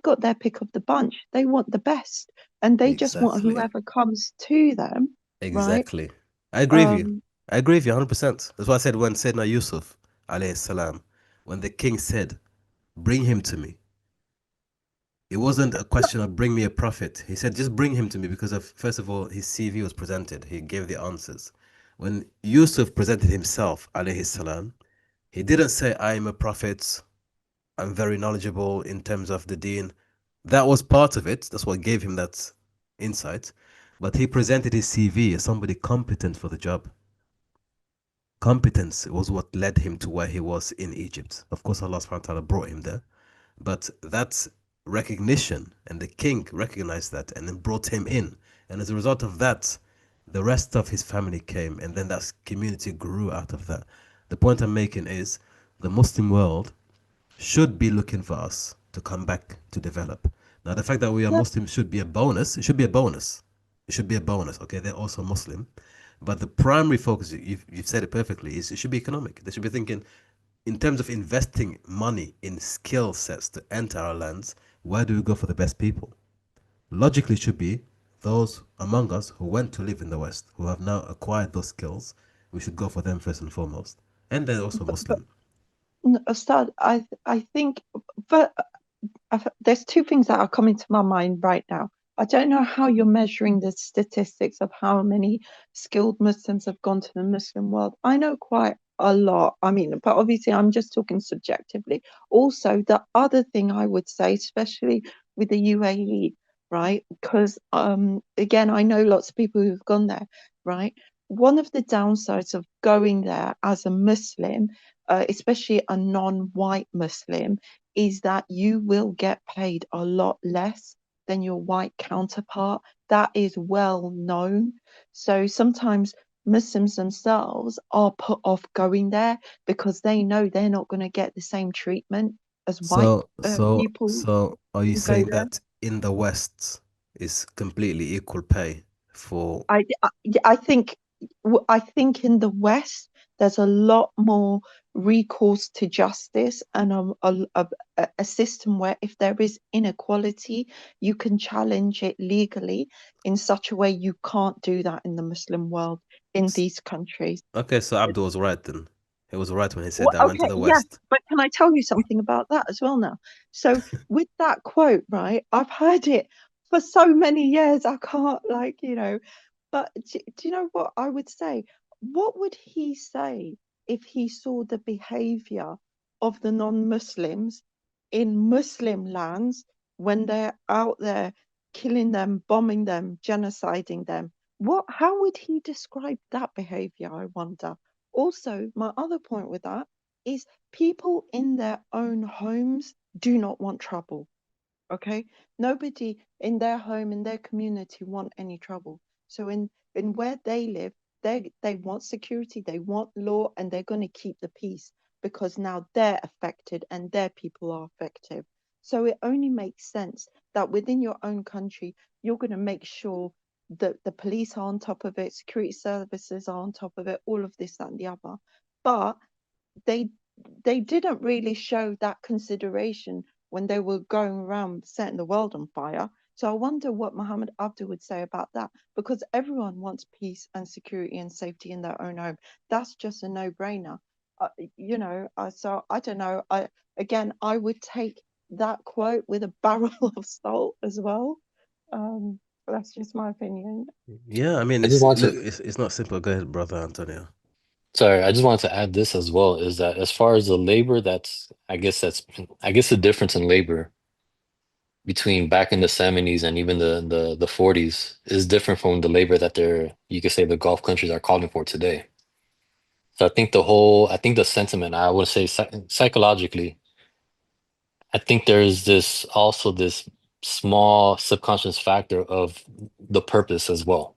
got their pick of the bunch. They want the best, and they just want whoever comes to them.
Exactly.
Right?
I agree with you. I agree with you 100%. That's why I said when Sayyidina Yusuf, alayhi salam, when the king said, bring him to me, it wasn't a question of bring me a prophet. He said, just bring him to me, because first of all, his CV was presented. He gave the answers. When Yusuf presented himself, alayhi salam, he didn't say, I am a prophet. I'm very knowledgeable in terms of the deen. That was part of it. That's what gave him that insight. But he presented his CV as somebody competent for the job. Competence was what led him to where he was in Egypt. Of course, Allah subhanahu wa ta'ala brought him there. But that's recognition, and the king recognized that and then brought him in. And as a result of that, The rest of his family came, and then that community grew out of that. The point I'm making is the Muslim world should be looking for us to come back to develop. Now, the fact that we are Muslims should be a bonus. It should be a bonus. It should be a bonus. Okay, they're also Muslim, but the primary focus, you've said it perfectly, is it should be economic. They should be thinking in terms of investing money in skill sets to enter our lands. Where do we go for the best people? Logically, it should be those among us who went to live in the West, who have now acquired those skills. We should go for them first and foremost, and they're also Muslim.
Ustad, I think, but there's two things that are coming to my mind right now. I don't know how you're measuring the statistics of how many skilled Muslims have gone to the Muslim world. I know quite a lot. I mean, but obviously I'm just talking subjectively. Also, the other thing I would say, especially with the UAE, right? Because again, I know lots of people who've gone there, right? One of the downsides of going there as a Muslim, especially a non-white Muslim, is that you will get paid a lot less than your white counterpart. That is well known. So sometimes Muslims themselves are put off going there because they know they're not going to get the same treatment as white people
So are you
who go
saying
there.
that in the West is completely equal pay for?
I think in the West there's a lot more recourse to justice and a system where if there is inequality, you can challenge it legally in such a way you can't do that in the Muslim world in these countries.
Okay, so Abdul was right then. He was right when he said that I went to
Okay,
the
yes,
West.
but can I tell you something about that as well now? So with that quote, right, I've heard it for so many years, I can't but do you know what I would say? What would he say if he saw the behavior of the non-Muslims in Muslim lands when they're out there killing them, bombing them, genociding them? How would he describe that behavior, I wonder? Also, my other point with that is people in their own homes do not want trouble. Okay, nobody in their home, in their community, want any trouble. So in where they live, they want security, they want law, and they're going to keep the peace because now they're affected and their people are affected. So it only makes sense that within your own country, you're going to make sure that the police are on top of it, security services are on top of it, all of this, that, and the other. But they didn't really show that consideration when they were going around setting the world on fire. So I wonder what Muhammad Abdul would say about that, because everyone wants peace and security and safety in their own home. That's just a no-brainer. So I don't know. I would take that quote with a barrel of salt as well. That's just my opinion.
Yeah, I mean,
I just want to,
it's not simple. Go ahead, brother Antonio.
sorry, I just wanted to add this as well, is that as far as the labor, I guess the difference in labor between back in the 70s and even the 40s is different from the labor that you could say the Gulf countries are calling for today. So I think the sentiment, I would say psychologically, I think there's this small subconscious factor of the purpose as well,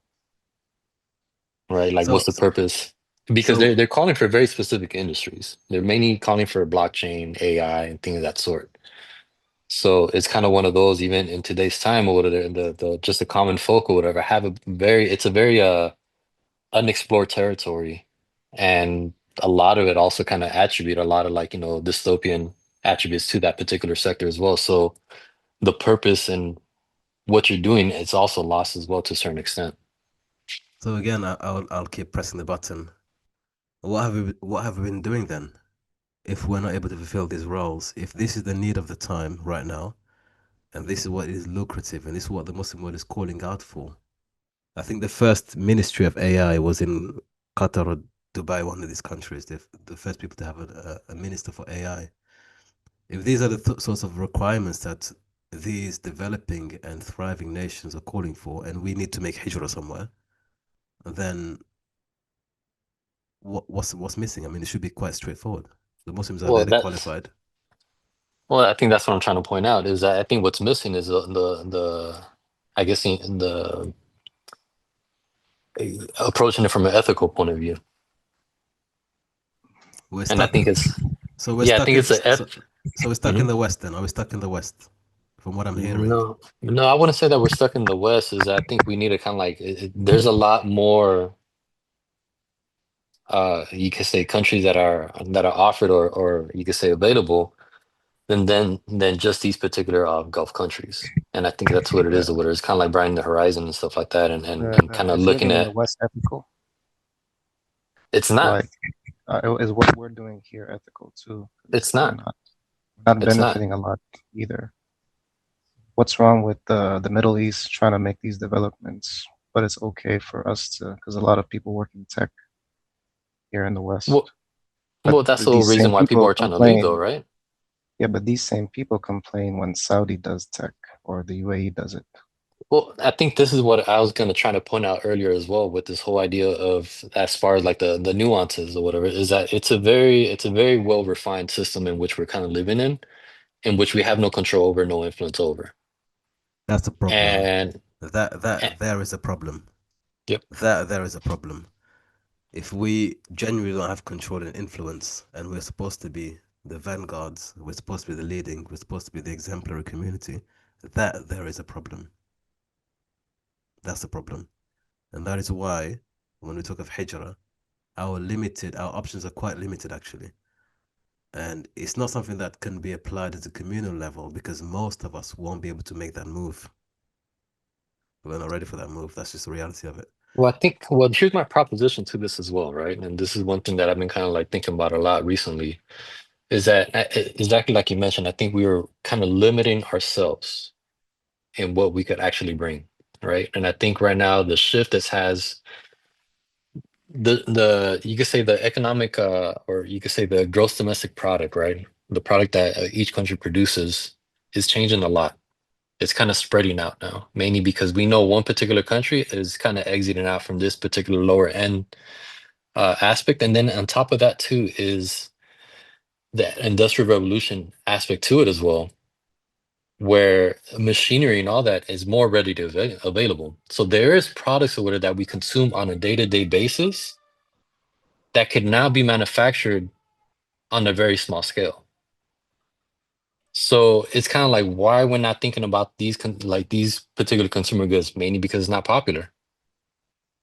right? Like, what's
So,
the purpose? Because
so
they're calling for very specific industries. They're mainly calling for blockchain, AI, and things of that sort. So it's kind of one of those, even in today's time, or whatever, the just the common folk or whatever, it's a very unexplored territory, and a lot of it also kind of attribute a lot of, like, dystopian attributes to that particular sector as well. So the purpose and what you're doing, it's also lost as well to a certain extent.
So again, I'll keep pressing the button. What have we been doing then? If we're not able to fulfill these roles, if this is the need of the time right now, and this is what is lucrative, and this is what the Muslim world is calling out for. I think the first ministry of AI was in Qatar or Dubai, one of these countries. The first people to have a minister for AI. If these are the sorts of requirements that these developing and thriving nations are calling for, and we need to make hijrah somewhere, then what's missing? I mean, it should be quite straightforward. The Muslims are
Well,
there, qualified.
I think that's what I'm trying to point out, is that I think what's missing is the I guess the approaching it from an ethical point of view.
We're
And I
stuck.
think it's
So we're
yeah, I
stuck
think
in.
it's a
So we're stuck in the West. Then are we stuck in the West? From what I'm hearing.
no, I wouldn't say that we're stuck in the West. Is I think we need to kind of like there's a lot more you could say countries that are offered or you could say available than just these particular Gulf countries. And I think that's what it is, or what it's kind of like broadening the horizon and stuff like that, and kind of
Is
looking
living in the
at
West ethical?
it's not.
Like, is what we're doing here ethical too?
It's
We're
not.
not
It's not.
benefiting a lot either. What's wrong with the Middle East trying to make these developments, but it's okay for us to, because a lot of people work in tech here in the West.
Well, that's the whole
These
reason
same
why people
people
are trying to leave, though,
complain.
right?
Yeah, but these same people complain when Saudi does tech or the UAE does it.
Well, I think this is what I was going to try to point out earlier as well with this whole idea of as far as like the nuances or whatever is that it's a very well refined system in which we're kind of living in which we have no control over, no influence over.
That's the problem.
And
there is a problem.
Yep.
There is a problem. If we genuinely don't have control and influence, and we're supposed to be the vanguards, we're supposed to be the leading, we're supposed to be the exemplary community, there is a problem. That's the problem. And that is why when we talk of hijrah, our options are quite limited actually. And it's not something that can be applied at a communal level because most of us won't be able to make that move. We're not ready for that move. That's just the reality of it.
Well, here's my proposition to this as well, right? And this is one thing that I've been kind of like thinking about a lot recently, is that exactly like you mentioned, I think we were kind of limiting ourselves in what we could actually bring, right? And I think right now the shift that has the you could say the economic or you could say the gross domestic product, right? The product that each country produces is changing a lot. It's kind of spreading out now, mainly because we know one particular country is kind of exiting out from this particular lower end aspect. And then on top of that too is the industrial revolution aspect to it as well, where machinery and all that is more ready to available. So there is products or whatever that we consume on a day-to-day basis that could now be manufactured on a very small scale. So it's kind of like why we're not thinking about these these particular consumer goods, mainly because it's not popular.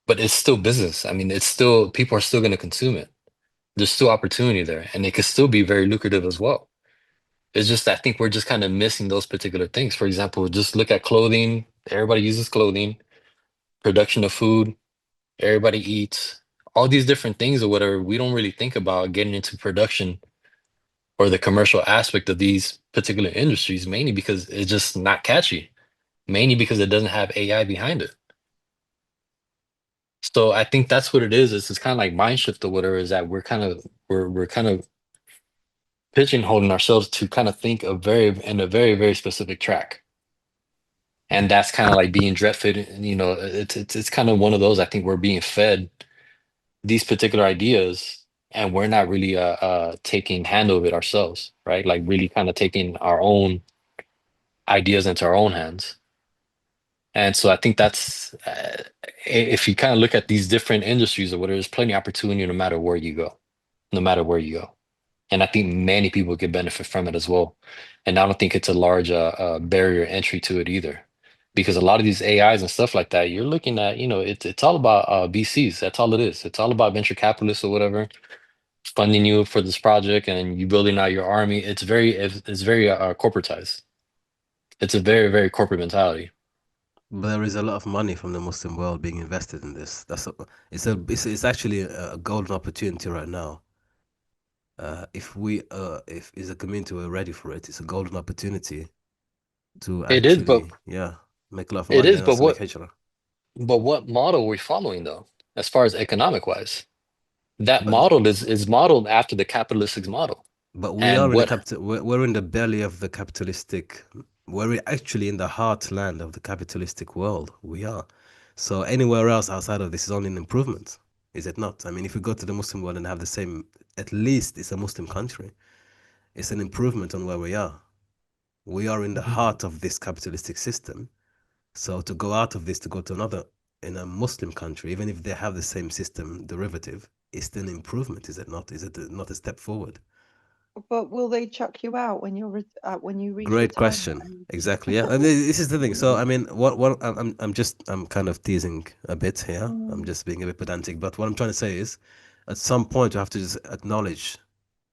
But it's still business. I mean, it's still people are still going to consume it. There's still opportunity there, and it could still be very lucrative as well. It's just I think we're just kind of missing those particular things. For example, just look at clothing. Everybody uses clothing, production of food. Everybody eats. All these different things or whatever. We don't really think about getting into production or the commercial aspect of these particular industries, mainly because it's just not catchy, mainly because it doesn't have AI behind it. So I think that's what it is. It's kind of like mind shift or whatever. Is that we're kind of pigeonholing ourselves to kind of think in a very very specific track, and that's kind of like being dread fed. You know, it's kind of one of those. I think we're being fed these particular ideas, and we're not really taking hand of it ourselves, right? Like really kind of taking our own ideas into our own hands. And so I think that's if you kind of look at these different industries or whatever, there's plenty of opportunity no matter where you go, no matter where you go. And I think many people could benefit from it as well. And I don't think it's a large barrier entry to it either, because a lot of these AIs and stuff like that, you're looking at, you know, it's all about VCs. That's all it is. It's all about venture capitalists or whatever funding you for this project and you building out your army. It's very corporatized. It's a very very corporate mentality.
But there is a lot of money from the Muslim world being invested in this. It's actually a golden opportunity right now. If as a community we're ready for it, it's a golden opportunity to
It is,
actually make a lot of
it
money
is,
and also make hijrah.
but what model are we following though, as far as economic wise? That
But
model is modeled after the capitalistic model.
But we are in the we're in the belly of the capitalistic. We're actually in the heartland of the capitalistic world. We are. So anywhere else outside of this is only an improvement, is it not? I mean, if we go to the Muslim world and have the same, at least it's a Muslim country. It's an improvement on where we are. We are in the heart of this capitalistic system. So to go out of this to go to another in a Muslim country, even if they have the same system derivative, is still an improvement, is it not? Is it not a step forward?
But will they chuck you out when when you reach
Great
retirement?
question. Exactly. Yeah. And this is the thing. So I mean, what I'm kind of teasing a bit here. I'm just being a bit pedantic. But what I'm trying to say is, at some point, you have to just acknowledge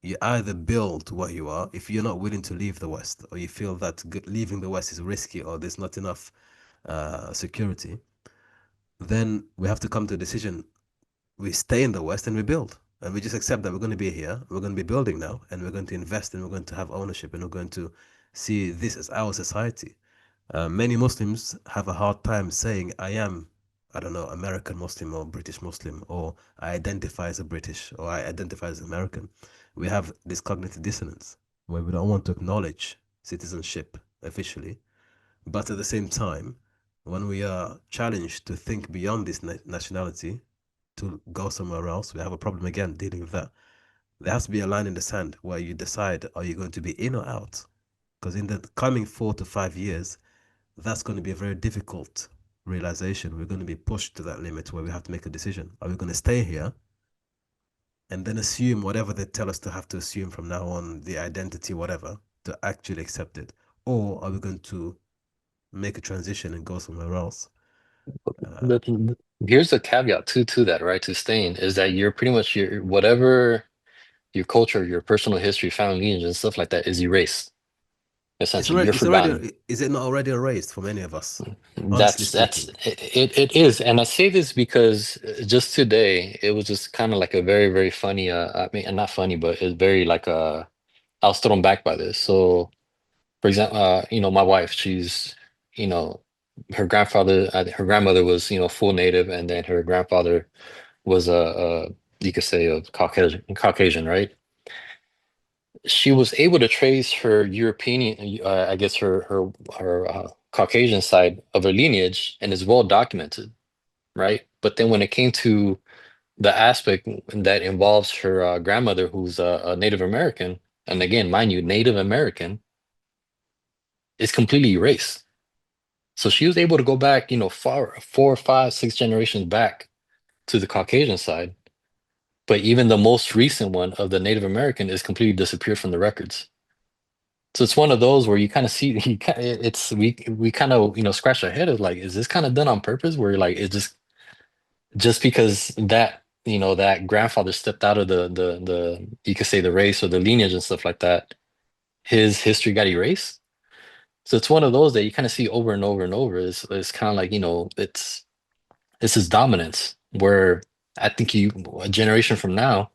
you either build what you are if you're not willing to leave the West, or you feel that leaving the West is risky, or there's not enough security. Then we have to come to a decision. We stay in the West and we build. And we just accept that we're going to be here, we're going to be building now, and we're going to invest, and we're going to have ownership, and we're going to see this as our society. Many Muslims have a hard time saying, I am, I don't know, American Muslim or British Muslim, or I identify as a British, or I identify as American. We have this cognitive dissonance where we don't want to acknowledge citizenship officially. But at the same time, when we are challenged to think beyond this nationality, to go somewhere else, we have a problem again dealing with that. There has to be a line in the sand where you decide, are you going to be in or out? Because in the coming 4 to 5 years, that's going to be a very difficult realization. We're going to be pushed to that limit where we have to make a decision. Are we going to stay here and then assume whatever they tell us to have to assume from now on, the identity, whatever, to actually accept it? Or are we going to make a transition and go somewhere else?
Here's the caveat to that, right? To staying is that you're pretty much your whatever your culture, your personal history, family lineage, and stuff like that is erased. Essentially, you're forgotten.
Is it not already erased for many of us?
That's it is, and I say this because just today it was just kind of like a very, very funny. I mean, not funny, but it's very like I was thrown back by this. So, for example, my wife, she's, her grandmother was, full native, and then her grandfather was you could say a Caucasian, right? She was able to trace her European, I guess her Caucasian side of her lineage, and is well documented, right? But then when it came to the aspect that involves her grandmother, who's a Native American, and again, mind you, Native American, is completely erased. So she was able to go back, 4, 5, 6 generations back to the Caucasian side. But even the most recent one of the Native American is completely disappeared from the records. So it's one of those where you kind of see, we kind of, scratch our head of like, is this kind of done on purpose? Where like, it's just because that, that grandfather stepped out of the you could say the race or the lineage and stuff like that, his history got erased. So it's one of those that you kind of see over and over and over. It's kind of like, it's his dominance, where I think a generation from now,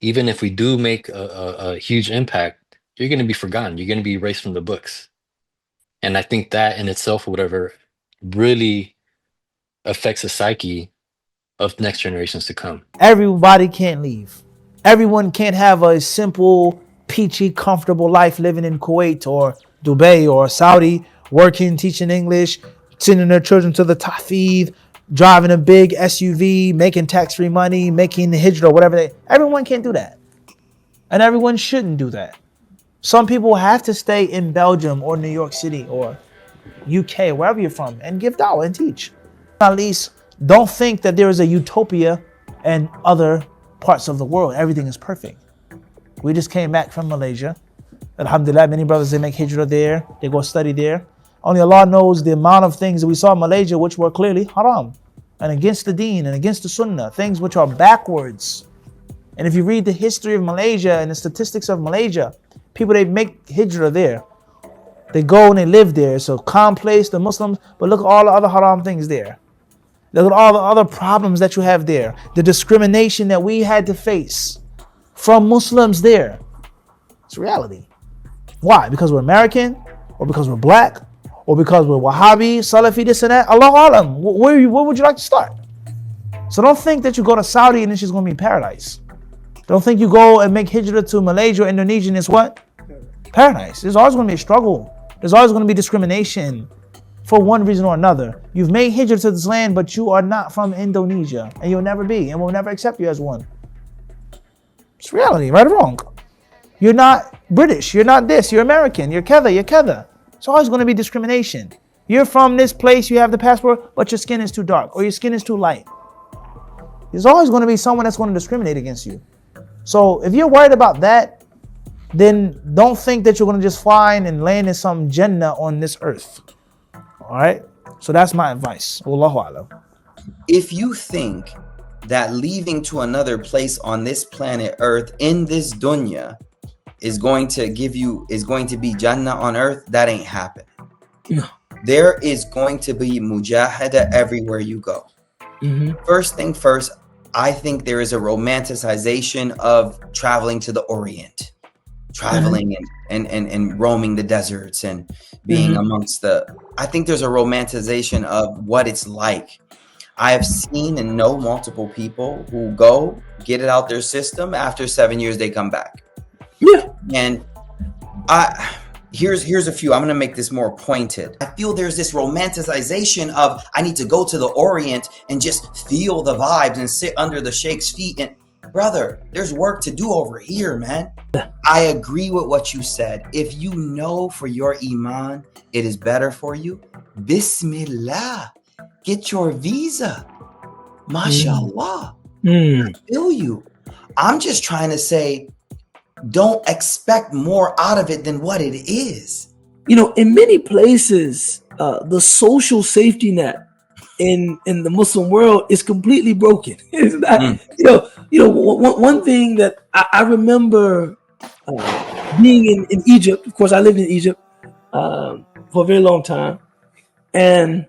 even if we do make a huge impact, you're going to be forgotten. You're going to be erased from the books. And I think that in itself, or whatever, really affects the psyche of next generations to come.
Everybody can't leave. Everyone can't have a simple, peachy, comfortable life living in Kuwait or Dubai or Saudi, working, teaching English, sending their children to the tahfidh, driving a big SUV, making tax-free money, making the hijrah, whatever. Everyone can't do that. And everyone shouldn't do that. Some people have to stay in Belgium or New York City or UK, wherever you're from, and give dawah and teach. At least don't think that there is a utopia in other parts of the world. Everything is perfect. We just came back from Malaysia. Alhamdulillah, many brothers, they make hijrah there. They go study there. Only Allah knows the amount of things that we saw in Malaysia which were clearly haram and against the deen and against the sunnah, things which are backwards. And if you read the history of Malaysia and the statistics of Malaysia, people, they make hijrah there. They go and they live there. It's a calm place, the Muslims, but look at all the other haram things there. Look at all the other problems that you have there. The discrimination that we had to face from Muslims there. It's reality. Why? Because we're American? Or because we're black? Or because we're Wahhabi, Salafi, this and that? Allahu Alam. Where would you like to start? So don't think that you go to Saudi and it's just going to be paradise. Don't think you go and make hijrah to Malaysia or Indonesia and it's what? Paradise. There's always going to be a struggle. There's always going to be discrimination for one reason or another. You've made hijrah to this land, but you are not from Indonesia. And you'll never be. And we'll never accept you as one. It's reality, right or wrong. You're not British. You're not this. You're American. You're kether. You're kether. It's always going to be discrimination. You're from this place, you have the passport, but your skin is too dark or your skin is too light. There's always going to be someone that's going to discriminate against you. So if you're worried about that, then don't think that you're going to just find and land in some Jannah on this earth. All right? So that's my advice. Wallahu alam.
If you think that leaving to another place on this planet Earth in this dunya is going to be Jannah on earth, that ain't happening.
No.
There is going to be mujahada everywhere you go. First thing first, I think there is a romanticization of traveling to the Orient, traveling and roaming the deserts and being amongst I think there's a romanticization of what it's like. I have seen and know multiple people who go get it out their system. After 7 years, they come back.
Yeah.
And here's a few. I'm going to make this more pointed. I feel there's this romanticization of I need to go to the Orient and just feel the vibes and sit under the sheikh's feet. And brother, there's work to do over here, man. I agree with what you said. If you know for your iman, it is better for you. Bismillah. Get your visa. MashaAllah. I feel you. I'm just trying to say, don't expect more out of it than what it is.
You know, in many places, the social safety net in the Muslim world is completely broken. It's not, one thing that I remember being in Egypt. Of course, I lived in Egypt for a very long time, and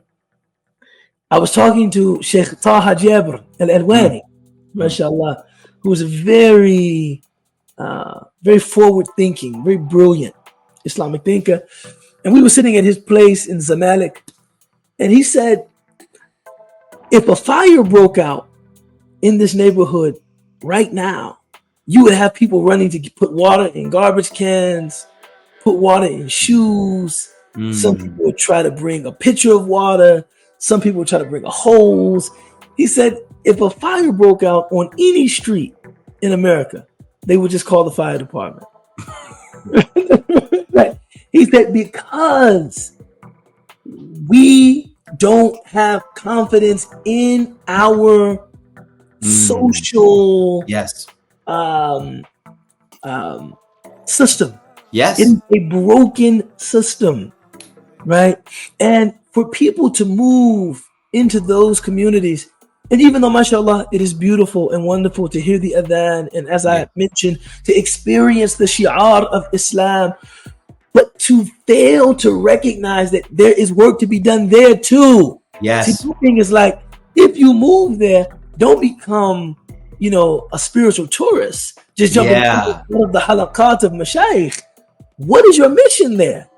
I was talking to Sheikh Taha Jabr al-Alwani, mashallah, who was a very forward-thinking, very brilliant Islamic thinker. And we were sitting at his place in Zamalek, and he said, if a fire broke out in this neighborhood right now, you would have people running to put water in garbage cans, put water in shoes. Some people would try to bring a pitcher of water. Some people would try to bring a hose. He said, if a fire broke out on any street in America, they would just call the fire department. Right. He said, because we don't have confidence in our social system.
Yes.
It's a broken system, right? And for people to move into those communities, and even though, mashallah, it is beautiful and wonderful to hear the adhan, and as I mentioned, to experience the shi'ar of Islam, but to fail to recognize that there is work to be done there too.
Yes.
See, the thing is, like, if you move there, don't become, a spiritual tourist. Just jump into one of the halaqat of mashayikh. What is your mission there?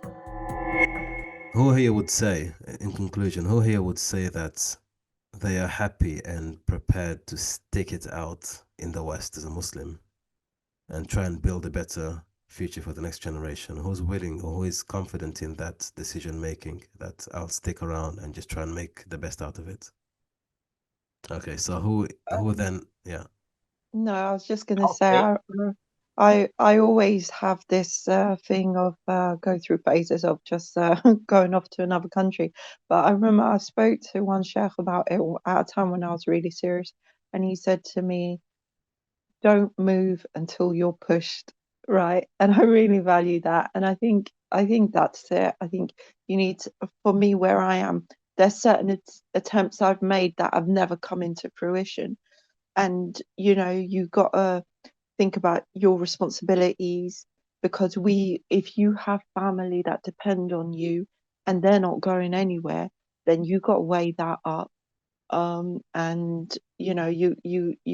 Who here would say, in conclusion, that they are happy and prepared to stick it out in the West as a Muslim and try and build a better future for the next generation? Who's willing or who is confident in that decision making, that I'll stick around and just try and make the best out of it? Okay, so who then? Yeah.
No, I was just going to say, I always have this thing of go through phases of just going off to another country. But I remember I spoke to one sheikh about it at a time when I was really serious, and he said to me, "Don't move until you're pushed." Right, and I really value that, and I think that's it. I think you need to, for me, where I am, there's certain attempts I've made that have never come into fruition, and you got to think about your responsibilities, because if you have family that depend on you and they're not going anywhere, then you got to weigh that up. And you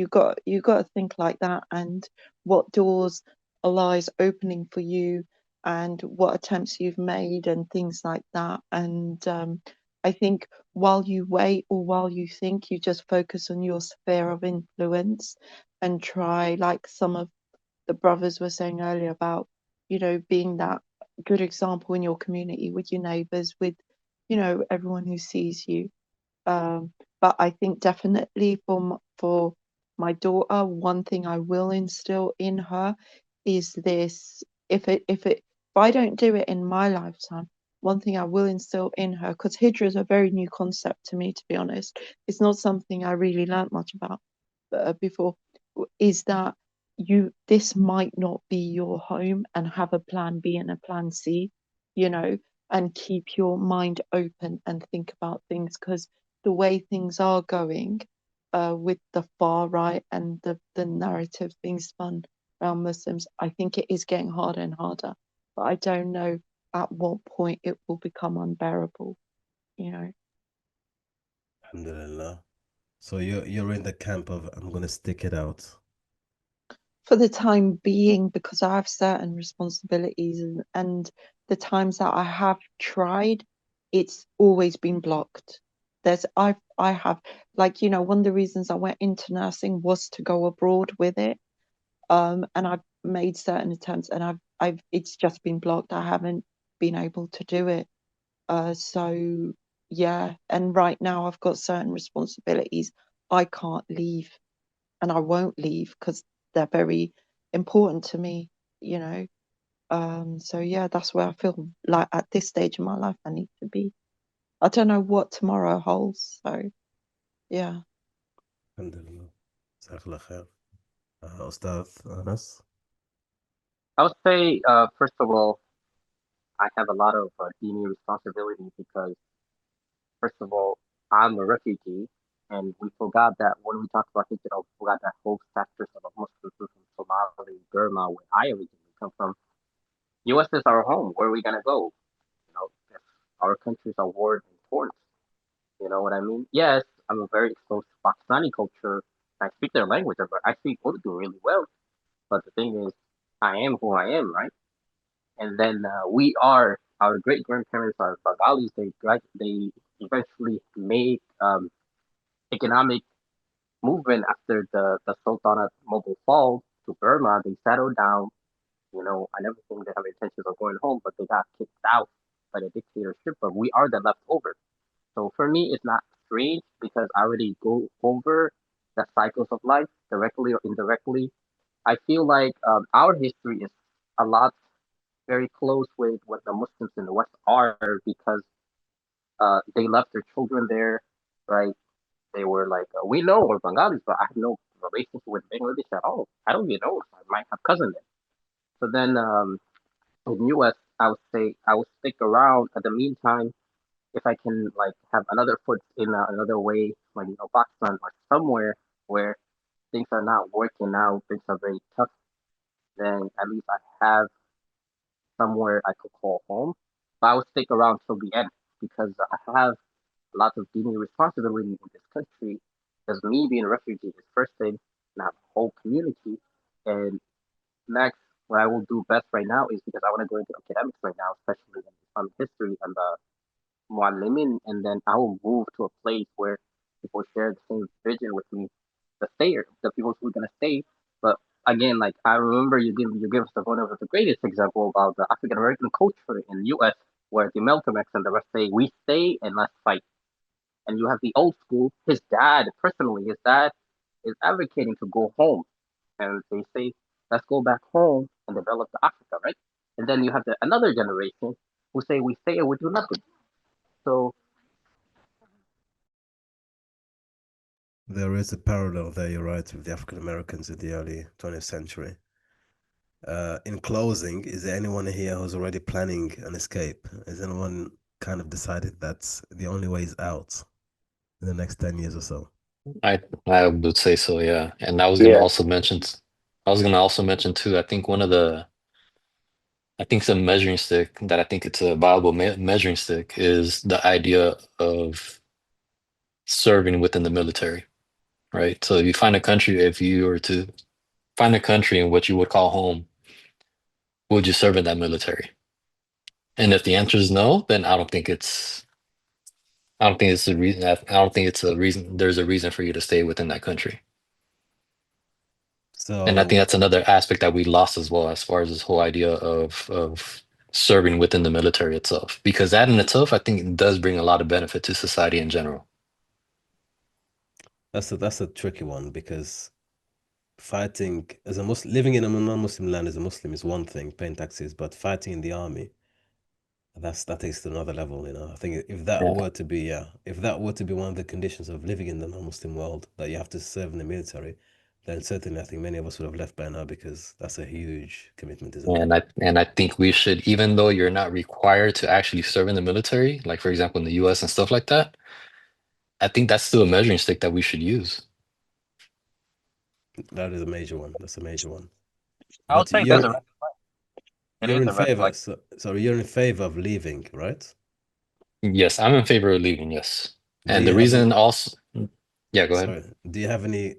got to think like that, and what doors Allah's opening for you, and what attempts you've made and things like that. And I think while you wait or while you think, you just focus on your sphere of influence and try, like some of the brothers were saying earlier, about being that good example in your community, with your neighbors, with everyone who sees you. But I think definitely for my daughter, one thing I will instill in her is this: if I don't do it in my lifetime, one thing I will instill in her, because Hijra is a very new concept to me, to be honest. It's not something I really learnt much about before, is that this might not be your home, and have a plan B and a plan C, you know, and keep your mind open and think about things, because the way things are going with the far right and the narrative being spun around Muslims, I think it is getting harder and harder. But I don't know at what point it will become unbearable, you know.
Alhamdulillah. So you're in the camp of I'm gonna stick it out.
For the time being, because I have certain responsibilities, and the times that I have tried, it's always been blocked. I have, like, you know, one of the reasons I went into nursing was to go abroad with it. And I've made certain attempts, and it's just been blocked. I haven't been able to do it. So yeah, and right now I've got certain responsibilities. I can't leave, and I won't leave because they're very important to me, you know. So yeah, that's where I feel like at this stage in my life I need to be. I don't know what tomorrow holds, so yeah.
Alhamdulillah. Jazakallah khair. Ustad Anas.
I would say, first of all, I have a lot of dini responsibility because, first of all, I'm a refugee, and we forgot that when we talk about Hijrah, we forgot that whole sector of Muslims from Somalia, Burma, where I originally come from. U.S. is our home. Where are we gonna go? You know, if our countries are warred and torn. You know what I mean? Yes, I'm very exposed to Pakistani culture. I speak their language, but I speak Urdu really well. But the thing is, I am who I am, right? And then our great grandparents are Bengalis. They eventually made economic movement after the Sultanate Mughal fall to Burma. They settled down. You know, I never think they have intentions of going home, but they got kicked out by the dictatorship. But we are the leftover. So for me, it's not strange because I already go over the cycles of life directly or indirectly. I feel like our history is a lot very close with what the Muslims in the West are because they left their children there, right? They were like, we know we're Bengalis, but I have no relationship with Bangladesh at all. I don't even know if I might have cousins there. So then in US, I would say I would stick around. At the meantime, if I can like have another foot in another way, like Pakistan or somewhere where things are not working out, things are very tough, then at least I have somewhere I could call home. But I would stick around till the end because I have lots of daily responsibility in this country. Because me being a refugee is first thing, and I have a whole community. And next, what I will do best right now is because I want to go into academics right now, especially in Islamic history and Muallimin, and then I will move to a place where people share the same vision with me, the people who are gonna stay. But again, like I remember you give us one of the greatest example about the African American culture in the U.S. where the Malcolm X and the rest say we stay and let's fight. And you have the old school. His dad is advocating to go home, and they say let's go back home and develop the Africa, right? And then you have another generation who say we stay and we do nothing. So
There is a parallel there, you're right, with the African Americans in the early 20th century. In closing, is there anyone here who's already planning an escape? Has anyone kind of decided that's the only way is out in the next 10 years or so?
I would say so, yeah. And I was gonna also mention too, I think some measuring stick that I think it's a viable measuring stick is the idea of serving within the military, right? So if you were to find a country in what you would call home, would you serve in that military? And if the answer is no, then I don't think it's a reason. I don't think it's a reason. There's a reason for you to stay within that country. And I think
So
that's another aspect that we lost as well, as far as this whole idea of serving within the military itself, because that in itself, I think, it does bring a lot of benefit to society in general.
that's a tricky one because fighting as a Muslim, living in a non-Muslim land as a Muslim is one thing, paying taxes, but fighting in the army that takes it to another level, you know. I think if that
Yeah.
were to be if that were to be one of the conditions of living in the non-Muslim world, that you have to serve in the military, then certainly I think many of us would have left by now, because that's a huge commitment, isn't it?
And I think we should, even though you're not required to actually serve in the military, like for example in the US and stuff like that, I think that's still a measuring stick that we should use.
That is a major one. That's a major one.
I would
But
say there's a red flag. It
you're
is
in
a red
favor.
flag.
Sorry, you're in favor of leaving, right?
Yes, I'm in favor of leaving, yes.
Do
And
you
the
have any?
reason also, yeah, go ahead.
Sorry. Do you have any?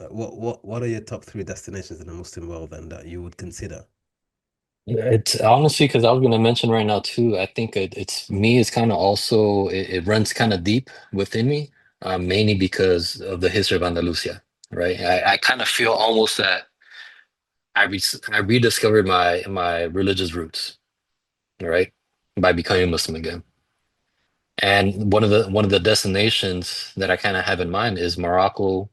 What are your top 3 destinations in the Muslim world then that you would consider?
It's honestly because I was going to mention right now too. I think it's me. It's kind of also it runs kind of deep within me, mainly because of the history of Andalusia. Right, I kind of feel almost that I rediscovered my religious roots. Right, by becoming Muslim again. And one of the destinations that I kind of have in mind is Morocco.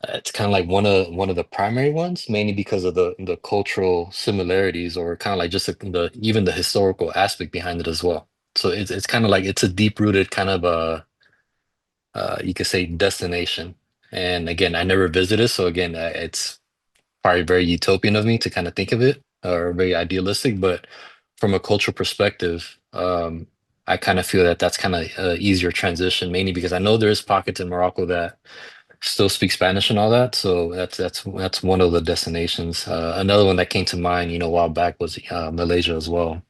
It's kind of like one of the primary ones, mainly because of the cultural similarities, or kind of like just the even the historical aspect behind it as well. So it's kind of like it's a deep rooted kind of a you could say destination. And again, I never visited, so again, it's probably very utopian of me to kind of think of it, or very idealistic. But from a cultural perspective, I kind of feel that that's kind of easier transition, mainly because I know there's pockets in Morocco that still speak Spanish and all that. So that's one of the destinations. Another one that came to mind, a while back was Malaysia as well.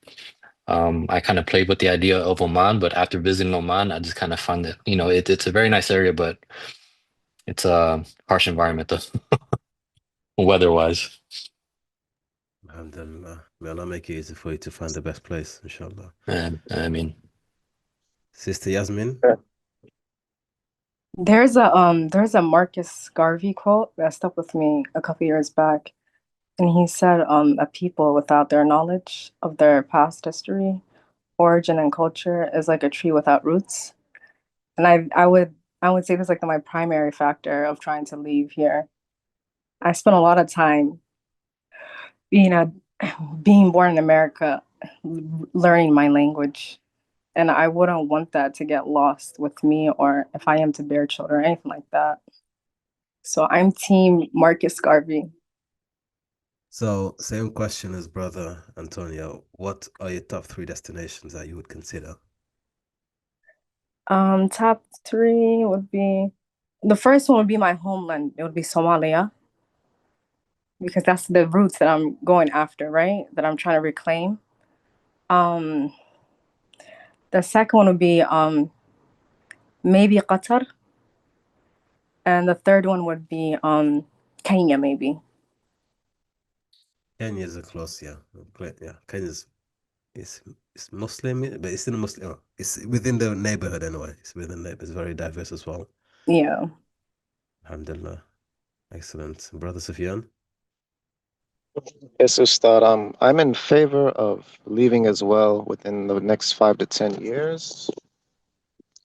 I kind of played with the idea of Oman, but after visiting Oman, I just kind of found that, it's a very nice area, but it's a harsh environment though, weather-wise.
Alhamdulillah. May Allah make it easy for you to find the best place, inshallah.
And I mean,
Sister Yasmin.
There's a Marcus Garvey quote that stuck with me a couple years back. And he said, a people without their knowledge of their past history, origin, and culture is like a tree without roots. And I would say that's like my primary factor of trying to leave here. I spent a lot of time being a being born in America, learning my language. And I wouldn't want that to get lost with me, or if I am to bear children or anything like that. So I'm team Marcus Garvey.
So, same question as brother Antonio. What are your top 3 destinations that you would consider?
Top three would be the first one would be my homeland. It would be Somalia, because that's the roots that I'm going after, right? That I'm trying to reclaim. Um, the second one would be maybe Qatar, and the third one would be Kenya, maybe.
Kenya is a close, yeah. Yeah, Kenya's it's Muslim, but it's still Muslim. It's within the neighborhood anyway. It's within the, it's very diverse as well.
Yeah.
Alhamdulillah. Excellent. Brother Sufyan?
Yes, Ustad. I'm in favor of leaving as well within the next 5 to 10 years.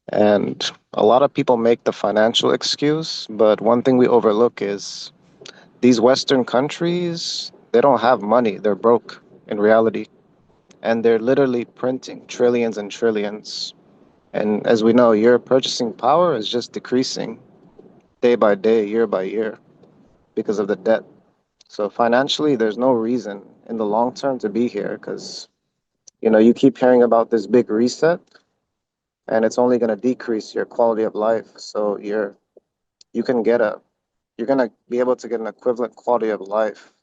And a lot of people make the financial excuse, but one thing we overlook is these Western countries, they don't have money. They're broke in reality. And they're literally printing trillions and trillions. And as we know, your purchasing power is just decreasing day by day, year by year, because of the debt. So financially, there's no reason in the long term to be here, because you keep hearing about this big reset, and it's only going to decrease your quality of life. So you can get you're going to be able to get an equivalent quality of life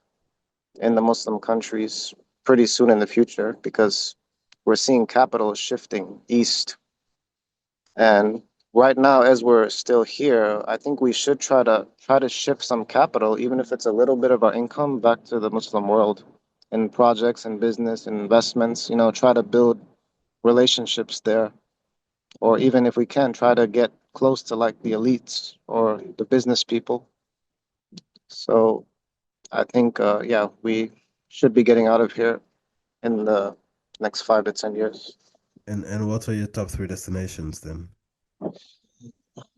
in the Muslim countries pretty soon in the future, because we're seeing capital shifting east. And right now, as we're still here, I think we should try to shift some capital, even if it's a little bit of our income, back to the Muslim world in projects and business and investments. Try to build relationships there, or even if we can, try to get close to like the elites or the business people. So I think, yeah, we should be getting out of here in the next 5 to 10 years.
And what are your top 3 destinations then?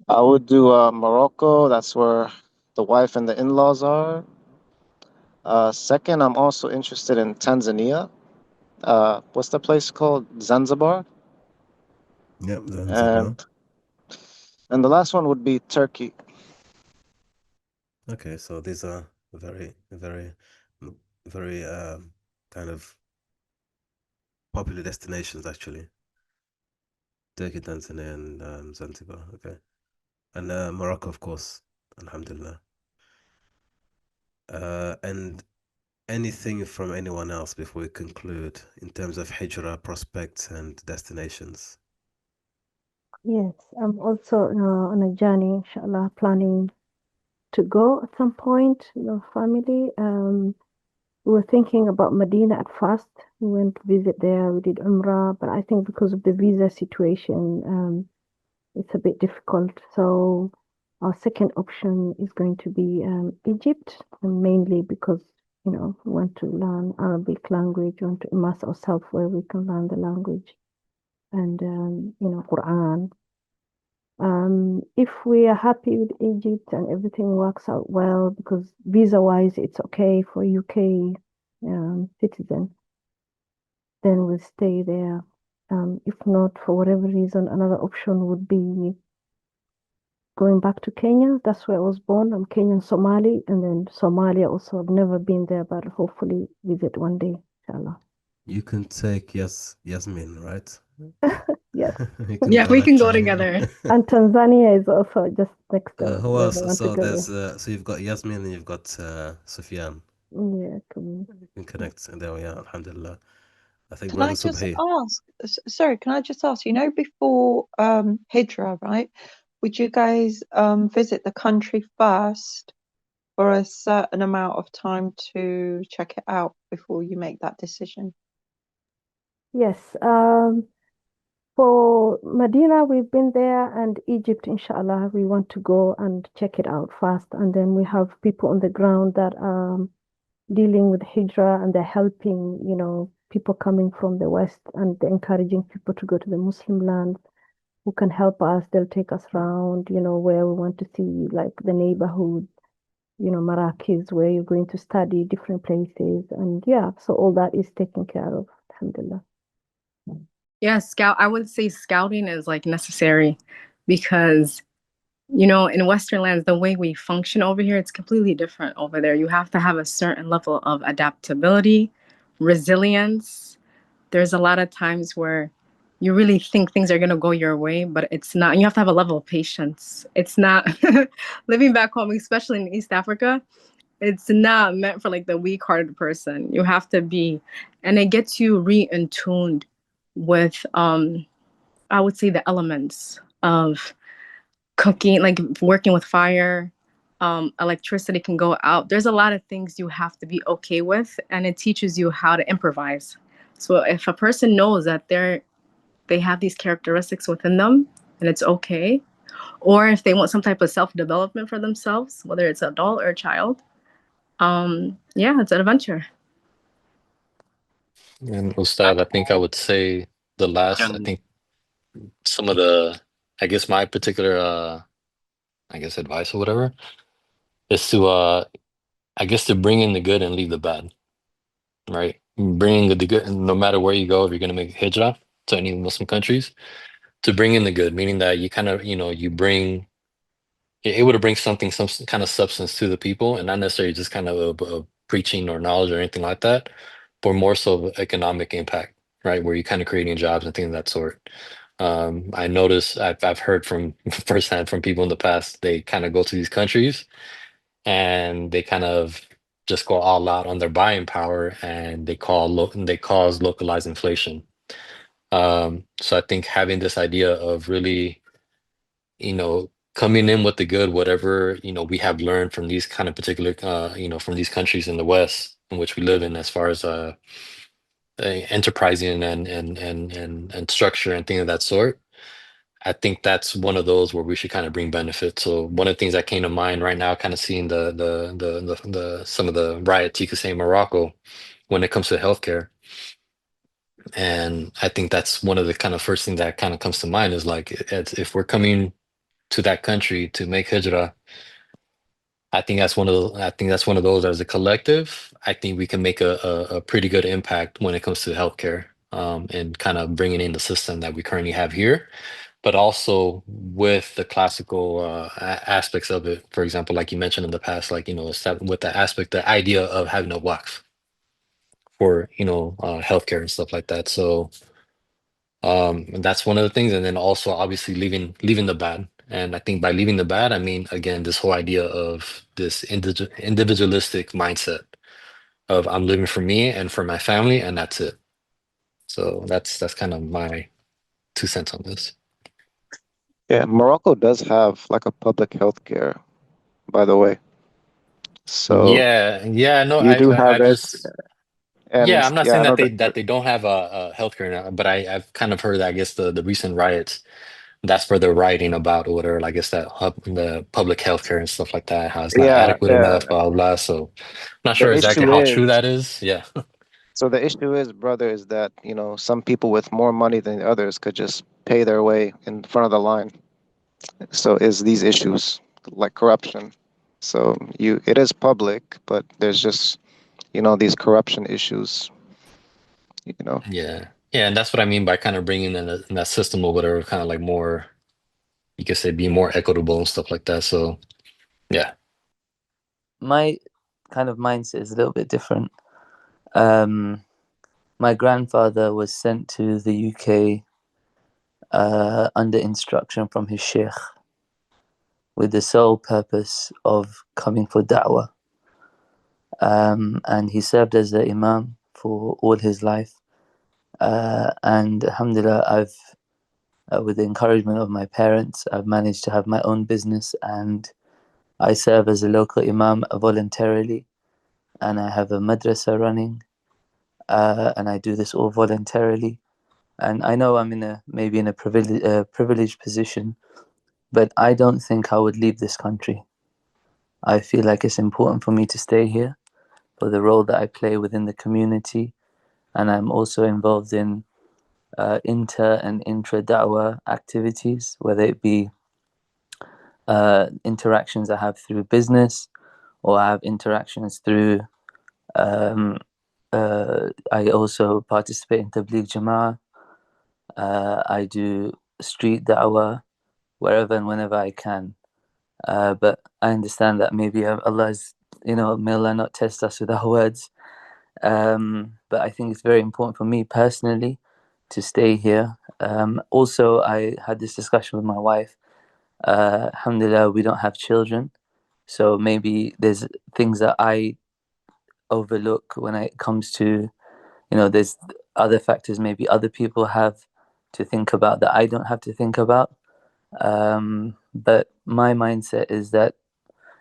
I would do Morocco. That's where the wife and the in-laws are. Second, I'm also interested in Tanzania. What's the place called? Zanzibar.
Yep, Zanzibar.
And the last one would be Turkey.
Okay, so these are very, very, very kind of popular destinations actually. Turkey, Tanzania, and Zanzibar. Okay, and Morocco, of course. Alhamdulillah. And anything from anyone else before we conclude in terms of hijrah prospects and destinations?
Yes, I'm also on a journey, inshallah, planning to go at some point, family. We were thinking about Medina at first. We went to visit there, we did Umrah, but I think because of the visa situation, it's a bit difficult. So our second option is going to be Egypt, and mainly because, we want to learn Arabic language, we want to immerse ourselves where we can learn the language and, Quran. If we are happy with Egypt and everything works out well, because visa-wise it's okay for UK citizen, then we'll stay there. If not, for whatever reason, another option would be going back to Kenya. That's where I was born. I'm Kenyan Somali, and then Somalia also. I've never been there, but hopefully visit one day, inshallah.
You can take Yasmin, right?
Yes.
Yeah, we can go together.
And Tanzania is also just next door.
Who
where I
else?
want to
So
go.
there's so you've got Yasmin and you've got Sufyan.
Yeah, come
You can connect, and there we are. Alhamdulillah. I think
Can
Brother
I just
Subhi.
ask? Sorry, can I just ask? Before Hijrah, right? Would you guys visit the country first for a certain amount of time to check it out before you make that decision?
Yes. For Medina, we've been there, and Egypt, inshallah, we want to go and check it out first. And then we have people on the ground that are dealing with Hijrah, and they're helping, people coming from the West, and they're encouraging people to go to the Muslim land who can help us. They'll take us around, where we want to see, like the neighborhood, Marrakech, where you're going to study, different places. And yeah, so all that is taken care of, alhamdulillah.
Yeah, I would say scouting is like necessary because, in Western lands, the way we function over here, it's completely different over there. You have to have a certain level of adaptability, resilience. There's a lot of times where you really think things are going to go your way, but it's not. You have to have a level of patience. It's not living back home, especially in East Africa. It's not meant for like the weak-hearted person. You have to be, and it gets you re-in-tuned with, I would say, the elements of cooking, like working with fire. Electricity can go out. There's a lot of things you have to be okay with, and it teaches you how to improvise. So if a person knows that they have these characteristics within them, and it's okay, or if they want some type of self-development for themselves, whether it's an adult or a child, yeah, it's an adventure.
And Ustad, I think I would say I think some of I guess my particular, advice or whatever is to, I guess to bring in the good and leave the bad, right? Bringing the good, no matter where you go, if you're going to make hijrah to any Muslim countries, to bring in the good, meaning that you kind of, you bring, you're able to bring some kind of substance to the people, and not necessarily just kind of a preaching or knowledge or anything like that, but more so of economic impact, right? Where you're kind of creating jobs and things of that sort. I noticed, I've heard from firsthand from people in the past, they kind of go to these countries and they kind of just go all out on their buying power, and they cause localized inflation. So I think having this idea of really, coming in with the good, whatever, we have learned from these kind of particular, from these countries in the West in which we live in, as far as enterprising and structure and things of that sort. I think that's one of those where we should kind of bring benefit. So one of the things that came to mind right now, kind of seeing the some of the riots you could say in Morocco when it comes to healthcare. And I think that's one of the kind of first thing that kind of comes to mind is like, if we're coming to that country to make hijrah, I think that's one of those. I think that's one of those as a collective. I think we can make a pretty good impact when it comes to healthcare, and kind of bringing in the system that we currently have here, but also with the classical aspects of it. For example, like you mentioned in the past, like with the aspect, the idea of having a waqf for healthcare and stuff like that. So that's one of the things, and then also obviously leaving the bad. And I think by leaving the bad, I mean again this whole idea of this individualistic mindset of I'm living for me and for my family, and that's it. So that's kind of my 2 cents on this.
Yeah, Morocco does have like a public health care, by the way. So
Yeah, no,
you do have
I've
it,
just
and
I'm not
yeah,
saying
I know
that they don't have a healthcare now, but I've kind of heard that I guess the recent riots, that's where they're writing about or whatever. I guess that the public healthcare and stuff like that, how it's not
yeah,
adequate
yeah.
enough, blah blah. So not
The
sure exactly
issue
how true
is,
that is. Yeah.
so the issue is, brother, is that some people with more money than others could just pay their way in front of the line. So is these issues like corruption. So it is public, but there's just these corruption issues.
Yeah. Yeah, and that's what I mean by kind of bringing in that system or whatever, kind of like more, you could say, be more equitable and stuff like that. So yeah.
My kind of mindset is a little bit different. My grandfather was sent to the UK under instruction from his sheikh with the sole purpose of coming for da'wah. And he served as the imam for all his life. And alhamdulillah, with the encouragement of my parents, I've managed to have my own business, and I serve as a local imam voluntarily, and I have a madrasa running, and I do this all voluntarily. And I know I'm maybe in a privileged position, but I don't think I would leave this country. I feel like it's important for me to stay here for the role that I play within the community, and I'm also involved in inter and intra da'wah activities, whether it be interactions I have through business, or I have interactions through. I also participate in Tabligh Jama'ah. I do street da'wah wherever and whenever I can. But I understand that maybe Allah is, may Allah not test us with our words. But I think it's very important for me personally to stay here. Also, I had this discussion with my wife. Alhamdulillah, we don't have children. So maybe there's things that I overlook when it comes to, there's other factors maybe other people have to think about that I don't have to think about. But my mindset is that,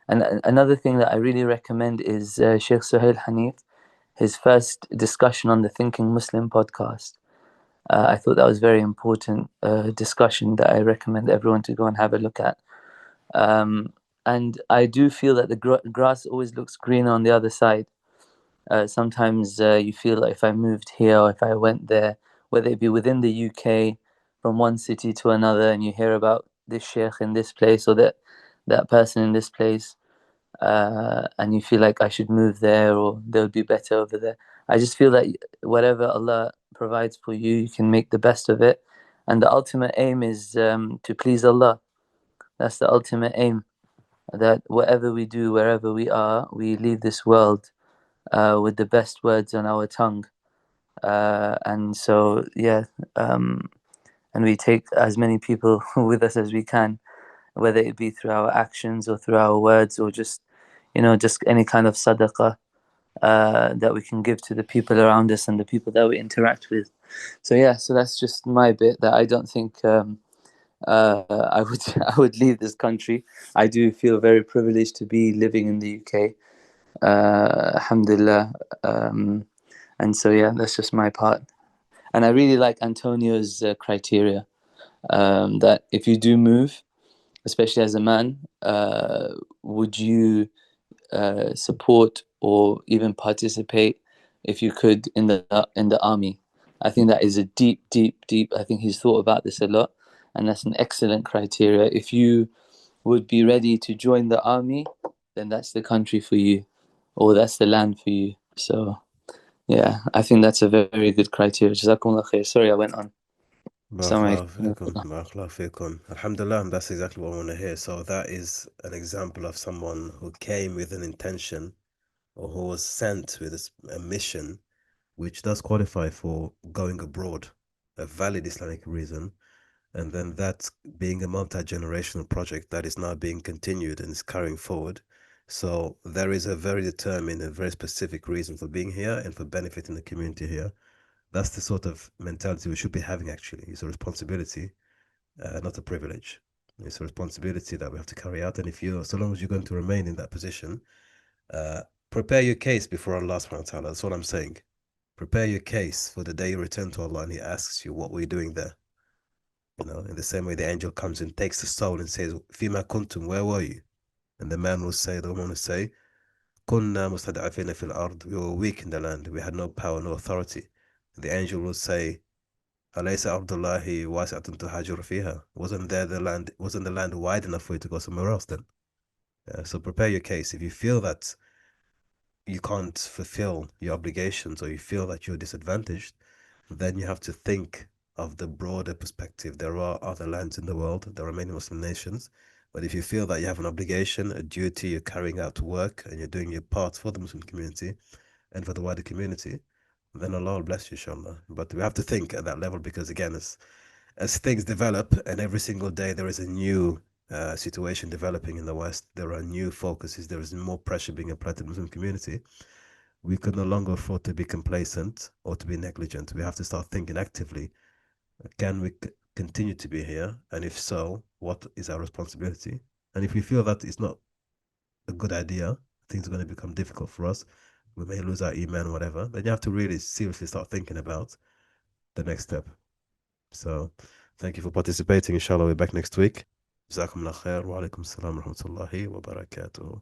and another thing that I really recommend is Sheikh Suhail Hanif, his first discussion on the Thinking Muslim podcast. I thought that was very important discussion that I recommend everyone to go and have a look at. And I do feel that the grass always looks greener on the other side. Sometimes you feel like if I moved here or if I went there, whether it be within the UK, from one city to another, and you hear about this sheikh in this place or that person in this place, and you feel like I should move there or they would be better over there. I just feel that whatever Allah provides for you, you can make the best of it. And the ultimate aim is to please Allah. That's the ultimate aim. That whatever we do, wherever we are, we leave this world with the best words on our tongue. And so, yeah, and we take as many people with us as we can, whether it be through our actions or through our words or just any kind of sadaqah that we can give to the people around us and the people that we interact with. So yeah, so that's just my bit, that I don't think I would I would leave this country. I do feel very privileged to be living in the UK. Alhamdulillah. And so yeah, that's just my part. And I really like Antonio's criteria, that if you do move, especially as a man, would you support or even participate, if you could, in the army? I think that is a deep. I think he's thought about this a lot, and that's an excellent criteria. If you would be ready to join the army, then that's the country for you, or that's the land for you. So yeah, I think that's a very good criteria. Jazakumullah khair. Sorry, I went on.
Barakallahu fikum, barakallahu fikum. Alhamdulillah, that's exactly what I want to hear. So that is an example of someone who came with an intention, or who was sent with a mission, which does qualify for going abroad, a valid Islamic reason, and then that being a multi-generational project that is now being continued and is carrying forward. So there is a very determined and very specific reason for being here and for benefiting the community here. That's the sort of mentality we should be having, actually. It's a responsibility, not a privilege. It's a responsibility that we have to carry out. And if you, so long as you're going to remain in that position, prepare your case before Allah subhanahu wa ta'ala. That's what I'm saying. Prepare your case for the day you return to Allah and He asks you, what were you doing there? You know, in the same way the angel comes and takes the soul and says, Fima kuntum, where were you? And the man will say, the woman will say, Kunna mustad'afina fil ard, we were weak in the land, we had no power, no authority. The angel will say, Alaysa Abdullahi wasi'atun tuhajir fiha. Wasn't the land wide enough for you to go somewhere else then? So prepare your case. If you feel that you can't fulfill your obligations, or you feel that you're disadvantaged, then you have to think of the broader perspective. There are other lands in the world, there are many Muslim nations, but if you feel that you have an obligation, a duty, you're carrying out work, and you're doing your part for the Muslim community and for the wider community, then Allah will bless you, inshallah. But we have to think at that level, because again, as things develop, and every single day there is a new situation developing in the West, there are new focuses, there is more pressure being applied to the Muslim community. We could no longer afford to be complacent or to be negligent. We have to start thinking actively. Can we continue to be here? And if so, what is our responsibility? And if we feel that it's not a good idea, things are going to become difficult for us, we may lose our iman, whatever, then you have to really seriously start thinking about the next step. So thank you for participating. Inshallah, we're back next week. Jazakumullah khair. Wa alaikum salam wa rahmatullahi wa barakatuh.